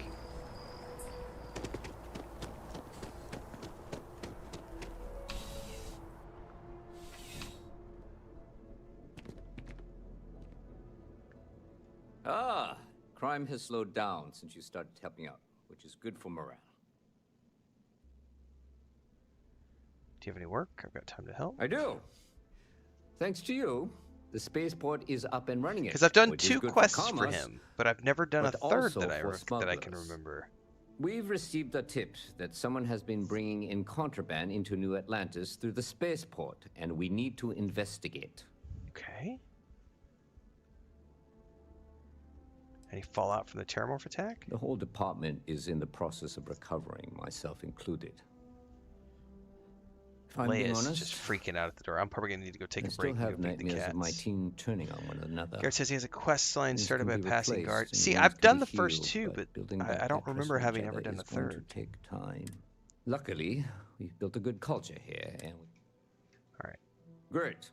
[SPEAKER 17] Ah, crime has slowed down since you started helping out, which is good for morale.
[SPEAKER 1] Do you have any work? I've got time to help.
[SPEAKER 17] I do. Thanks to you, the spaceport is up and running.
[SPEAKER 1] Because I've done
[SPEAKER 17] which is
[SPEAKER 1] 2
[SPEAKER 17] good
[SPEAKER 1] quests for
[SPEAKER 17] commerce,
[SPEAKER 1] him, but I've never done a
[SPEAKER 17] but
[SPEAKER 1] third
[SPEAKER 17] also
[SPEAKER 1] that I
[SPEAKER 17] for
[SPEAKER 1] can
[SPEAKER 17] smugglers.
[SPEAKER 1] remember.
[SPEAKER 17] We've received a tip that someone has been bringing in contraband into New Atlantis through the spaceport, and we need to investigate.
[SPEAKER 1] Okay. Any fallout from the Terramorph attack?
[SPEAKER 17] The whole department is in the process of recovering, myself included. If I'm being
[SPEAKER 1] Leia's
[SPEAKER 17] honest,
[SPEAKER 1] just freaking out at the door. I'm probably gonna need to go take
[SPEAKER 17] I
[SPEAKER 1] a
[SPEAKER 17] still
[SPEAKER 1] break and
[SPEAKER 17] have
[SPEAKER 1] go feed the
[SPEAKER 17] nightmares
[SPEAKER 1] cats.
[SPEAKER 17] of my team turning on one another.
[SPEAKER 1] Garrett says he has a quest line
[SPEAKER 17] Things
[SPEAKER 1] started by
[SPEAKER 17] can
[SPEAKER 1] a
[SPEAKER 17] be
[SPEAKER 1] passing
[SPEAKER 17] replaced
[SPEAKER 1] guard.
[SPEAKER 17] and
[SPEAKER 1] See,
[SPEAKER 17] wounds
[SPEAKER 1] I've
[SPEAKER 17] can
[SPEAKER 1] done
[SPEAKER 17] be
[SPEAKER 1] the first
[SPEAKER 17] healed,
[SPEAKER 1] 2, but
[SPEAKER 17] building back
[SPEAKER 1] I don't
[SPEAKER 17] that
[SPEAKER 1] remember
[SPEAKER 17] trust
[SPEAKER 1] having
[SPEAKER 17] with each
[SPEAKER 1] ever
[SPEAKER 17] other
[SPEAKER 1] done the
[SPEAKER 17] is going to
[SPEAKER 1] third.
[SPEAKER 17] take time. Luckily, we've built a good culture here, and
[SPEAKER 1] all right.
[SPEAKER 17] Great.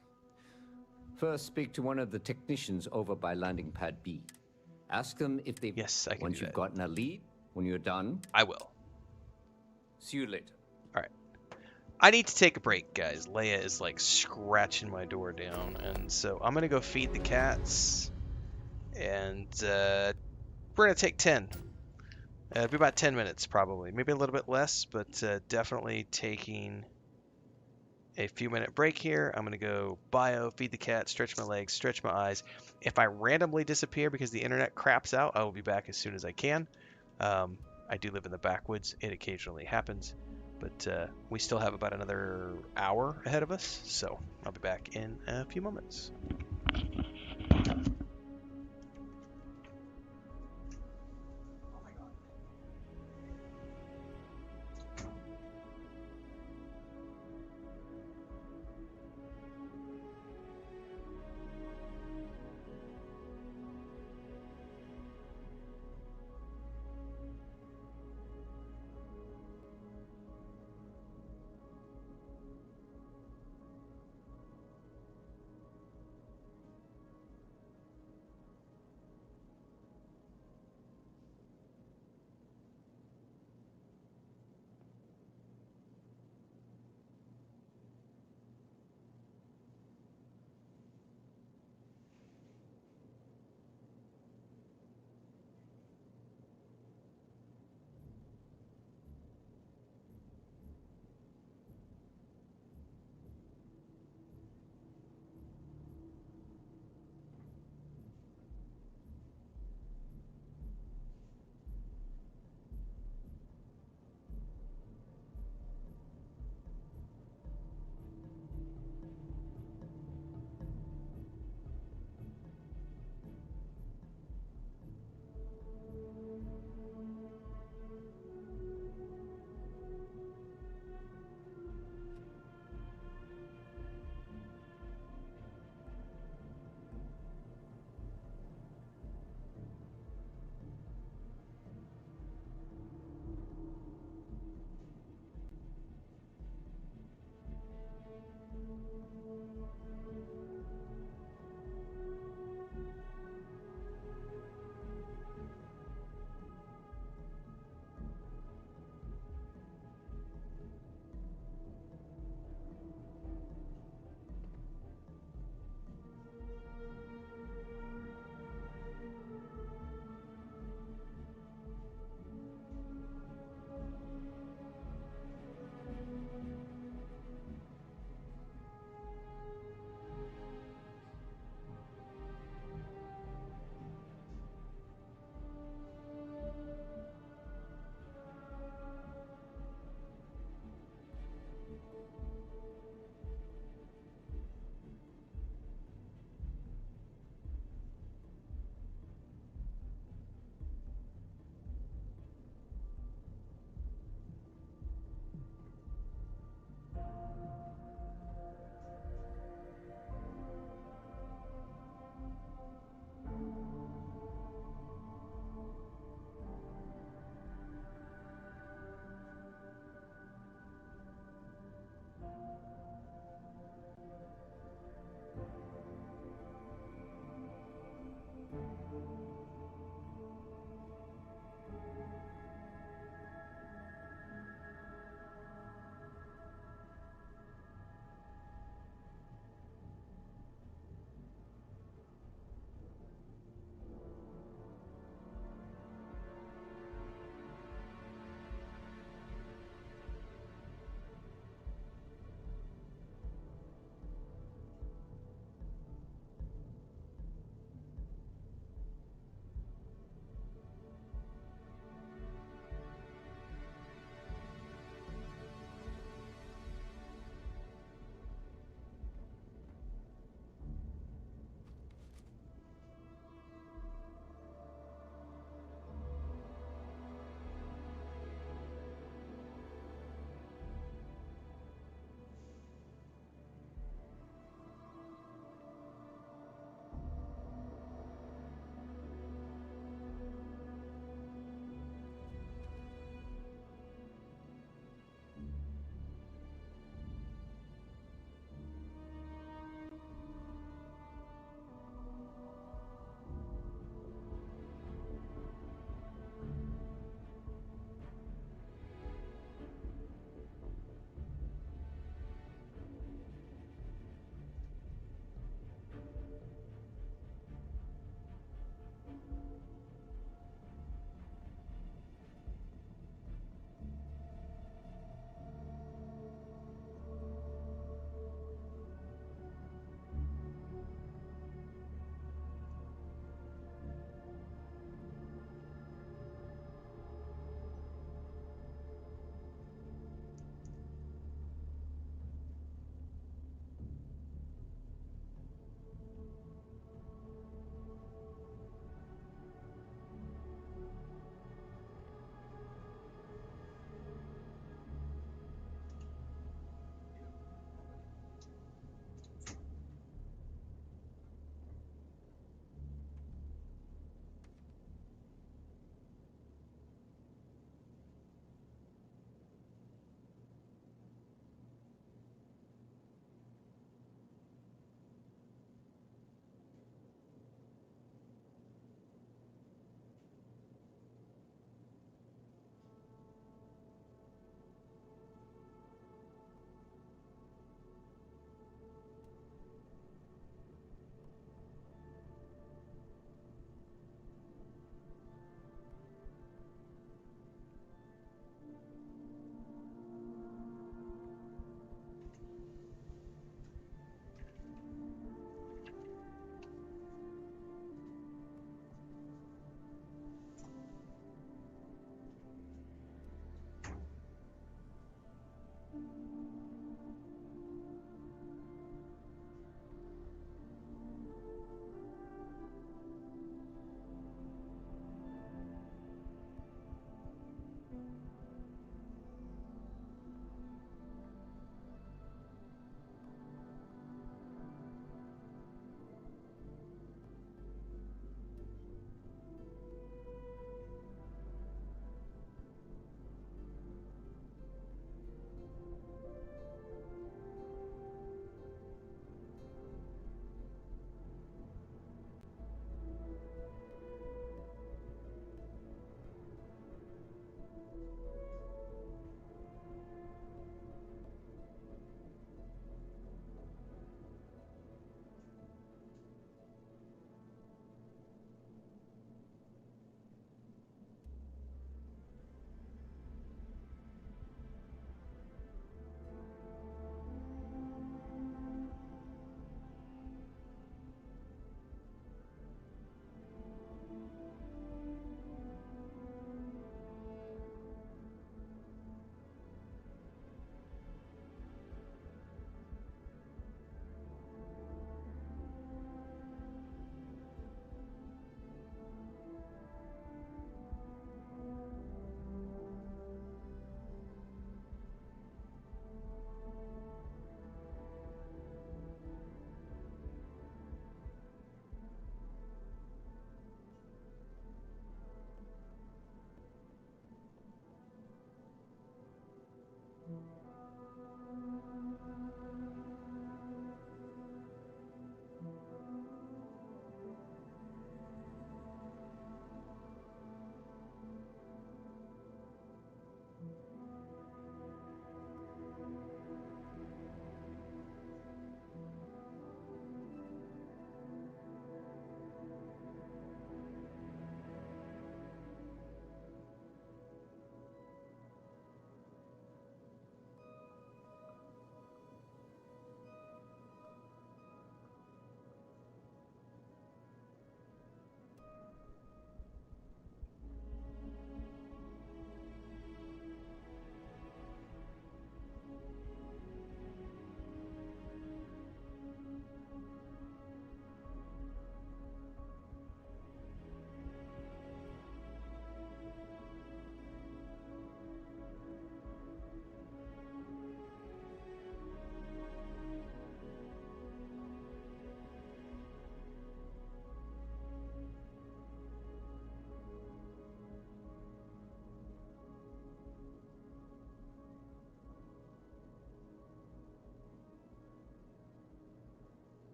[SPEAKER 17] First, speak to one of the technicians over by landing pad B. Ask them if they've.
[SPEAKER 1] Yes, I can
[SPEAKER 17] Once
[SPEAKER 1] do
[SPEAKER 17] you've
[SPEAKER 1] that.
[SPEAKER 17] gotten a lead, when you're done,
[SPEAKER 1] I will.
[SPEAKER 17] see you later.
[SPEAKER 1] All right. I need to take a break, guys. Leia is like scratching my door down, and so I'm gonna go feed the cats, and we're gonna take 10. It'll be about 10 minutes, probably, maybe a little bit less, but definitely taking a few minute break here. I'm going to go bio, feed the cat, stretch my legs, stretch my eyes. If I randomly disappear because the internet craps out, I will be back as soon as I can. I do live in the backwoods. It occasionally happens. But we still have about another hour ahead of us, so I'll be back in a few moments.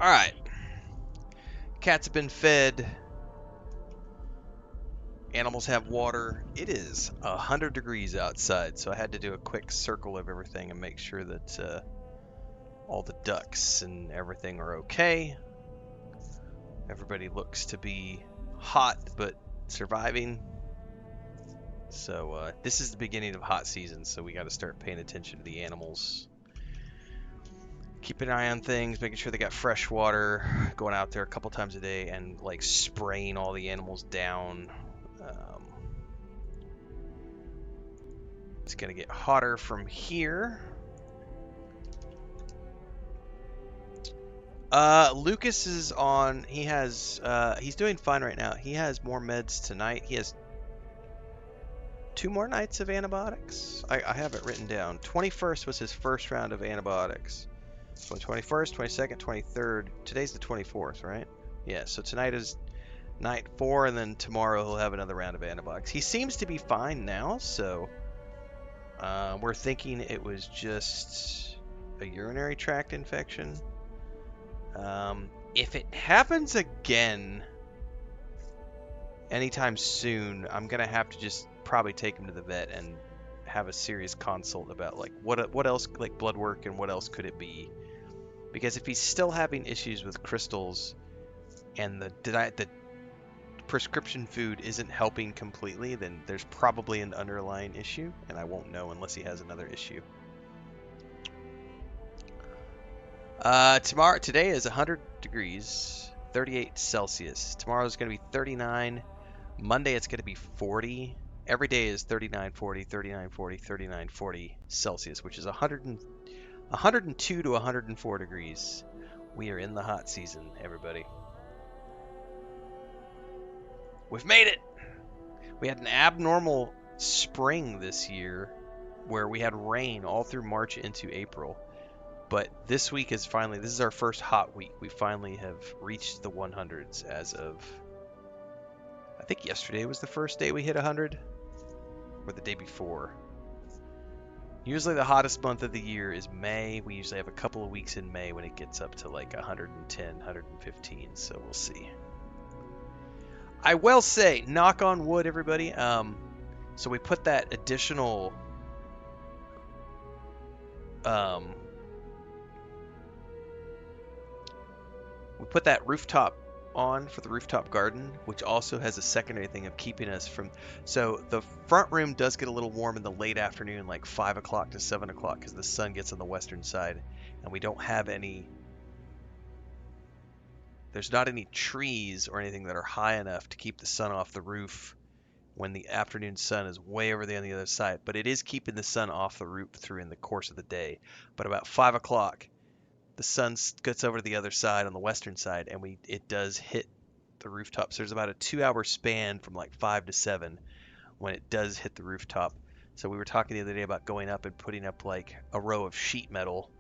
[SPEAKER 1] Alright. Cats have been fed. Animals have water. It is 100 degrees outside, so I had to do a quick circle of everything and make sure that all the ducks and everything are okay. Everybody looks to be hot but surviving. So this is the beginning of hot season, so we got to start paying attention to the animals. Keep an eye on things, making sure they got fresh water, going out there a couple times a day and like spraying all the animals down. It's gonna get hotter from here. Lucas is on. He has. He's doing fine right now. He has more meds tonight. He has 2 more nights of antibiotics. I have it written down. 21st was his first round of antibiotics. So 21st, 22nd, 23rd. Today's the 24th, right? Yeah. So tonight is night 4, and then tomorrow he'll have another round of antibiotics. He seems to be fine now, so we're thinking it was just a urinary tract infection. If it happens again anytime soon, I'm gonna have to just probably take him to the vet and have a serious consult about like what else, like blood work, and what else could it be. Because if he's still having issues with crystals and the prescription food isn't helping completely, then there's probably an underlying issue, and I won't know unless he has another issue. Today is 100 degrees, 38 Celsius. Tomorrow's going to be 39. Monday it's going to be 40. Every day is 39, 40, 39, 40, 39, 40 Celsius, which is 102 to 104 degrees. We are in the hot season, everybody. We've made it! We had an abnormal spring this year where we had rain all through March into April. But this week is finally, this is our first hot week. We finally have reached the 100s as of, I think yesterday was the first day we hit 100, or the day before. Usually the hottest month of the year is May. We usually have a couple of weeks in May when it gets up to like 110, 115, so we'll see. I will say, knock on wood, everybody. So we put that additional we put that rooftop on for the rooftop garden, which also has a secondary thing of keeping us from... So the front room does get a little warm in the late afternoon, like 5 o'clock to 7 o'clock, because the sun gets on the western side, and we don't have any... There's not any trees or anything that are high enough to keep the sun off the roof when the afternoon sun is way over there on the other side. But it is keeping the sun off the roof through in the course of the day. But about 5 o'clock, the sun gets over to the other side on the western side, and it does hit the rooftop. So there's about a 2-hour span from like 5 to 7 when it does hit the rooftop. So we were talking the other day about going up and putting up like a row of sheet metal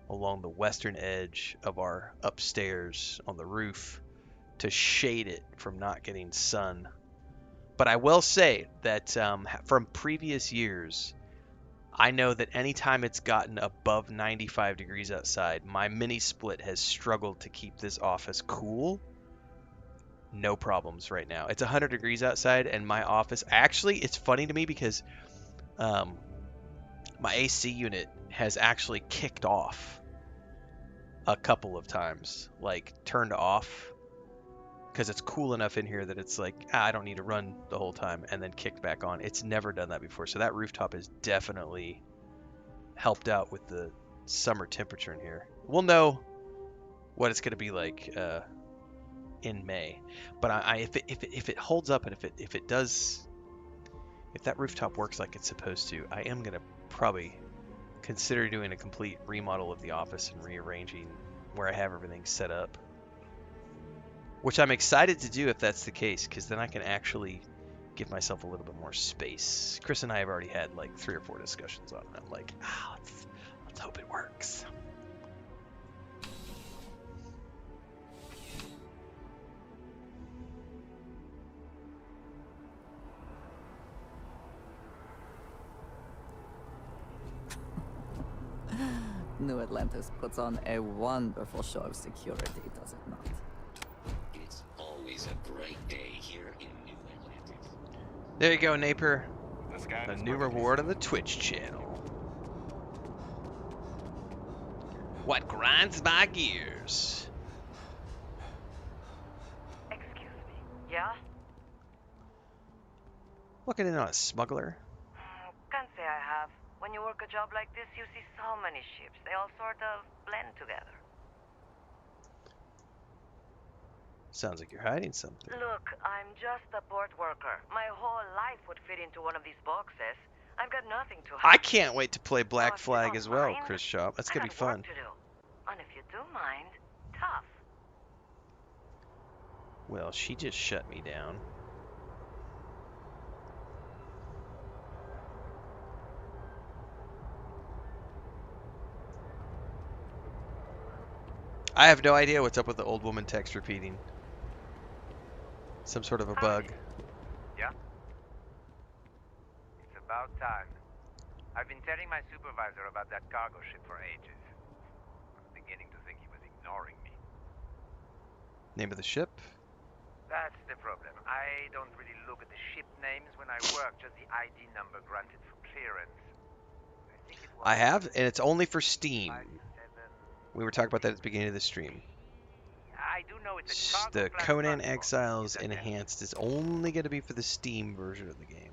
[SPEAKER 1] along the western edge of our upstairs on the roof to shade it from not getting sun. But I will say that from previous years, I know that anytime it's gotten above 95 degrees outside, my mini split has struggled to keep this office cool. No problems right now. It's 100 degrees outside, and my office... Actually, it's funny to me because my AC unit has actually kicked off a couple of times. Like, turned off. Because it's cool enough in here that it's like, I don't need to run the whole time, and then kicked back on. It's never done that before. So that rooftop has definitely helped out with the summer temperature in here. We'll know what it's going to be like in May. But if it holds up, and if that rooftop works like it's supposed to, I am going to probably consider doing a complete remodel of the office and rearranging where I have everything set up. Which I'm excited to do if that's the case, because then I can actually give myself a little bit more space. Chris and I have already had like 3 or 4 discussions on it. I'm like, let's hope it works.
[SPEAKER 11] New Atlantis puts on a wonderful show of security, does it not?
[SPEAKER 12] It's always a bright day here in New Atlantis.
[SPEAKER 1] There you go, Napier. A new reward on the Twitch channel. What grinds my gears?
[SPEAKER 2] Excuse me. Yeah?
[SPEAKER 1] Looking in on a smuggler.
[SPEAKER 2] Can't say I have. When you work a job like this, you see so many ships. They all sort of blend together.
[SPEAKER 1] Sounds like you're hiding something.
[SPEAKER 2] Look, I'm just a port worker. My whole life would fit into one of these boxes. I've got nothing to hide.
[SPEAKER 1] I can't wait to play Black Flag as well, Chris Shaw. That's gonna be fun.
[SPEAKER 2] Work to do. And if you do mind, tough.
[SPEAKER 1] Well, she just shut me down. I have no idea what's up with the old woman text repeating. Some sort of a bug.
[SPEAKER 23] Yeah? It's about time. I've been telling my supervisor about that cargo ship for ages. I'm beginning to think he was ignoring me.
[SPEAKER 1] Name of the ship?
[SPEAKER 23] That's the problem. I don't really look at the ship names when I work, just the ID number granted for clearance.
[SPEAKER 1] I have, and it's only for Steam. We were talking about that at the beginning of the stream.
[SPEAKER 23] I do know it's a
[SPEAKER 1] The Conan Exiles Enhanced is only going to be for the Steam version of the game.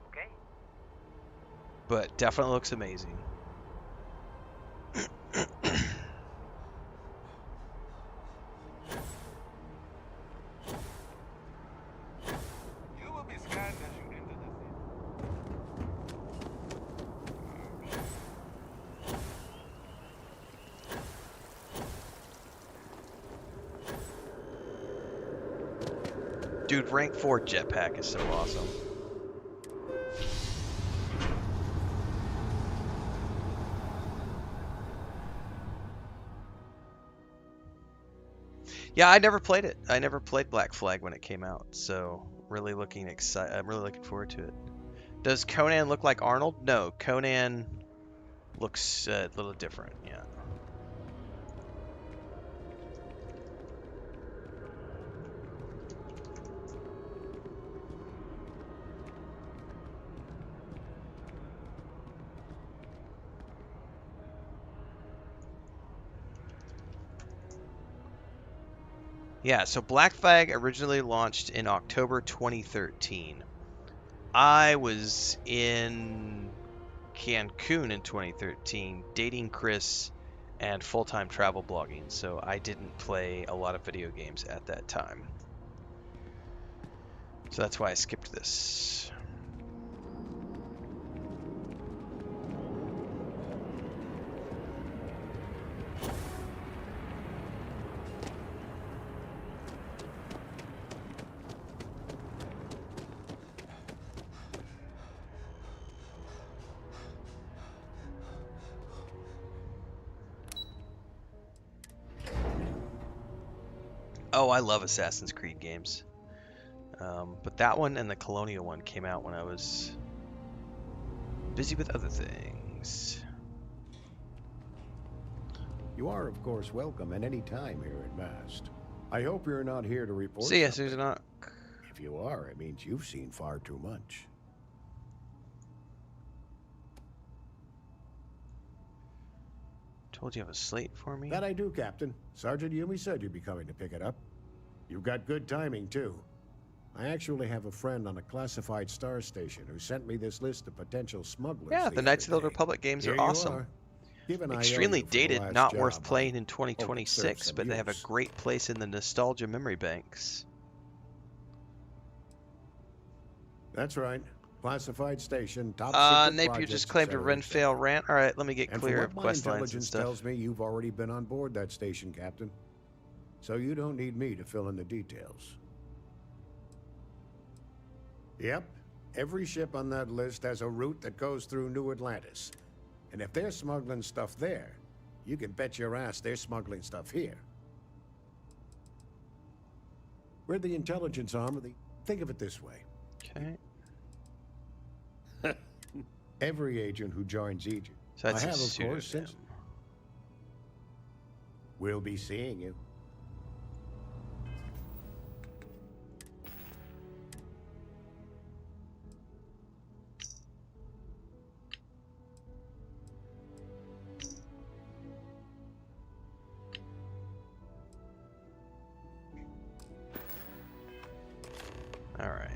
[SPEAKER 23] Okay.
[SPEAKER 1] But definitely looks amazing.
[SPEAKER 23] You will be scanned as you enter the
[SPEAKER 1] Dude, rank 4 jetpack is so awesome. Yeah, I never played it. I never played Black Flag when it came out, so I'm really looking forward to it. Does Conan look like Arnold? No, Conan looks a little different. Yeah. Yeah, so Black Flag originally launched in October 2013. I was in Cancun in 2013, dating Chris and full-time travel blogging, so I didn't play a lot of video games at that time. So that's why I skipped this. Oh, I love Assassin's Creed games. But that one and the Colonial one came out when I was busy with other things.
[SPEAKER 24] You are, of course, welcome at any time here at Mast. I hope you're not here to report
[SPEAKER 1] See ya,
[SPEAKER 24] something.
[SPEAKER 1] Susan.
[SPEAKER 24] If you are, it means you've seen far too much.
[SPEAKER 1] Told you have a slate for me?
[SPEAKER 24] That I do, Captain. Sergeant Yumi said you'd be coming to pick it up. You've got good timing, too. I actually have a friend on a classified star station who sent me this list of potential smugglers.
[SPEAKER 1] Yeah, the Knights of the Old Republic games
[SPEAKER 24] Here
[SPEAKER 1] are
[SPEAKER 24] you
[SPEAKER 1] awesome.
[SPEAKER 24] are. Keep an eye
[SPEAKER 1] Extremely
[SPEAKER 24] out for the
[SPEAKER 1] dated,
[SPEAKER 24] last
[SPEAKER 1] not
[SPEAKER 24] job
[SPEAKER 1] worth
[SPEAKER 24] on
[SPEAKER 1] playing in
[SPEAKER 24] Oak
[SPEAKER 1] 2026,
[SPEAKER 24] Surfs
[SPEAKER 1] but they have a
[SPEAKER 24] Abuse.
[SPEAKER 1] great place in the nostalgia memory banks.
[SPEAKER 24] That's right. Classified station, top secret
[SPEAKER 1] Napier
[SPEAKER 24] projects,
[SPEAKER 1] just claimed a
[SPEAKER 24] etc.,
[SPEAKER 1] Renfail rant. Alright, let me get
[SPEAKER 24] And
[SPEAKER 1] clear
[SPEAKER 24] from
[SPEAKER 1] of
[SPEAKER 24] what my
[SPEAKER 1] quest lines and
[SPEAKER 24] intelligence
[SPEAKER 1] stuff.
[SPEAKER 24] tells me, you've already been on board that station, Captain. So you don't need me to fill in the details. Yep. Every ship on that list has a route that goes through New Atlantis. And if they're smuggling stuff there, you can bet your ass they're smuggling stuff here. We're the intelligence arm of the... Think of it this way.
[SPEAKER 1] Okay.
[SPEAKER 24] Every agent who joins Egypt.
[SPEAKER 1] So that's
[SPEAKER 24] I have,
[SPEAKER 1] a
[SPEAKER 24] of course,
[SPEAKER 1] pseudonym.
[SPEAKER 24] since... We'll be seeing you.
[SPEAKER 1] All right.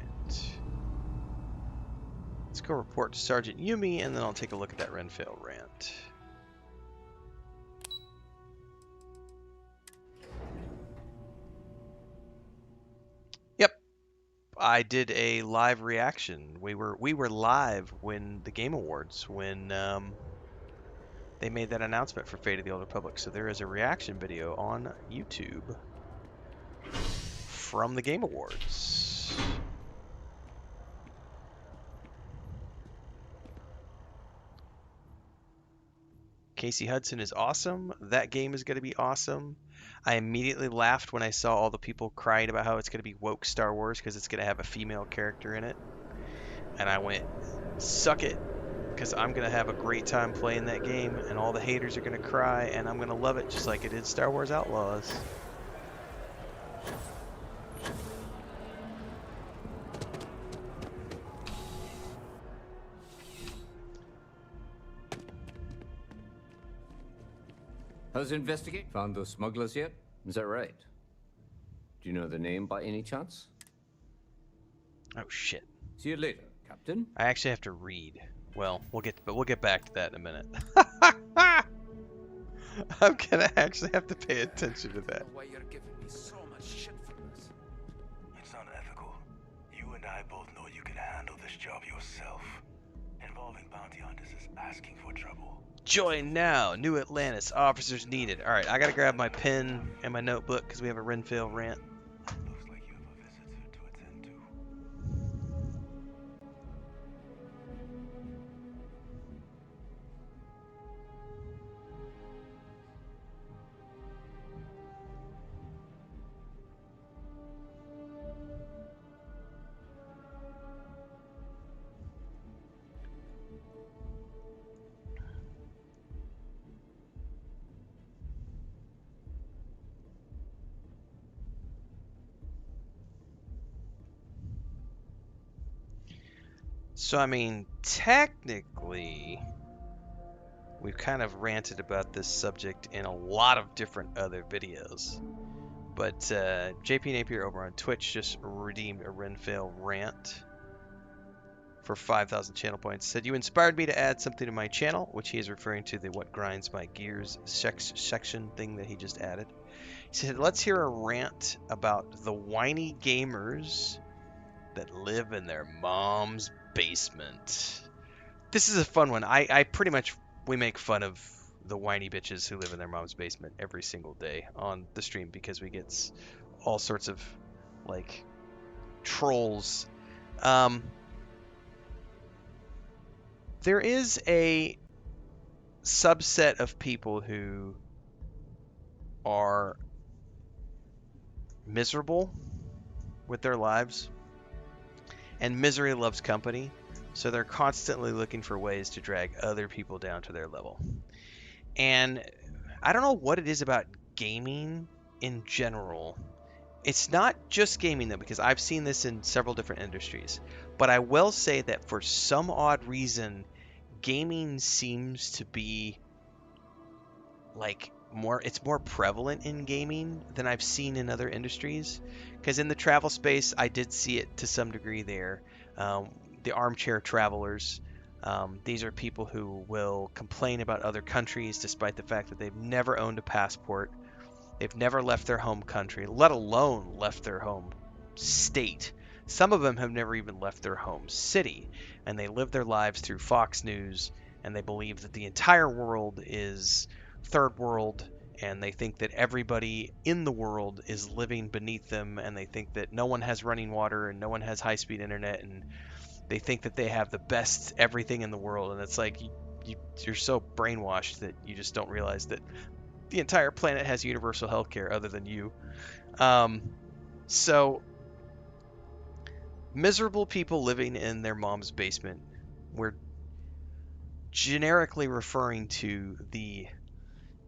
[SPEAKER 1] Let's go report to Sergeant Yumi, and then I'll take a look at that Renfail rant. Yep, I did a live reaction. We were live when the Game Awards, when they made that announcement for Fate of the Old Republic. So there is a reaction video on YouTube from the Game Awards. Casey Hudson is awesome. That game is going to be awesome. I immediately laughed when I saw all the people crying about how it's going to be woke Star Wars because it's going to have a female character in it. And I went, suck it, because I'm going to have a great time playing that game, and all the haters are going to cry, and I'm going to love it just like I did Star Wars Outlaws.
[SPEAKER 17] How's the investigate? Found those smugglers yet? Is that right? Do you know the name by any chance?
[SPEAKER 1] Oh shit.
[SPEAKER 17] See you later, Captain.
[SPEAKER 1] I actually have to read. Well, we'll get back to that in a minute. I'm gonna actually have to pay attention to that.
[SPEAKER 4] Why you're giving me so much shit for this?
[SPEAKER 14] It's unethical. You and I both know you can handle this job yourself. Involving bounty hunters is asking for trouble.
[SPEAKER 1] Join now. New Atlantis. Officers needed. Alright, I gotta grab my pen and my notebook because we have a Renfail rant.
[SPEAKER 14] Looks like you have a visitor to attend to.
[SPEAKER 1] So, I mean, technically, we've kind of ranted about this subject in a lot of different other videos. But JP Napier over on Twitch just redeemed a Renfail rant for 5,000 channel points. Said, you inspired me to add something to my channel, which he is referring to the What Grinds My Gears section thing that he just added. He said, let's hear a rant about the whiny gamers that live in their mom's basement. This is a fun one. I pretty much, we make fun of the whiny bitches who live in their mom's basement every single day on the stream because we get all sorts of like trolls. There is a subset of people who are miserable with their lives. And misery loves company, so they're constantly looking for ways to drag other people down to their level. And I don't know what it is about gaming in general. It's not just gaming, though, because I've seen this in several different industries. But I will say that for some odd reason, gaming seems to be like it's more prevalent in gaming than I've seen in other industries. Because in the travel space, I did see it to some degree there. The armchair travelers, these are people who will complain about other countries despite the fact that they've never owned a passport. They've never left their home country, let alone left their home state. Some of them have never even left their home city. And they live their lives through Fox News, and they believe that the entire world is third world and they think that everybody in the world is living beneath them, and they think that no one has running water and no one has high-speed internet, and they think that they have the best everything in the world. And it's like you're so brainwashed that you just don't realize that the entire planet has universal healthcare other than you. So miserable people living in their mom's basement, we're generically referring to the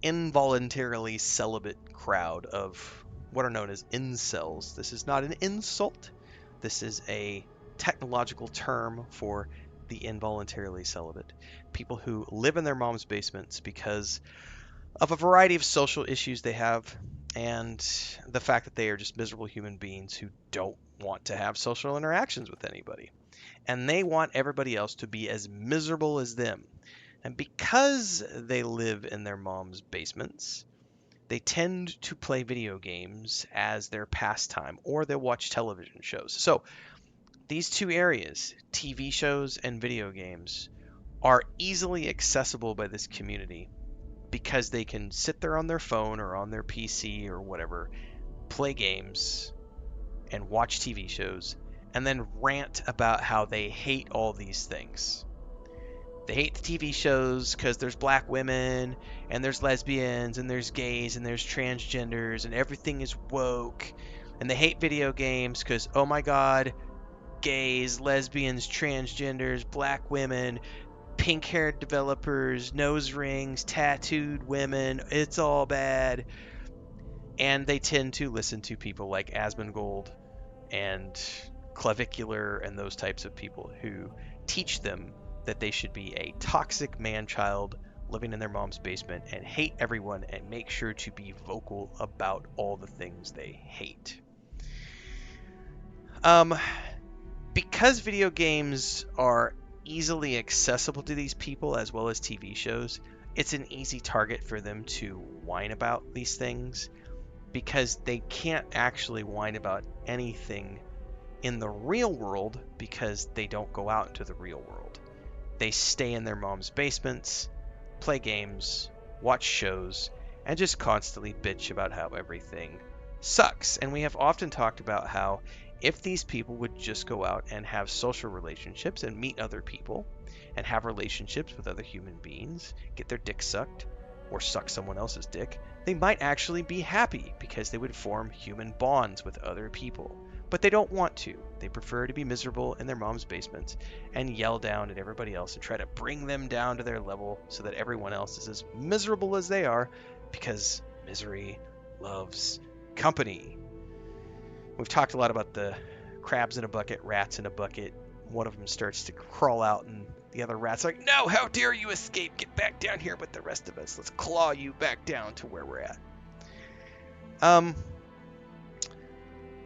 [SPEAKER 1] involuntarily celibate crowd of what are known as incels. This is not an insult. This is a technological term for the involuntarily celibate. People who live in their mom's basements because of a variety of social issues they have, and the fact that they are just miserable human beings who don't want to have social interactions with anybody. And they want everybody else to be as miserable as them. And because they live in their mom's basements, they tend to play video games as their pastime, or they'll watch television shows. So these two areas, TV shows and video games, are easily accessible by this community because they can sit there on their phone or on their PC or whatever, play games and watch TV shows, and then rant about how they hate all these things. They hate the TV shows because there's black women, and there's lesbians, and there's gays, and there's transgenders, and everything is woke. And they hate video games because, oh my god, gays, lesbians, transgenders, black women, pink-haired developers, nose rings, tattooed women, it's all bad. And they tend to listen to people like Asmongold and Clavicular and those types of people who teach them that they should be a toxic man-child living in their mom's basement and hate everyone and make sure to be vocal about all the things they hate. Because video games are easily accessible to these people as well as TV shows, it's an easy target for them to whine about these things because they can't actually whine about anything in the real world because they don't go out into the real world. They stay in their mom's basements, play games, watch shows, and just constantly bitch about how everything sucks. And we have often talked about how if these people would just go out and have social relationships and meet other people and have relationships with other human beings, get their dick sucked or suck someone else's dick, they might actually be happy because they would form human bonds with other people. But they don't want to. They prefer to be miserable in their mom's basements and yell down at everybody else and try to bring them down to their level so that everyone else is as miserable as they are because misery loves company. We've talked a lot about the crabs in a bucket, rats in a bucket. One of them starts to crawl out and the other rat's like, no, how dare you escape? Get back down here with the rest of us. Let's claw you back down to where we're at.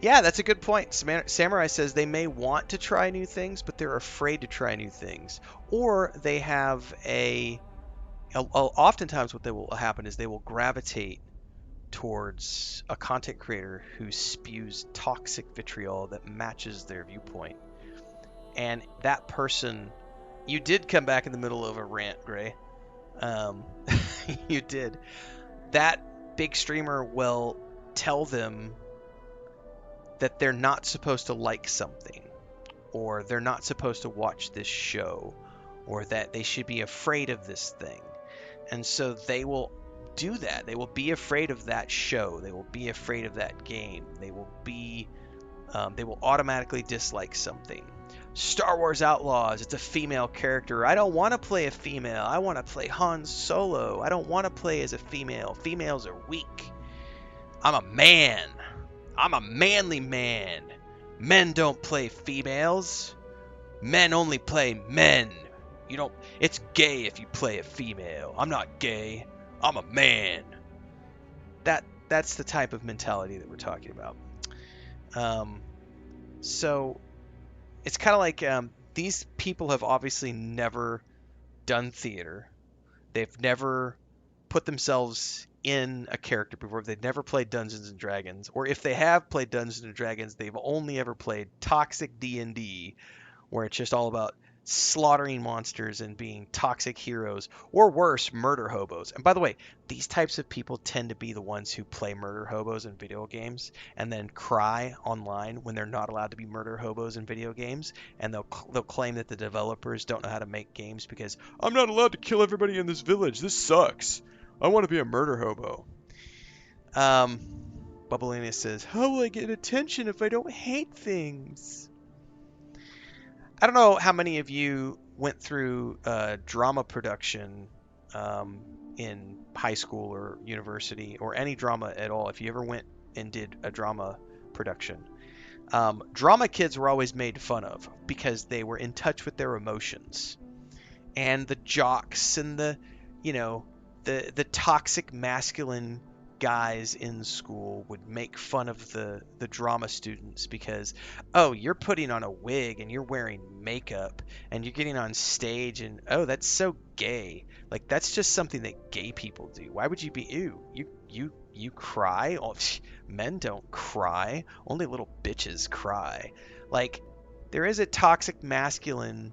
[SPEAKER 1] Yeah, that's a good point. Samurai says they may want to try new things, but they're afraid to try new things. Or they have oftentimes what will happen is they will gravitate towards a content creator who spews toxic vitriol that matches their viewpoint. And that person, you did come back in the middle of a rant, Gray. You did. That big streamer will tell them that they're not supposed to like something, or they're not supposed to watch this show, or that they should be afraid of this thing. And so they will do that. They will be afraid of that show. They will be afraid of that game. They will automatically dislike something. Star Wars Outlaws, it's a female character. I don't want to play a female. I want to play Han Solo. I don't want to play as a female. Females are weak. I'm a man. I'm a manly man. Men don't play females. Men only play men. It's gay if you play a female. I'm not gay. I'm a man. That's the type of mentality that we're talking about. So it's kind of like these people have obviously never done theater. They've never put themselves in a character before. They've never played Dungeons and Dragons, or if they have played Dungeons and Dragons, they've only ever played toxic D&D, where it's just all about slaughtering monsters and being toxic heroes, or worse, murder hobos. And by the way, these types of people tend to be the ones who play murder hobos in video games and then cry online when they're not allowed to be murder hobos in video games, and they'll claim that the developers don't know how to make games because I'm not allowed to kill everybody in this village. This sucks. I want to be a murder hobo. Bubblina says, how will I get attention if I don't hate things? I don't know how many of you went through drama production in high school or university, or any drama at all. If you ever went and did a drama production, drama kids were always made fun of because they were in touch with their emotions. And the jocks and the toxic masculine guys in school would make fun of the drama students because, oh, you're putting on a wig and you're wearing makeup and you're getting on stage and, oh, that's so gay. Like, that's just something that gay people do. Why would you be, ew, you cry? Oh, men don't cry. Only little bitches cry. Like, there is a toxic masculine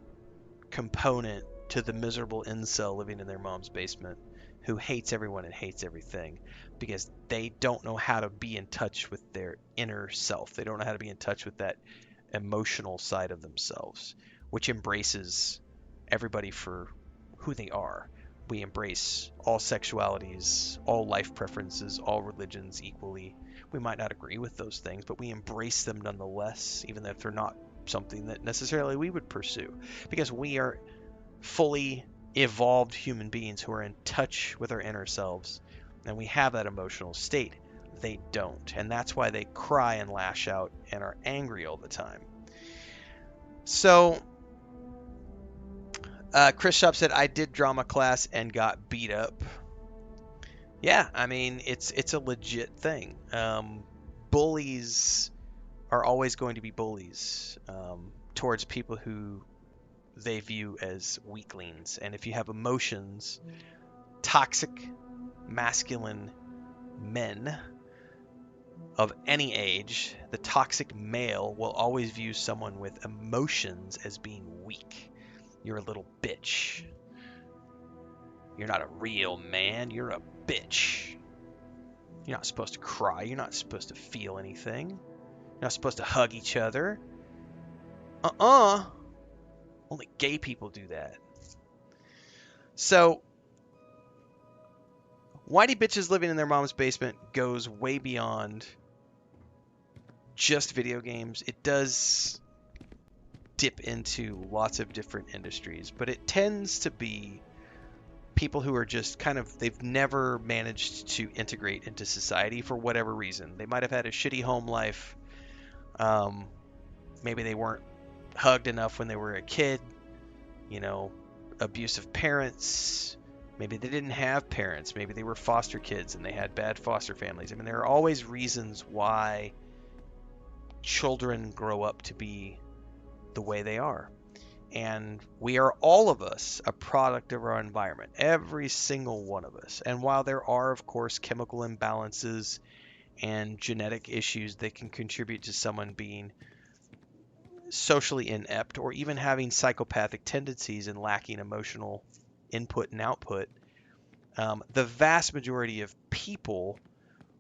[SPEAKER 1] component to the miserable incel living in their mom's basement who hates everyone and hates everything because they don't know how to be in touch with their inner self. They don't know how to be in touch with that emotional side of themselves, which embraces everybody for who they are. We embrace all sexualities, all life preferences, all religions equally. We might not agree with those things, but we embrace them nonetheless, even if they're not something that necessarily we would pursue, because we are fully evolved human beings who are in touch with our inner selves, and we have that emotional state. They don't, and that's why they cry and lash out and are angry all the time. So Chris Shop said, I did drama class and got beat up. Yeah, I mean, it's a legit thing. Bullies are always going to be bullies towards people who they view as weaklings. And if you have emotions, toxic masculine men of any age, the toxic male will always view someone with emotions as being weak. You're a little bitch. You're not a real man. You're a bitch. You're not supposed to cry. You're not supposed to feel anything. You're not supposed to hug each other. Only gay people do that. So, whitey bitches living in their mom's basement goes way beyond just video games. It does dip into lots of different industries, but it tends to be people who are just kind of, they've never managed to integrate into society for whatever reason. They might have had a shitty home life. Maybe they weren't hugged enough when they were a kid. Abusive parents. Maybe they didn't have parents. Maybe they were foster kids and they had bad foster families. I mean, there are always reasons why children grow up to be the way they are. And we are, all of us, a product of our environment. Every single one of us. And while there are, of course, chemical imbalances and genetic issues that can contribute to someone being socially inept or even having psychopathic tendencies and lacking emotional input and output, the vast majority of people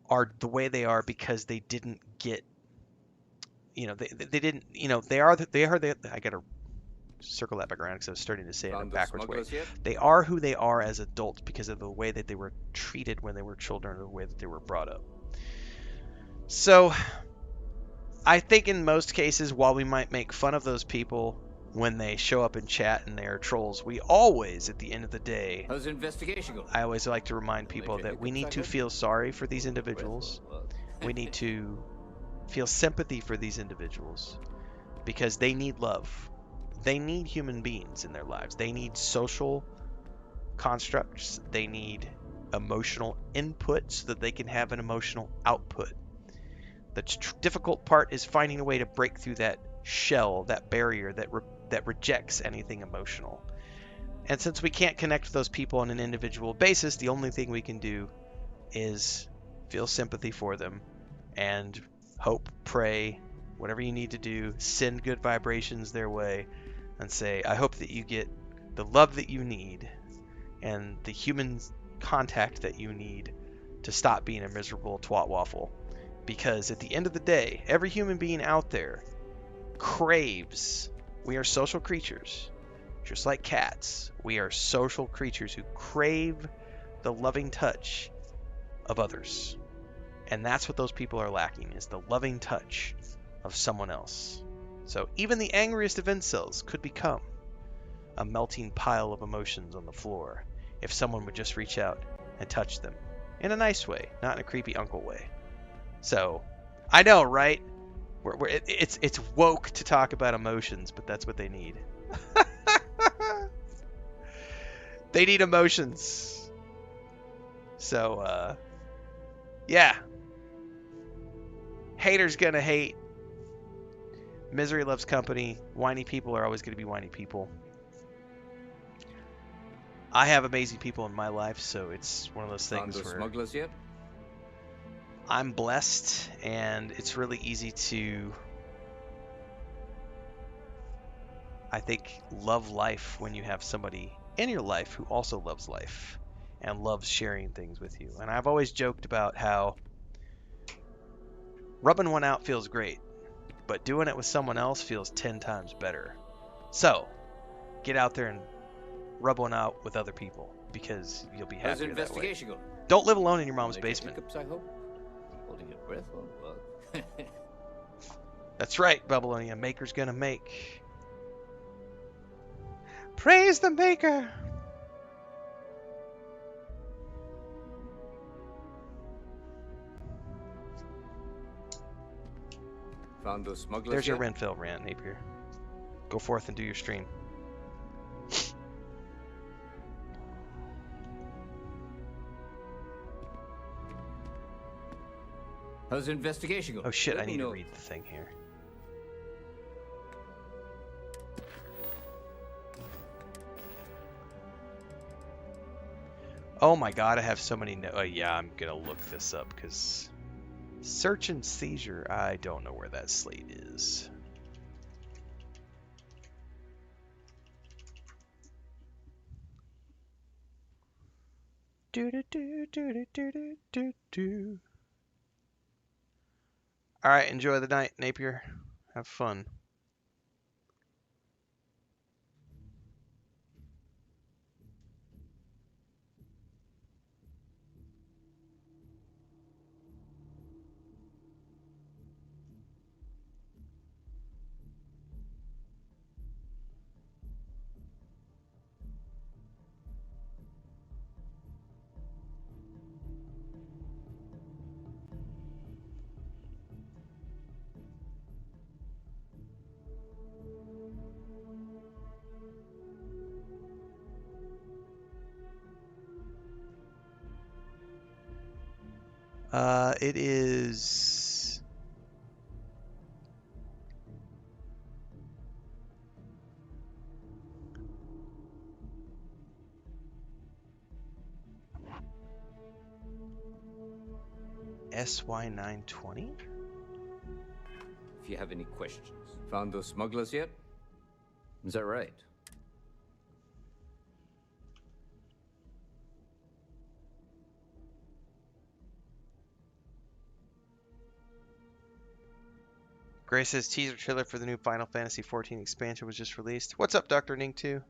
[SPEAKER 1] are the way they are because they didn't get, they didn't, I gotta circle that back around because I was starting to say it in a backwards way. They are who they are as adults because of the way that they were treated when they were children or the way that they were brought up. So I think in most cases, while we might make fun of those people when they show up in chat and they are trolls, we always, at the end of the day,
[SPEAKER 17] how's the investigation going?
[SPEAKER 1] I always like to remind people that we need to feel sorry for these individuals. We need to feel sympathy for these individuals because they need love. They need human beings in their lives. They need social constructs. They need emotional input so that they can have an emotional output. The difficult part is finding a way to break through that shell, that barrier that rejects anything emotional. And since we can't connect with those people on an individual basis, the only thing we can do is feel sympathy for them and hope, pray, whatever you need to do, send good vibrations their way and say, I hope that you get the love that you need and the human contact that you need to stop being a miserable twat waffle. Because at the end of the day, every human being out there craves, we are social creatures, just like cats. We are social creatures who crave the loving touch of others. And that's what those people are lacking, is the loving touch of someone else. So even the angriest of incels could become a melting pile of emotions on the floor if someone would just reach out and touch them in a nice way, not in a creepy uncle way. So I know, right? It's woke to talk about emotions, but that's what they need. They need emotions. So yeah. Haters gonna hate. Misery loves company. Whiny people are always gonna be whiny people. I have amazing people in my life, so it's one of those things
[SPEAKER 17] Found those
[SPEAKER 1] where
[SPEAKER 17] smugglers yet?
[SPEAKER 1] I'm blessed, and it's really easy to, I think, love life when you have somebody in your life who also loves life and loves sharing things with you. And I've always joked about how rubbing one out feels great, but doing it with someone else feels 10 times better. So get out there and rub one out with other people, because you'll be
[SPEAKER 17] How's the
[SPEAKER 1] happier that way.
[SPEAKER 17] investigation going?
[SPEAKER 1] Don't live alone in your mom's
[SPEAKER 17] Like
[SPEAKER 1] basement.
[SPEAKER 17] hiccups, I hope. Holding your breath? Oh, well.
[SPEAKER 1] That's right, Babylonia. Maker's gonna make. Praise the Maker!
[SPEAKER 17] Found those smugglers
[SPEAKER 1] There's your
[SPEAKER 17] yet?
[SPEAKER 1] Renfail rant, Napier. Go forth and do your stream.
[SPEAKER 17] How's the investigation going?
[SPEAKER 1] Oh shit,
[SPEAKER 17] Let
[SPEAKER 1] I
[SPEAKER 17] me
[SPEAKER 1] need to
[SPEAKER 17] know.
[SPEAKER 1] read the thing here. Oh my god, I have so many yeah, I'm gonna look this up, because search and seizure, I don't know where that slate is. Do do do do do do do do. Alright, enjoy the night, Napier. Have fun. It is SY920?
[SPEAKER 17] If you have any questions. Found those smugglers yet? Is that right?
[SPEAKER 1] Grace says teaser trailer for the new Final Fantasy XIV expansion was just released. What's up, Dr. Ning 2?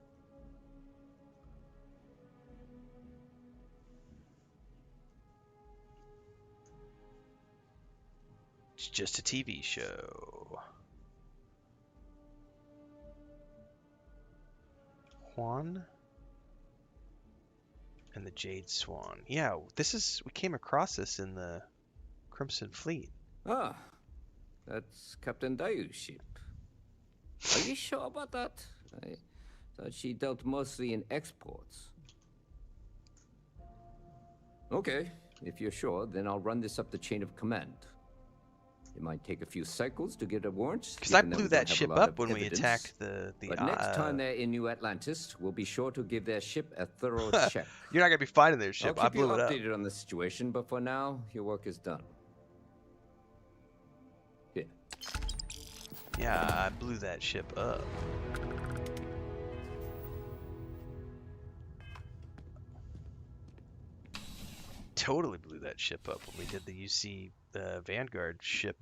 [SPEAKER 1] It's just a TV show. Juan and the Jade Swan. Yeah, we came across this in the Crimson Fleet.
[SPEAKER 17] Ah, that's Captain Dayu's ship. Are you sure about that? I thought she dealt mostly in exports. Okay, if you're sure, then I'll run this up the chain of command. It might take a few cycles to get a warrant.
[SPEAKER 1] Because I blew that ship up when we attacked the
[SPEAKER 17] But next time they're in New Atlantis, we'll be sure to give their ship a thorough check.
[SPEAKER 1] You're not going to be finding their ship.
[SPEAKER 17] I'll
[SPEAKER 1] I
[SPEAKER 17] keep you
[SPEAKER 1] blew it up.
[SPEAKER 17] updated on the situation, but for now, your work is done. Here.
[SPEAKER 1] Yeah, I blew that ship up. totally blew that ship up when we did the UC Vanguard ship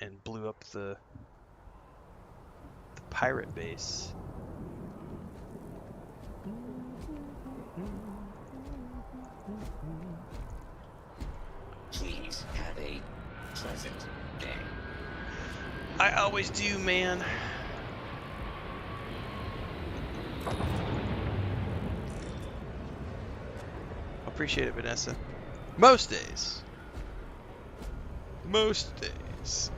[SPEAKER 1] and blew up the pirate base.
[SPEAKER 12] Please have a pleasant day.
[SPEAKER 1] I always do, man. Appreciate it, Vanessa. Most days. Most days.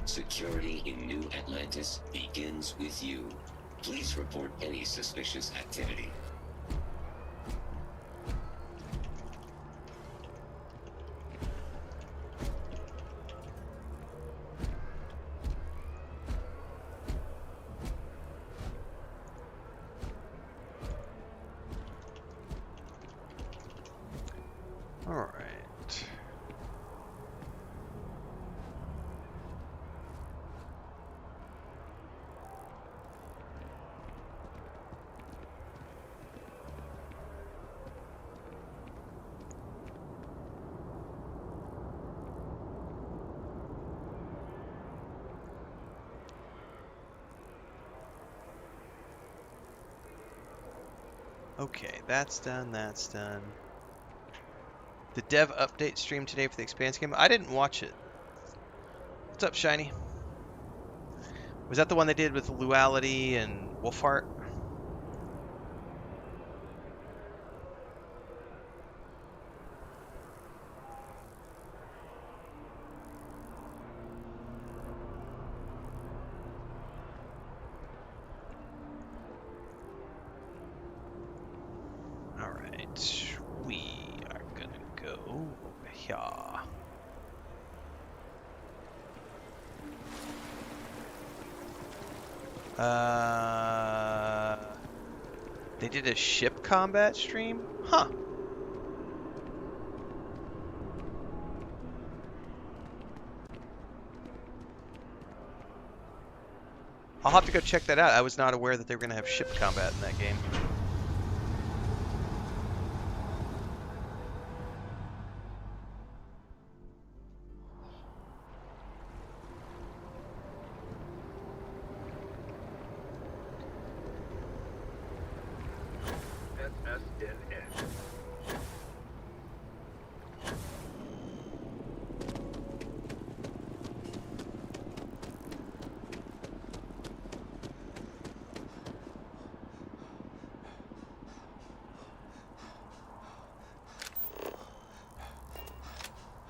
[SPEAKER 12] Security in New Atlantis begins with you. Please report any suspicious activity.
[SPEAKER 1] All right. Okay, that's done, that's done. The dev update stream today for the Expanse game. I didn't watch it. What's up, Shiny? Was that the one they did with Luality and Wolfheart? Alright, we are gonna go here. They did a ship combat stream? Huh. I'll have to go check that out. I was not aware that they were going to have ship combat in that game.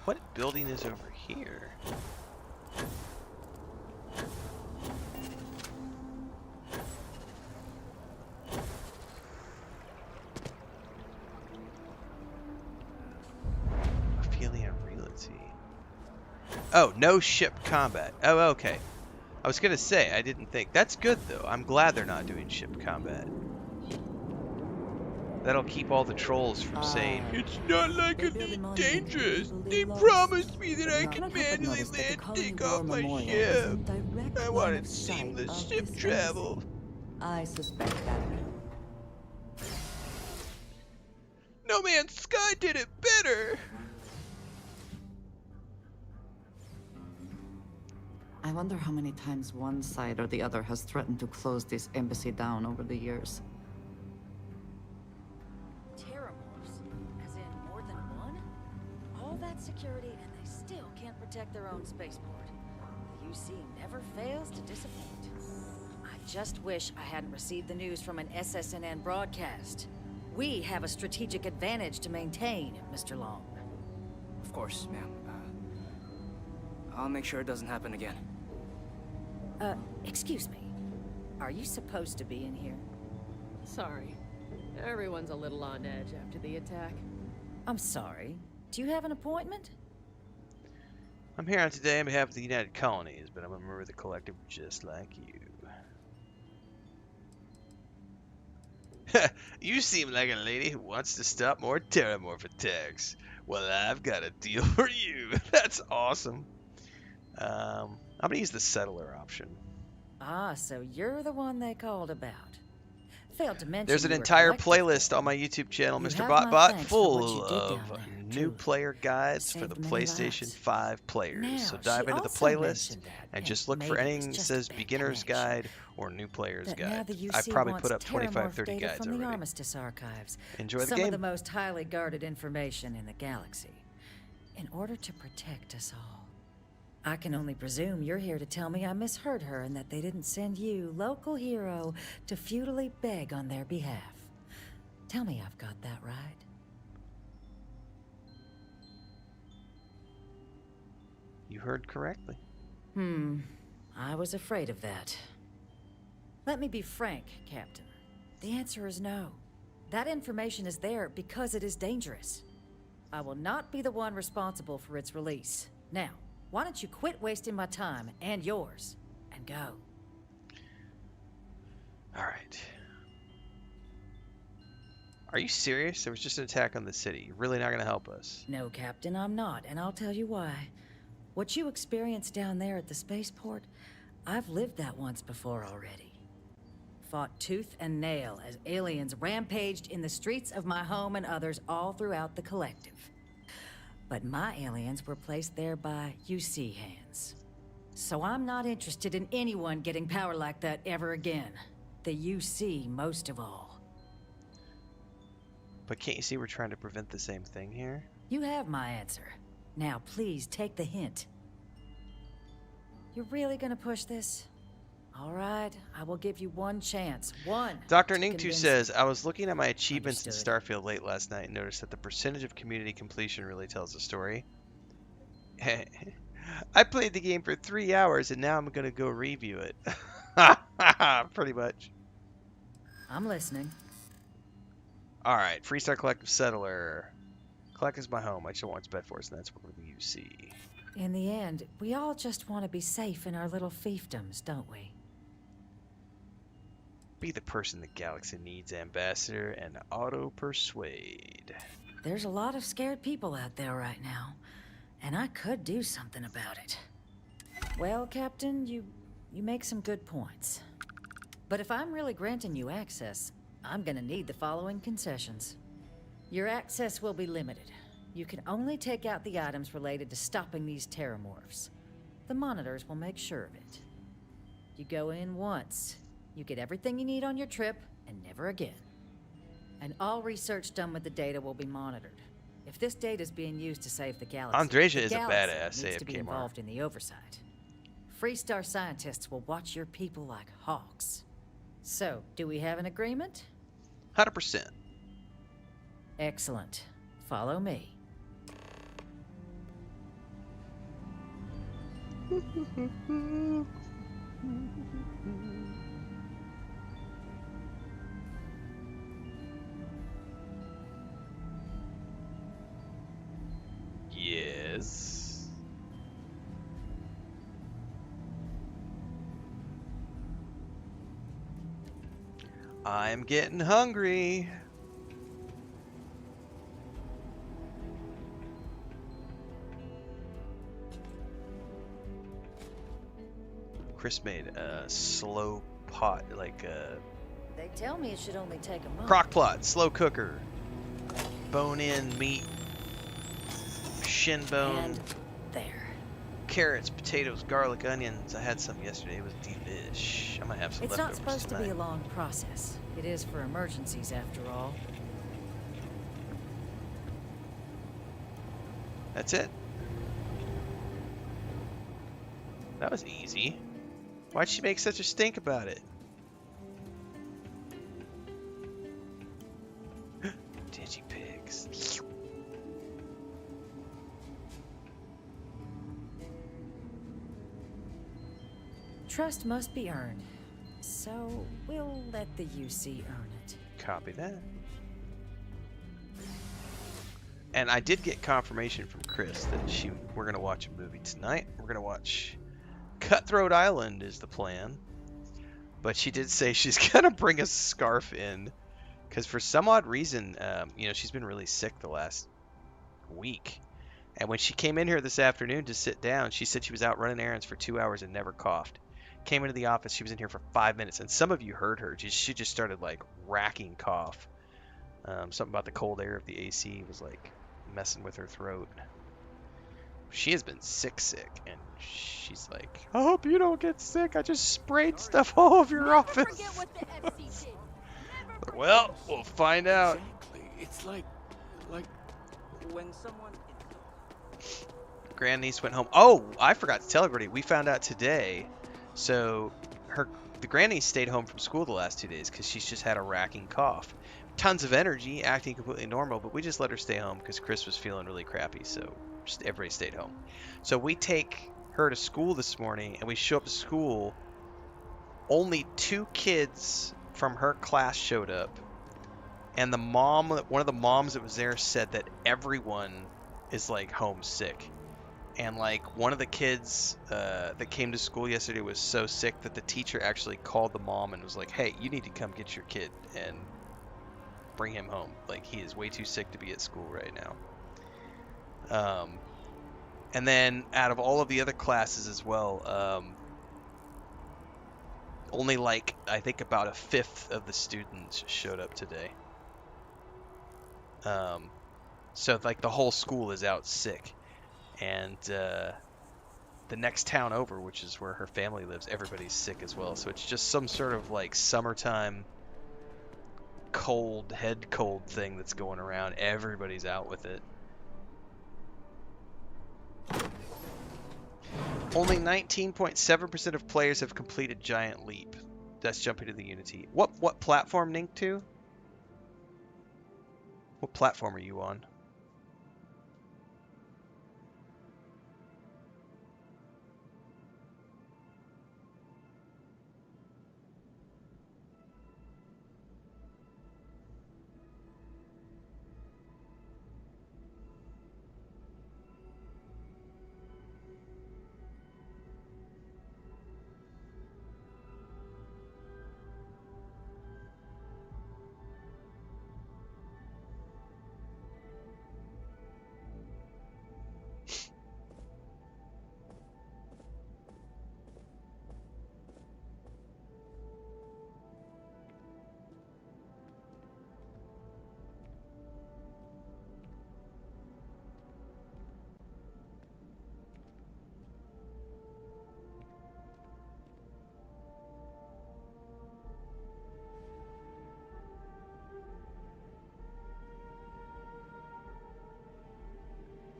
[SPEAKER 1] What building is over here? Ophelia Realty. Oh, no ship combat. Oh, okay. I was gonna say, I didn't think. That's good, though. I'm glad they're not doing ship combat. That'll keep all the trolls from saying, it's not like Elite Dangerous. They promised me that I could manually land and take off my ship. I wanted seamless ship travel.
[SPEAKER 8] I suspect that.
[SPEAKER 1] No Man's Sky did it better.
[SPEAKER 8] I wonder how many times one side or the other has threatened to close this embassy down over the years.
[SPEAKER 18] Security, and they still can't protect their own spaceport. The UC never fails to disappoint.
[SPEAKER 19] just wish I hadn't received the news from an SSNN broadcast. We have a strategic advantage to maintain, Mr. Long.
[SPEAKER 20] Of course, ma'am. I'll make sure it doesn't happen again.
[SPEAKER 19] Excuse me. Are you supposed to be in here?
[SPEAKER 21] Sorry. Everyone's a little on edge after the attack.
[SPEAKER 19] I'm sorry. Do you have an appointment?
[SPEAKER 1] I'm here today on behalf of the United Colonies, but I'm a member of the collective just like you. You seem like a lady who wants to stop more Terramorph attacks. Well, I've got a deal for you. That's awesome. I'm gonna use the settler option.
[SPEAKER 19] Ah, so you're the one they called about. Failed to mention
[SPEAKER 1] There's an
[SPEAKER 19] you were
[SPEAKER 1] entire
[SPEAKER 19] collected.
[SPEAKER 1] playlist on my YouTube channel,
[SPEAKER 19] You
[SPEAKER 1] Mr.
[SPEAKER 19] have
[SPEAKER 1] Bot
[SPEAKER 19] my
[SPEAKER 1] Bot,
[SPEAKER 19] thanks for what you
[SPEAKER 1] full
[SPEAKER 19] did
[SPEAKER 1] of
[SPEAKER 19] down there,
[SPEAKER 1] new
[SPEAKER 19] truly.
[SPEAKER 1] player guides for
[SPEAKER 19] Saved
[SPEAKER 1] the
[SPEAKER 19] many
[SPEAKER 1] PlayStation
[SPEAKER 19] lives.
[SPEAKER 1] 5 players.
[SPEAKER 19] Now,
[SPEAKER 1] So dive
[SPEAKER 19] she
[SPEAKER 1] into the
[SPEAKER 19] also
[SPEAKER 1] playlist
[SPEAKER 19] mentioned that,
[SPEAKER 1] and just look for
[SPEAKER 19] maybe
[SPEAKER 1] anything
[SPEAKER 19] it's
[SPEAKER 1] that
[SPEAKER 19] just
[SPEAKER 1] says
[SPEAKER 19] a bad
[SPEAKER 1] beginner's
[SPEAKER 19] connection.
[SPEAKER 1] guide or new player's
[SPEAKER 19] That now
[SPEAKER 1] guide.
[SPEAKER 19] the
[SPEAKER 1] I
[SPEAKER 19] UC
[SPEAKER 1] probably
[SPEAKER 19] wants
[SPEAKER 1] put up 25,
[SPEAKER 19] Terramorph
[SPEAKER 1] 30
[SPEAKER 19] data
[SPEAKER 1] guides
[SPEAKER 19] from the
[SPEAKER 1] already.
[SPEAKER 19] Armistice archives.
[SPEAKER 1] Enjoy the
[SPEAKER 19] Some
[SPEAKER 1] game.
[SPEAKER 19] of the most highly guarded information in the galaxy. In order to protect us all. I can only presume you're here to tell me I misheard her and that they didn't send you, local hero, to futilely beg on their behalf. Tell me I've got that right.
[SPEAKER 1] You heard correctly.
[SPEAKER 19] I was afraid of that. Let me be frank, Captain. The answer is no. That information is there because it is dangerous. I will not be the one responsible for its release. Now, why don't you quit wasting my time and yours, and go?
[SPEAKER 1] Alright. Are you serious? There was just an attack on the city. You're really not going to help us.
[SPEAKER 19] No, Captain, I'm not, and I'll tell you why. What you experienced down there at the spaceport, I've lived that once before already. Fought tooth and nail as aliens rampaged in the streets of my home and others all throughout the collective. But my aliens were placed there by UC hands. So I'm not interested in anyone getting power like that ever again. The UC most of all.
[SPEAKER 1] But can't you see we're trying to prevent the same thing here?
[SPEAKER 19] You have my answer. Now please take the hint. You're really gonna push this? All right, I will give you one chance. One.
[SPEAKER 1] Dr.
[SPEAKER 19] to
[SPEAKER 1] Ningtu
[SPEAKER 19] convince
[SPEAKER 1] says, I was looking at my achievements
[SPEAKER 19] Understood.
[SPEAKER 1] in Starfield late last night and noticed that the percentage of community completion really tells the story. I played the game for 3 hours and now I'm going to go review it. Pretty much.
[SPEAKER 19] I'm listening.
[SPEAKER 1] Alright, Freestar Collective Settler. Collect is my home. I just want Bedforce, and that's where the UC.
[SPEAKER 19] In the end, we all just want to be safe in our little fiefdoms, don't we?
[SPEAKER 1] Be the person the galaxy needs, Ambassador, and auto-persuade.
[SPEAKER 19] There's a lot of scared people out there right now, and I could do something about it. Well, Captain, you make some good points. But if I'm really granting you access, I'm gonna need the following concessions. Your access will be limited. You can only take out the items related to stopping these Terramorphs. The monitors will make sure of it. You go in once. You get everything you need on your trip, and never again. And all research done with the data will be monitored. If this data is being used to save the galaxy,
[SPEAKER 1] Andreja
[SPEAKER 19] the
[SPEAKER 1] is a
[SPEAKER 19] galaxy
[SPEAKER 1] badass
[SPEAKER 19] needs to be
[SPEAKER 1] AFK
[SPEAKER 19] involved in the oversight. Freestar scientists will watch your people like hawks. So, do we have an agreement?
[SPEAKER 1] 100%.
[SPEAKER 19] Excellent. Follow me.
[SPEAKER 1] Yes. I'm getting hungry. Chris made a slow pot, like a
[SPEAKER 19] They tell me it should only take a month.
[SPEAKER 1] crock pot, slow cooker, bone-in meat, shin bone,
[SPEAKER 19] And there.
[SPEAKER 1] carrots, potatoes, garlic, onions. I had some yesterday. It was delish. I might have some
[SPEAKER 19] It's
[SPEAKER 1] leftovers
[SPEAKER 19] not supposed to
[SPEAKER 1] tonight.
[SPEAKER 19] be a long process. It is for emergencies, after all.
[SPEAKER 1] That's it. That was easy. Why'd she make such a stink about it? Energy pigs.
[SPEAKER 19] Trust must be earned. So we'll let the UC earn it.
[SPEAKER 1] Copy that. And I did get confirmation from Chris that we're gonna watch a movie tonight. We're gonna watch Cutthroat Island is the plan. But she did say she's gonna bring a scarf in, because for some odd reason, you know, she's been really sick the last week. And when she came in here this afternoon to sit down, she said she was out running errands for 2 hours and never coughed. Came into the office, she was in here for 5 minutes, and some of you heard her. She just started like racking cough. Something about the cold air of the AC was like messing with her throat. She has been sick, and she's like, I hope you don't get sick. I just sprayed stuff all over your office. Well, we'll find out.
[SPEAKER 4] Exactly. It's like when someone.
[SPEAKER 1] Grandniece went home. Oh, I forgot to tell everybody. We found out today. So the grandniece stayed home from school the last 2 days because she's just had a racking cough. Tons of energy, acting completely normal, but we just let her stay home because Chris was feeling really crappy, so just everybody stayed home. So we take her to school this morning, and we show up to school. Only 2 kids from her class showed up, and one of the moms that was there said that everyone is like homesick. And like one of the kids that came to school yesterday was so sick that the teacher actually called the mom and was like, hey, you need to come get your kid and bring him home. Like, he is way too sick to be at school right now. And then out of all of the other classes as well, only like I think about 1/5 of the students showed up today. So like the whole school is out sick. And the next town over, which is where her family lives, everybody's sick as well. So it's just some sort of like summertime head cold thing that's going around. Everybody's out with it. Only 19.7% of players have completed Giant Leap. That's jumping to the Unity. What platform, Nink, to? What platform are you on?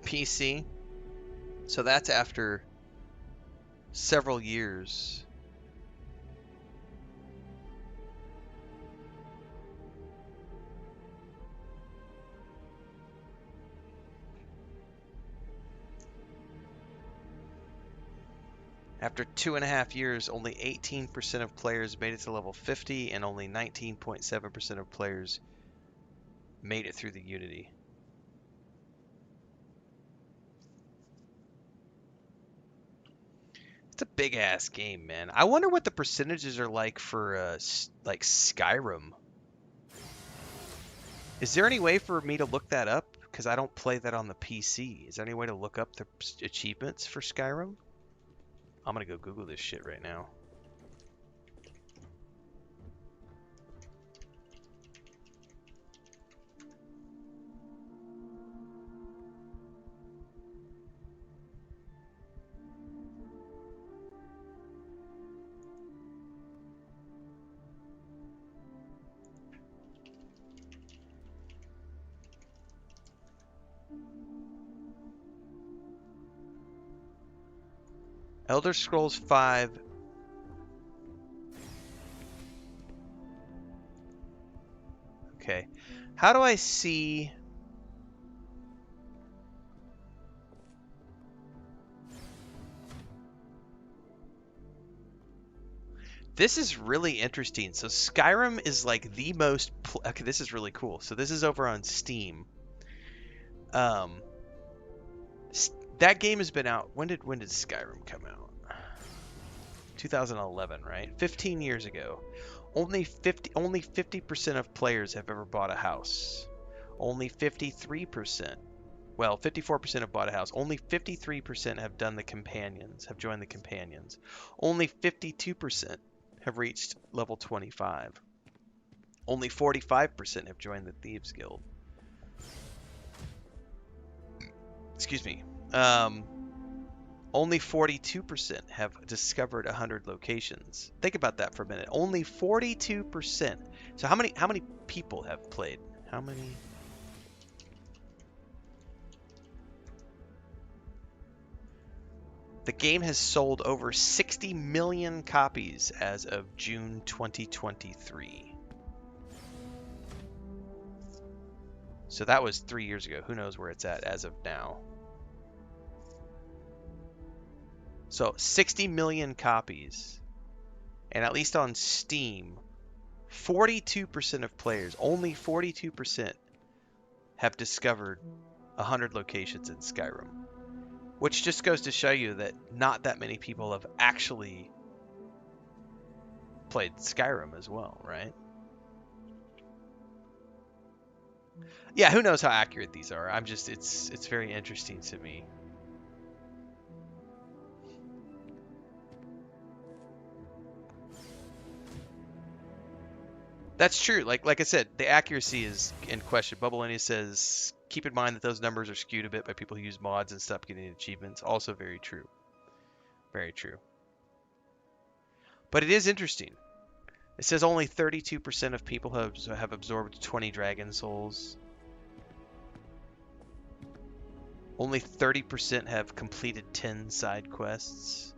[SPEAKER 1] PC. So that's after several years. After 2.5 years, only 18% of players made it to level 50, and only 19.7% of players made it through the Unity. It's a big ass game, man. I wonder what the percentages are like for like Skyrim. Is there any way for me to look that up? Because I don't play that on the PC. Is there any way to look up the achievements for Skyrim? I'm gonna go Google this shit right now. Elder Scrolls 5. Okay. How do I see... This is really interesting. So Skyrim is like the most... Okay, this is really cool. So this is over on Steam. That game has been out... When did Skyrim come out? 2011, right? 15 years ago. Only 50% of players have ever bought a house. Only 53%. Well, 54% have bought a house. Only 53% have done the companions, have joined the companions. Only 52% have reached level 25. Only 45% have joined the Thieves Guild. Excuse me. Only 42% have discovered 100 locations. Think about that for a minute. Only 42%. So how many people have played? How many? The game has sold over 60 million copies as of June 2023. So that was 3 years ago. Who knows where it's at as of now? So 60 million copies. And at least on Steam, 42% of players, only 42%, have discovered 100 locations in Skyrim. Which just goes to show you that not that many people have actually played Skyrim as well, right? Yeah, who knows how accurate these are. It's very interesting to me. That's true. Like I said, the accuracy is in question. Bubblenia says, keep in mind that those numbers are skewed a bit by people who use mods and stuff getting achievements. Also very true. Very true. But it is interesting. It says only 32% of people have absorbed 20 Dragon Souls. Only 30% have completed 10 side quests.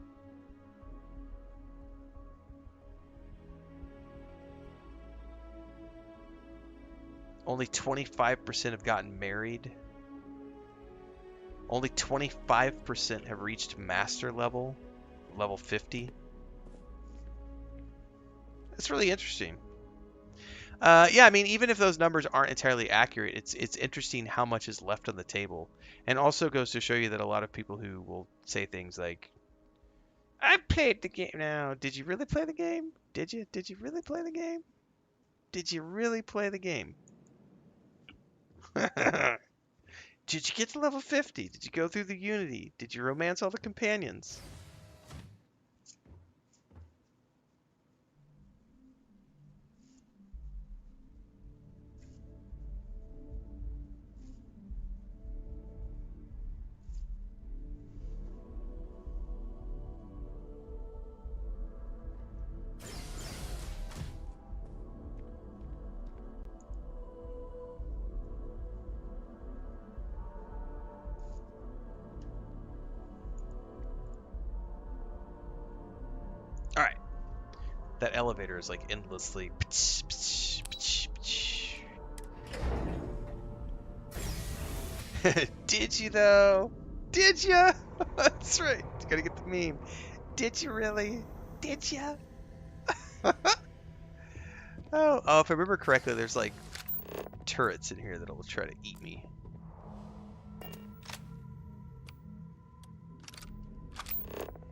[SPEAKER 1] Only 25% have gotten married. Only 25% have reached master level, level 50. That's really interesting. Yeah, I mean, even if those numbers aren't entirely accurate, it's interesting how much is left on the table. And also goes to show you that a lot of people who will say things like, I played the game. Now, did you really play the game? Did you? Did you really play the game? Did you really play the game? Did you get to level 50? Did you go through the Unity? Did you romance all the companions? Alright. That elevator is like endlessly... Did you though? Did ya? That's right. You gotta get the meme. Did you really? Did ya? Oh, if I remember correctly, there's like turrets in here that'll try to eat me.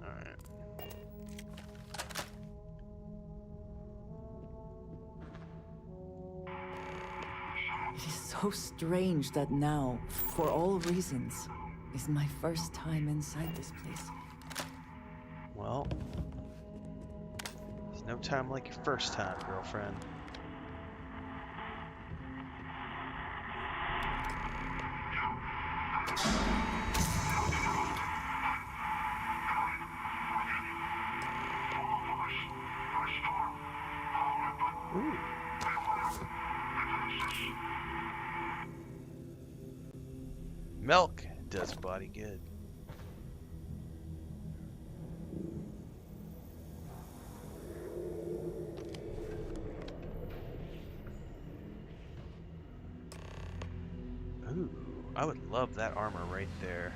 [SPEAKER 1] Alright.
[SPEAKER 8] It is so strange that now, for all reasons, is my first time inside this place.
[SPEAKER 1] Well, there's no time like your first time, girlfriend. Ooh. Milk does a body good. I would love that armor right there.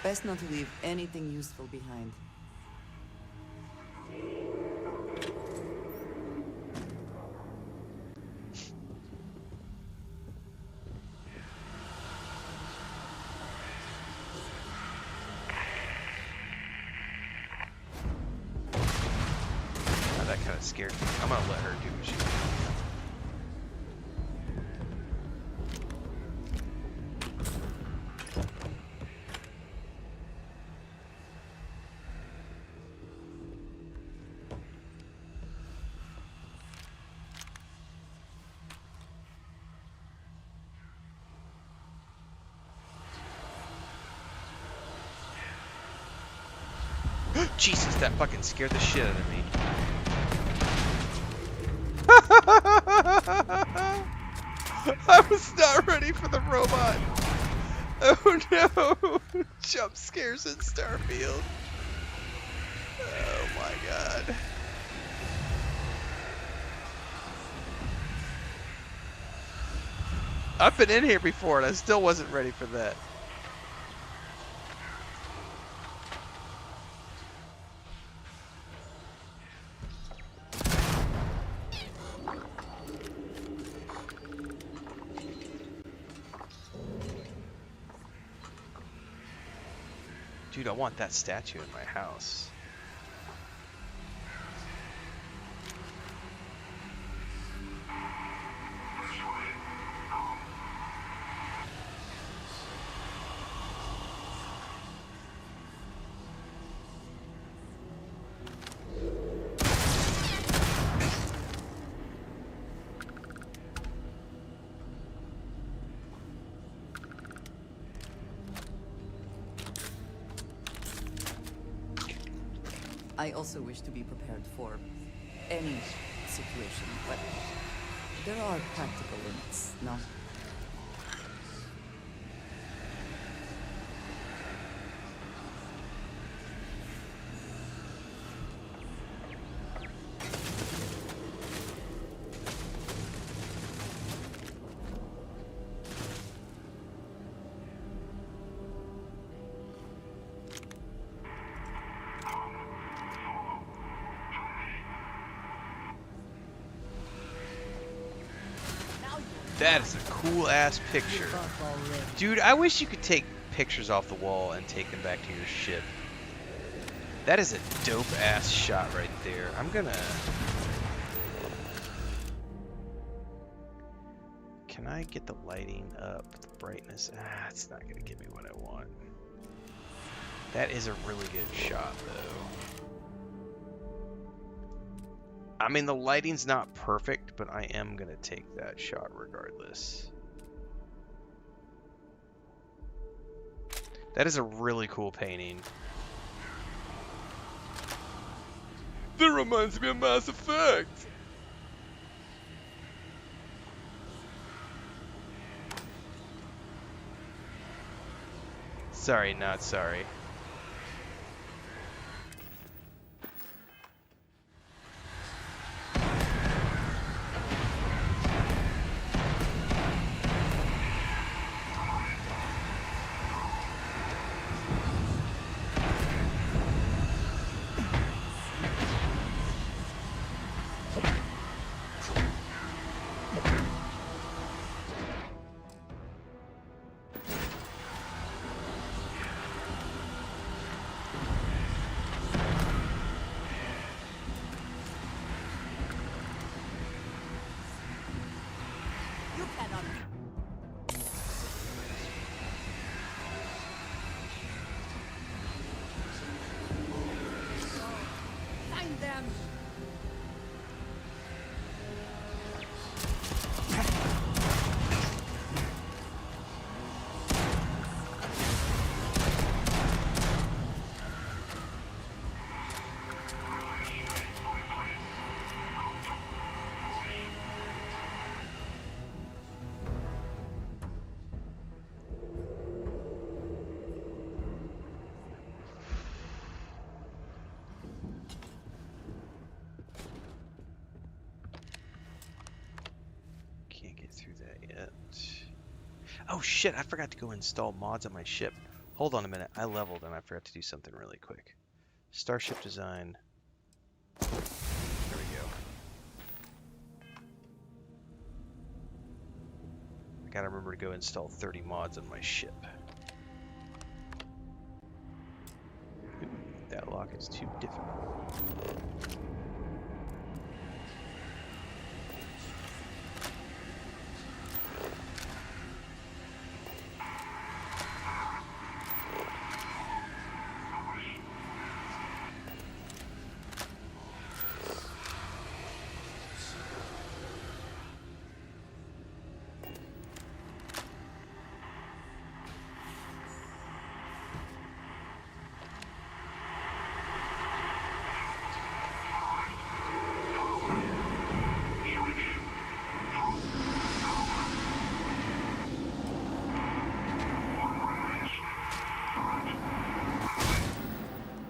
[SPEAKER 8] Best not to leave anything useful behind.
[SPEAKER 1] Oh, that kind of scared me. I'm gonna let her do what she wants. Jesus, that fucking scared the shit out of me. I was not ready for the robot. Oh no! Jump scares in Starfield. Oh my god. I've been in here before and I still wasn't ready for that. Dude, I want that statue in my house.
[SPEAKER 8] I also wish to be prepared for any situation, but there are practical limits, no?
[SPEAKER 1] That is a cool ass picture. Dude, I wish you could take pictures off the wall and take them back to your ship. That is a dope ass shot right there. I'm gonna... Can I get the lighting up, the brightness? Ah, it's not gonna give me what I want. That is a really good shot though. I mean, the lighting's not perfect, but I am gonna take that shot regardless. That is a really cool painting. That reminds me of Mass Effect! Sorry, not sorry. shit, I forgot to go install mods on my ship. Hold on a minute. I leveled and I forgot to do something really quick. Starship design. There we go. I gotta remember to go install 30 mods on my ship. Ooh, that lock is too difficult.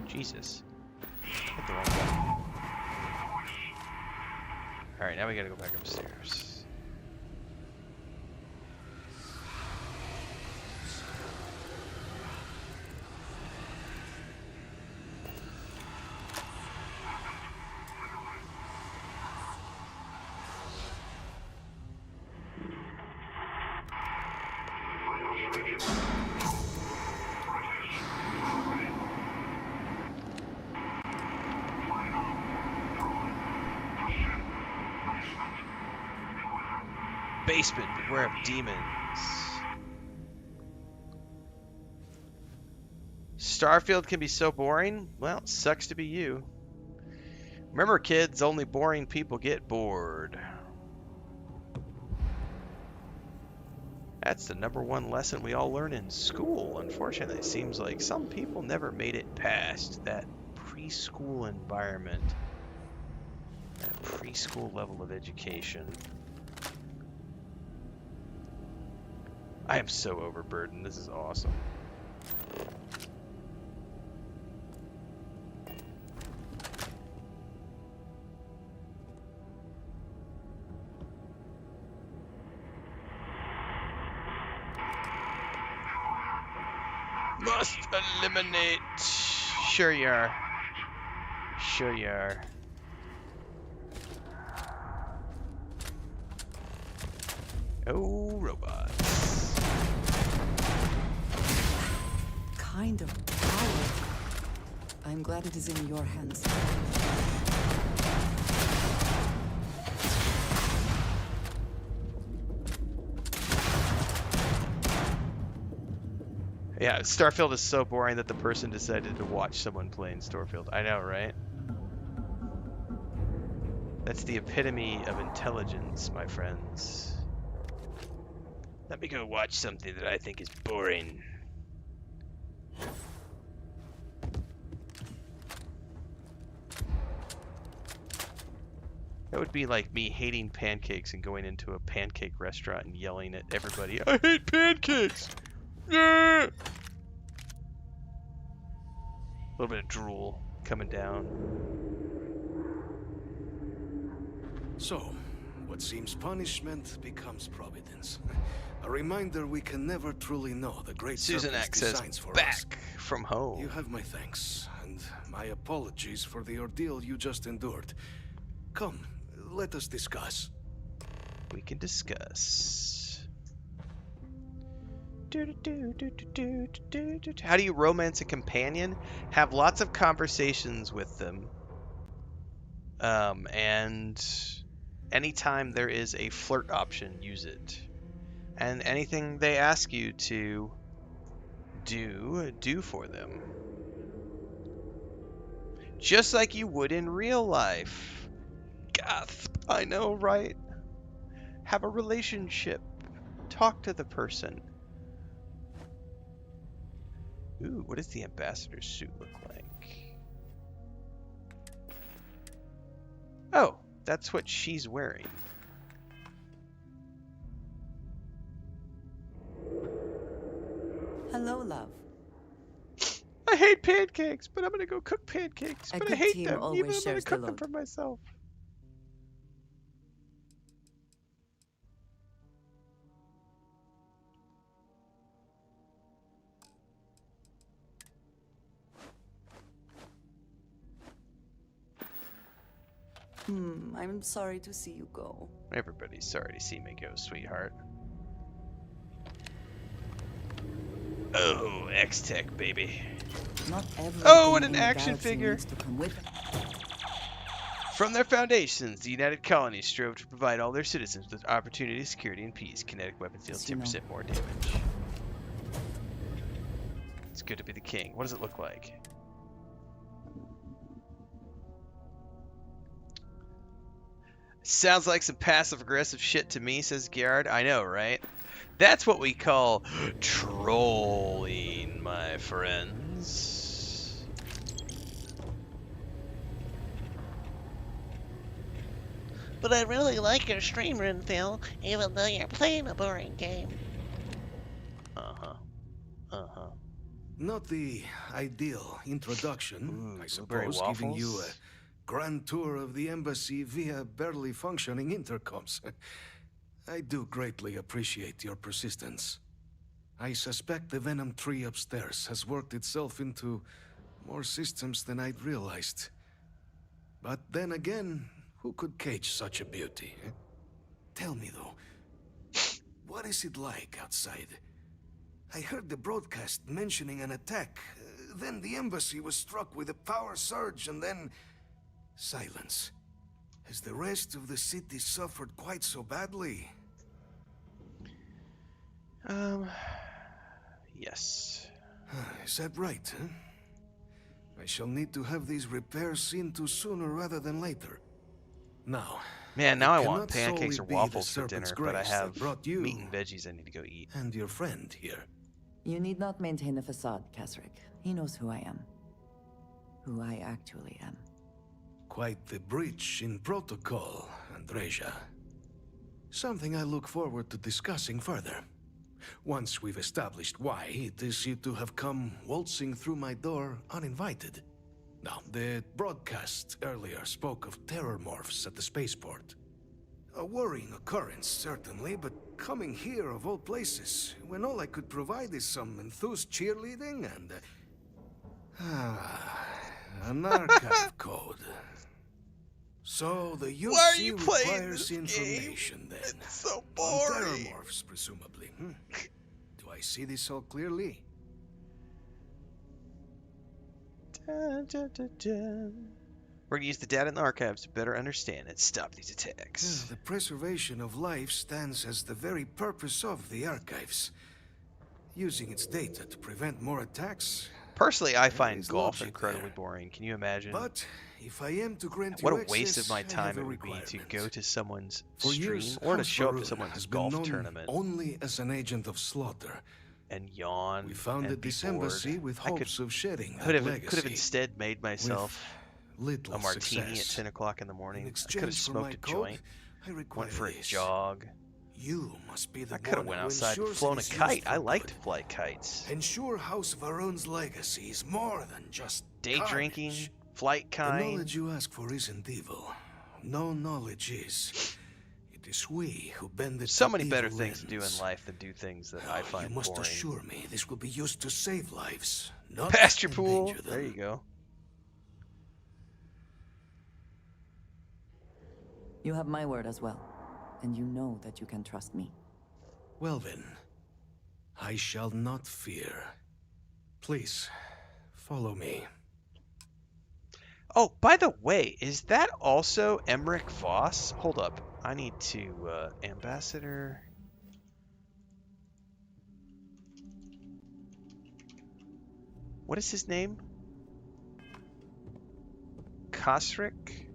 [SPEAKER 1] Jesus. Hit the wrong button. Alright, now we gotta go back upstairs. Basement, beware of demons. Starfield can be so boring? Well, sucks to be you. Remember, kids, only boring people get bored. That's the #1 lesson we all learn in school. Unfortunately, it seems like some people never made it past that preschool environment. That preschool level of education. I am so overburdened. This is awesome. Must eliminate. Sure you are. Sure you are. Oh, robots.
[SPEAKER 8] Kind of power. I'm glad it is in your hands.
[SPEAKER 1] Yeah, Starfield is so boring that the person decided to watch someone play in Starfield. I know, right? That's the epitome of intelligence, my friends. Let me go watch something that I think is boring. That would be like me hating pancakes and going into a pancake restaurant and yelling at everybody, I hate pancakes! Yeah! A little bit of drool coming down.
[SPEAKER 14] So, what seems punishment becomes providence. A reminder we can never truly know the great
[SPEAKER 1] Susan X says,
[SPEAKER 14] designs for
[SPEAKER 1] back
[SPEAKER 14] us.
[SPEAKER 1] from home.
[SPEAKER 14] You have my thanks, and my apologies for the ordeal you just endured. Come, let us discuss.
[SPEAKER 1] We can discuss. How do you romance a companion? Have lots of conversations with them. And anytime there is a flirt option, use it. And anything they ask you to do for them. Just like you would in real life. Gasp, I know, right? Have a relationship. Talk to the person. Ooh, what does the ambassador's suit look like? Oh, that's what she's wearing.
[SPEAKER 8] Hello, love.
[SPEAKER 1] I hate pancakes, but I'm gonna go cook pancakes.
[SPEAKER 8] A
[SPEAKER 1] But I
[SPEAKER 8] good
[SPEAKER 1] hate
[SPEAKER 8] team
[SPEAKER 1] them,
[SPEAKER 8] always
[SPEAKER 1] even though I'm gonna
[SPEAKER 8] shares the
[SPEAKER 1] cook them
[SPEAKER 8] load.
[SPEAKER 1] for myself.
[SPEAKER 8] I'm sorry to see you go.
[SPEAKER 1] Everybody's sorry to see me go, sweetheart. Oh, X-Tech, baby.
[SPEAKER 8] Not everything
[SPEAKER 1] Oh, and an
[SPEAKER 8] in the
[SPEAKER 1] action
[SPEAKER 8] galaxy
[SPEAKER 1] figure.
[SPEAKER 8] needs to come with it.
[SPEAKER 1] From their foundations, the United Colonies strove to provide all their citizens with opportunity, security, and peace. Kinetic weapons deal 10% more damage. It's good to be the king. What does it look like? Sounds like some passive-aggressive shit to me, says Gerard. I know, right? That's what we call trolling, my friends.
[SPEAKER 3] But I really like your stream, Renfail, even though you're playing a boring game.
[SPEAKER 1] Uh-huh. Uh-huh.
[SPEAKER 6] Not the ideal introduction, I
[SPEAKER 1] blueberry
[SPEAKER 6] suppose, giving you a
[SPEAKER 1] waffles?
[SPEAKER 6] grand tour of the embassy via barely functioning intercoms. I do greatly appreciate your persistence. I suspect the Venom tree upstairs has worked itself into more systems than I'd realized. But then again, who could cage such a beauty? Tell me though, what is it like outside? I heard the broadcast mentioning an attack. Then the embassy was struck with a power surge and then silence. Has the rest of the city suffered quite so badly?
[SPEAKER 1] Yes.
[SPEAKER 6] Is that right, huh? I shall need to have these repairs seen to sooner rather than later. Now,
[SPEAKER 1] Man, now I
[SPEAKER 6] it
[SPEAKER 1] want
[SPEAKER 6] cannot
[SPEAKER 1] pancakes or
[SPEAKER 6] solely be the
[SPEAKER 1] waffles for
[SPEAKER 6] Serpent's
[SPEAKER 1] dinner, but I
[SPEAKER 6] grace that
[SPEAKER 1] have
[SPEAKER 6] brought you
[SPEAKER 1] meat and veggies I need to go eat.
[SPEAKER 6] and your friend here.
[SPEAKER 8] You need not maintain a facade, Kasric. He knows who I am. Who I actually am.
[SPEAKER 6] Quite the breach in protocol, Andreja. Something I look forward to discussing further. Once we've established why it is you to have come waltzing through my door uninvited. Now, the broadcast earlier spoke of terramorphs at the spaceport. A worrying occurrence, certainly, but coming here of all places, when all I could provide is some enthused cheerleading and... an archive code. So the UC
[SPEAKER 1] Why are you playing
[SPEAKER 6] requires
[SPEAKER 1] this
[SPEAKER 6] information then.
[SPEAKER 1] It's so
[SPEAKER 6] On
[SPEAKER 1] boring.
[SPEAKER 6] terramorphs, presumably. Do I see this all clearly?
[SPEAKER 1] Dun, dun, dun, dun. We're gonna use the data in the archives to better understand and stop these attacks.
[SPEAKER 6] The preservation of life stands as the very purpose of the archives. Using its data to prevent more attacks.
[SPEAKER 1] Personally, I find
[SPEAKER 6] is
[SPEAKER 1] golf
[SPEAKER 6] logic
[SPEAKER 1] incredibly
[SPEAKER 6] there.
[SPEAKER 1] boring. Can you imagine?
[SPEAKER 6] But if I am to grant
[SPEAKER 1] What
[SPEAKER 6] you
[SPEAKER 1] a waste of
[SPEAKER 6] access,
[SPEAKER 1] my
[SPEAKER 6] I have
[SPEAKER 1] time
[SPEAKER 6] a
[SPEAKER 1] it would be to
[SPEAKER 6] requirement.
[SPEAKER 1] go to someone's
[SPEAKER 6] For
[SPEAKER 1] stream
[SPEAKER 6] years,
[SPEAKER 1] or to
[SPEAKER 6] House
[SPEAKER 1] show up to
[SPEAKER 6] Varun
[SPEAKER 1] someone's
[SPEAKER 6] has been
[SPEAKER 1] golf
[SPEAKER 6] known
[SPEAKER 1] tournament
[SPEAKER 6] only as an agent of slaughter.
[SPEAKER 1] and yawn.
[SPEAKER 6] We founded
[SPEAKER 1] and be
[SPEAKER 6] this
[SPEAKER 1] bored.
[SPEAKER 6] embassy with
[SPEAKER 1] I
[SPEAKER 6] hopes of shedding
[SPEAKER 1] could
[SPEAKER 6] that
[SPEAKER 1] have
[SPEAKER 6] legacy.
[SPEAKER 1] instead made myself
[SPEAKER 6] little
[SPEAKER 1] a martini
[SPEAKER 6] success.
[SPEAKER 1] at 10 o'clock in the morning.
[SPEAKER 6] In
[SPEAKER 1] I could have
[SPEAKER 6] exchange for my
[SPEAKER 1] smoked a
[SPEAKER 6] code,
[SPEAKER 1] joint,
[SPEAKER 6] I require
[SPEAKER 1] went for a
[SPEAKER 6] this.
[SPEAKER 1] jog.
[SPEAKER 6] You must be the
[SPEAKER 1] I could have
[SPEAKER 6] one
[SPEAKER 1] went
[SPEAKER 6] who
[SPEAKER 1] outside and
[SPEAKER 6] ensures
[SPEAKER 1] flown
[SPEAKER 6] it
[SPEAKER 1] a
[SPEAKER 6] is used
[SPEAKER 1] kite.
[SPEAKER 6] for
[SPEAKER 1] I like
[SPEAKER 6] good.
[SPEAKER 1] to fly kites.
[SPEAKER 6] Ensure House Varun's legacy is more than just
[SPEAKER 1] Day
[SPEAKER 6] carnage.
[SPEAKER 1] drinking, flight
[SPEAKER 6] The
[SPEAKER 1] kind.
[SPEAKER 6] knowledge you ask for isn't evil. No knowledge is. It is we who bend it
[SPEAKER 1] So
[SPEAKER 6] to
[SPEAKER 1] many better
[SPEAKER 6] evil
[SPEAKER 1] things to do in
[SPEAKER 6] ends.
[SPEAKER 1] life than do things that I find
[SPEAKER 6] You must
[SPEAKER 1] boring.
[SPEAKER 6] assure me this will be used to save lives, not
[SPEAKER 1] Pasture pool.
[SPEAKER 6] endanger them.
[SPEAKER 1] There you go.
[SPEAKER 8] You have my word as well. And you know that you can trust me.
[SPEAKER 6] Well then, I shall not fear. Please, follow me.
[SPEAKER 1] Oh, by the way, is that also Emmerich Voss? Hold up. I need to, ambassador. What is his name? Kosric?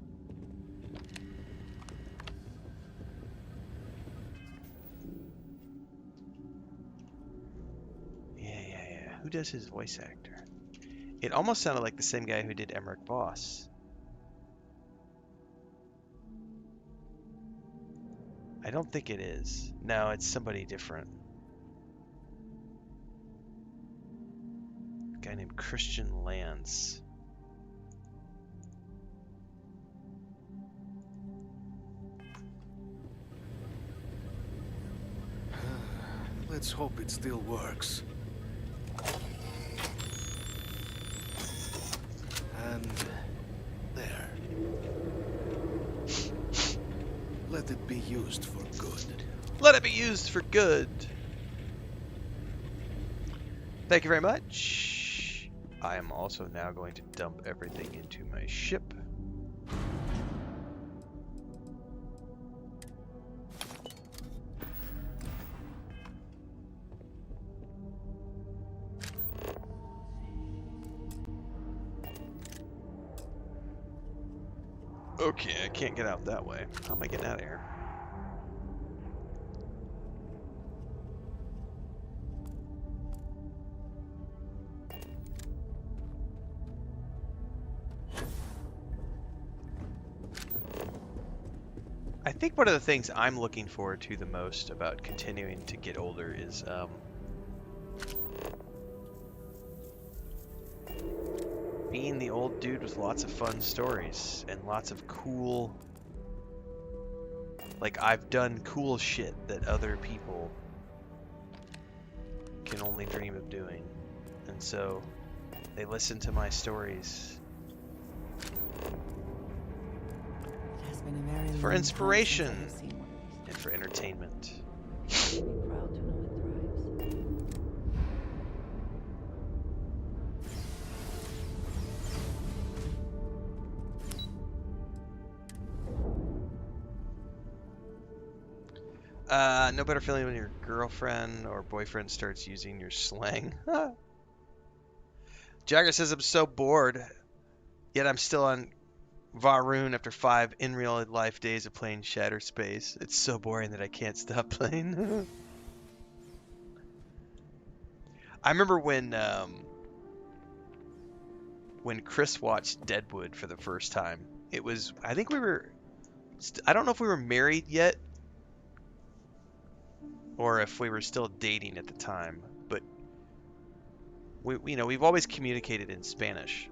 [SPEAKER 1] Yeah. Who does his voice actor? It almost sounded like the same guy who did Emmerich Voss. I don't think it is. No, it's somebody different. A guy named Christian Lance.
[SPEAKER 6] Let's hope it still works. And there. let it be used for good.
[SPEAKER 1] Let it be used for good. Thank you very much. I am also now going to dump everything into my ship. Okay, I can't get out that way. How am I getting out of here? I think one of the things I'm looking forward to the most about continuing to get older is being the old dude with lots of fun stories and lots of cool, like, I've done cool shit that other people can only dream of doing, and so they listen to my stories for inspiration and for entertainment. No better feeling when your girlfriend or boyfriend starts using your slang. Jagger says, I'm so bored, yet I'm still on Varun after 5 in real life days of playing Shatter Space. It's so boring that I can't stop playing. I remember when Chris watched Deadwood for the first time. It was, I think we were, I don't know if we were married yet, or if we were still dating at the time, but we've always communicated in Spanish.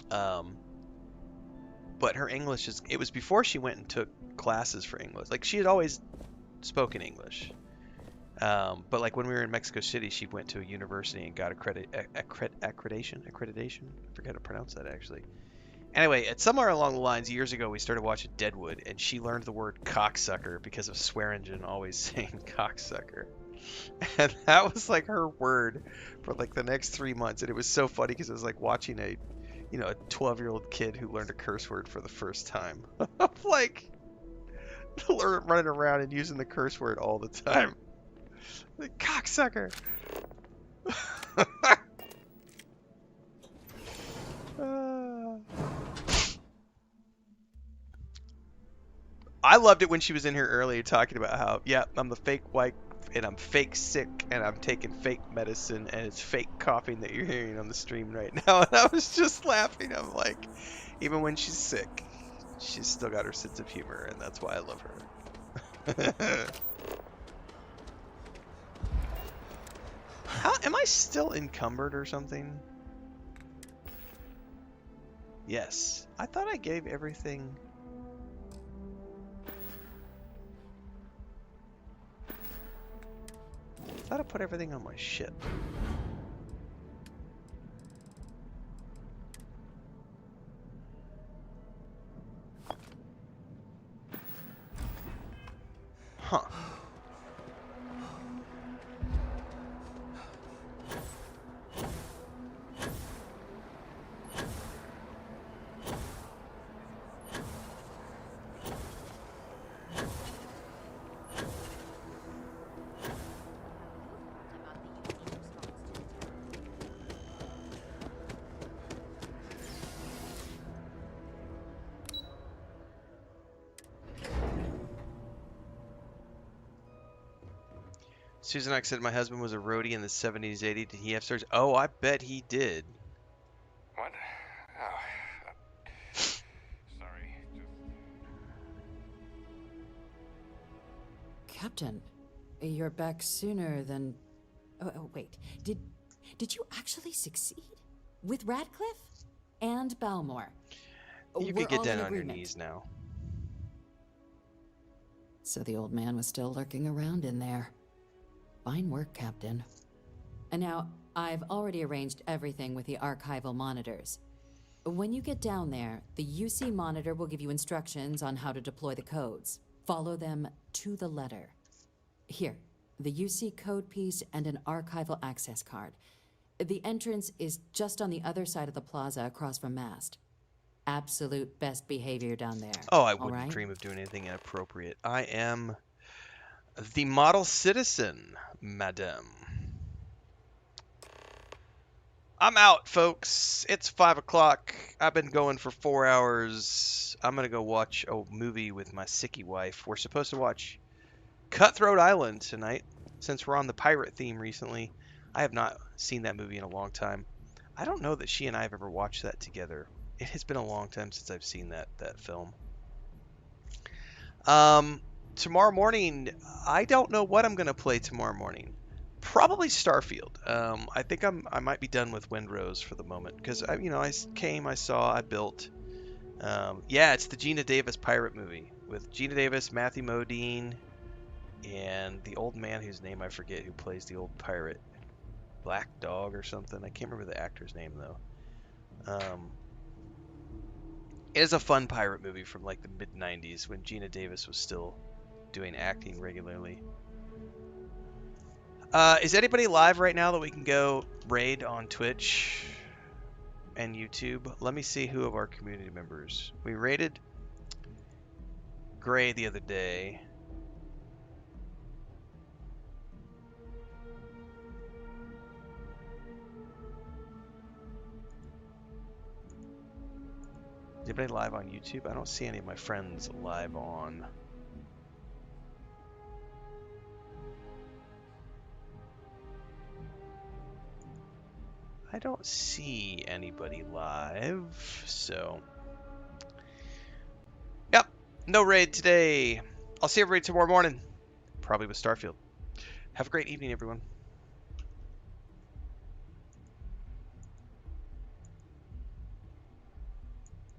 [SPEAKER 1] But her English it was before she went and took classes for English. Like, she had always spoken English. But like when we were in Mexico City, she went to a university and got accreditation. I forget how to pronounce that actually. Anyway, at somewhere along the lines, years ago, we started watching Deadwood, and she learned the word cocksucker because of Swearingen always saying cocksucker. And that was like her word for like the next 3 months. And it was so funny because it was like watching a 12-year-old kid who learned a curse word for the first time. Like, running around and using the curse word all the time. Like, cocksucker! I loved it when she was in here earlier talking about how, yeah, I'm the fake wife and I'm fake sick and I'm taking fake medicine and it's fake coughing that you're hearing on the stream right now. And I was just laughing. I'm like, even when she's sick, she's still got her sense of humor, and that's why I love her. How am I still encumbered or something? Yes. I thought I gave everything. I thought I put everything on my ship. Huh. Susan Ox said my husband was a roadie in the 70s, 80s. Did he have stars? Oh, I bet he did.
[SPEAKER 14] What? Oh. Sorry.
[SPEAKER 7] Captain, you're back sooner than... Oh, wait. Did you actually succeed? With Radcliffe? And Balmore?
[SPEAKER 1] You
[SPEAKER 7] We're
[SPEAKER 1] could get
[SPEAKER 7] all
[SPEAKER 1] down
[SPEAKER 7] in
[SPEAKER 1] on your
[SPEAKER 7] agreement.
[SPEAKER 1] knees now.
[SPEAKER 7] So the old man was still lurking around in there. Fine work, Captain. And now, I've already arranged everything with the archival monitors. When you get down there, the UC monitor will give you instructions on how to deploy the codes. Follow them to the letter. Here, the UC code piece and an archival access card. The entrance is just on the other side of the plaza across from Mast. Absolute best behavior down there.
[SPEAKER 1] Oh, I
[SPEAKER 7] all
[SPEAKER 1] wouldn't
[SPEAKER 7] right?
[SPEAKER 1] dream of doing anything inappropriate. I am the model citizen, madame. I'm out, folks. It's 5 o'clock. I've been going for 4 hours. I'm going to go watch a movie with my sicky wife. We're supposed to watch Cutthroat Island tonight, since we're on the pirate theme recently. I have not seen that movie in a long time. I don't know that she and I have ever watched that together. It has been a long time since I've seen that film. Tomorrow morning, I don't know what I'm going to play tomorrow morning. Probably Starfield. I think I might be done with Windrose for the moment because I came, I saw, I built. Yeah, it's the Gina Davis pirate movie with Gina Davis, Matthew Modine, and the old man whose name I forget who plays the old pirate, Black Dog or something. I can't remember the actor's name though. It is a fun pirate movie from like the mid '90s when Gina Davis was still doing acting regularly. Is anybody live right now that we can go raid on Twitch and YouTube? Let me see who of our community members. We raided Gray the other day. Is anybody live on YouTube? I don't see any of my friends live on. I don't see anybody live, so... Yep, no raid today. I'll see everybody tomorrow morning. Probably with Starfield. Have a great evening, everyone.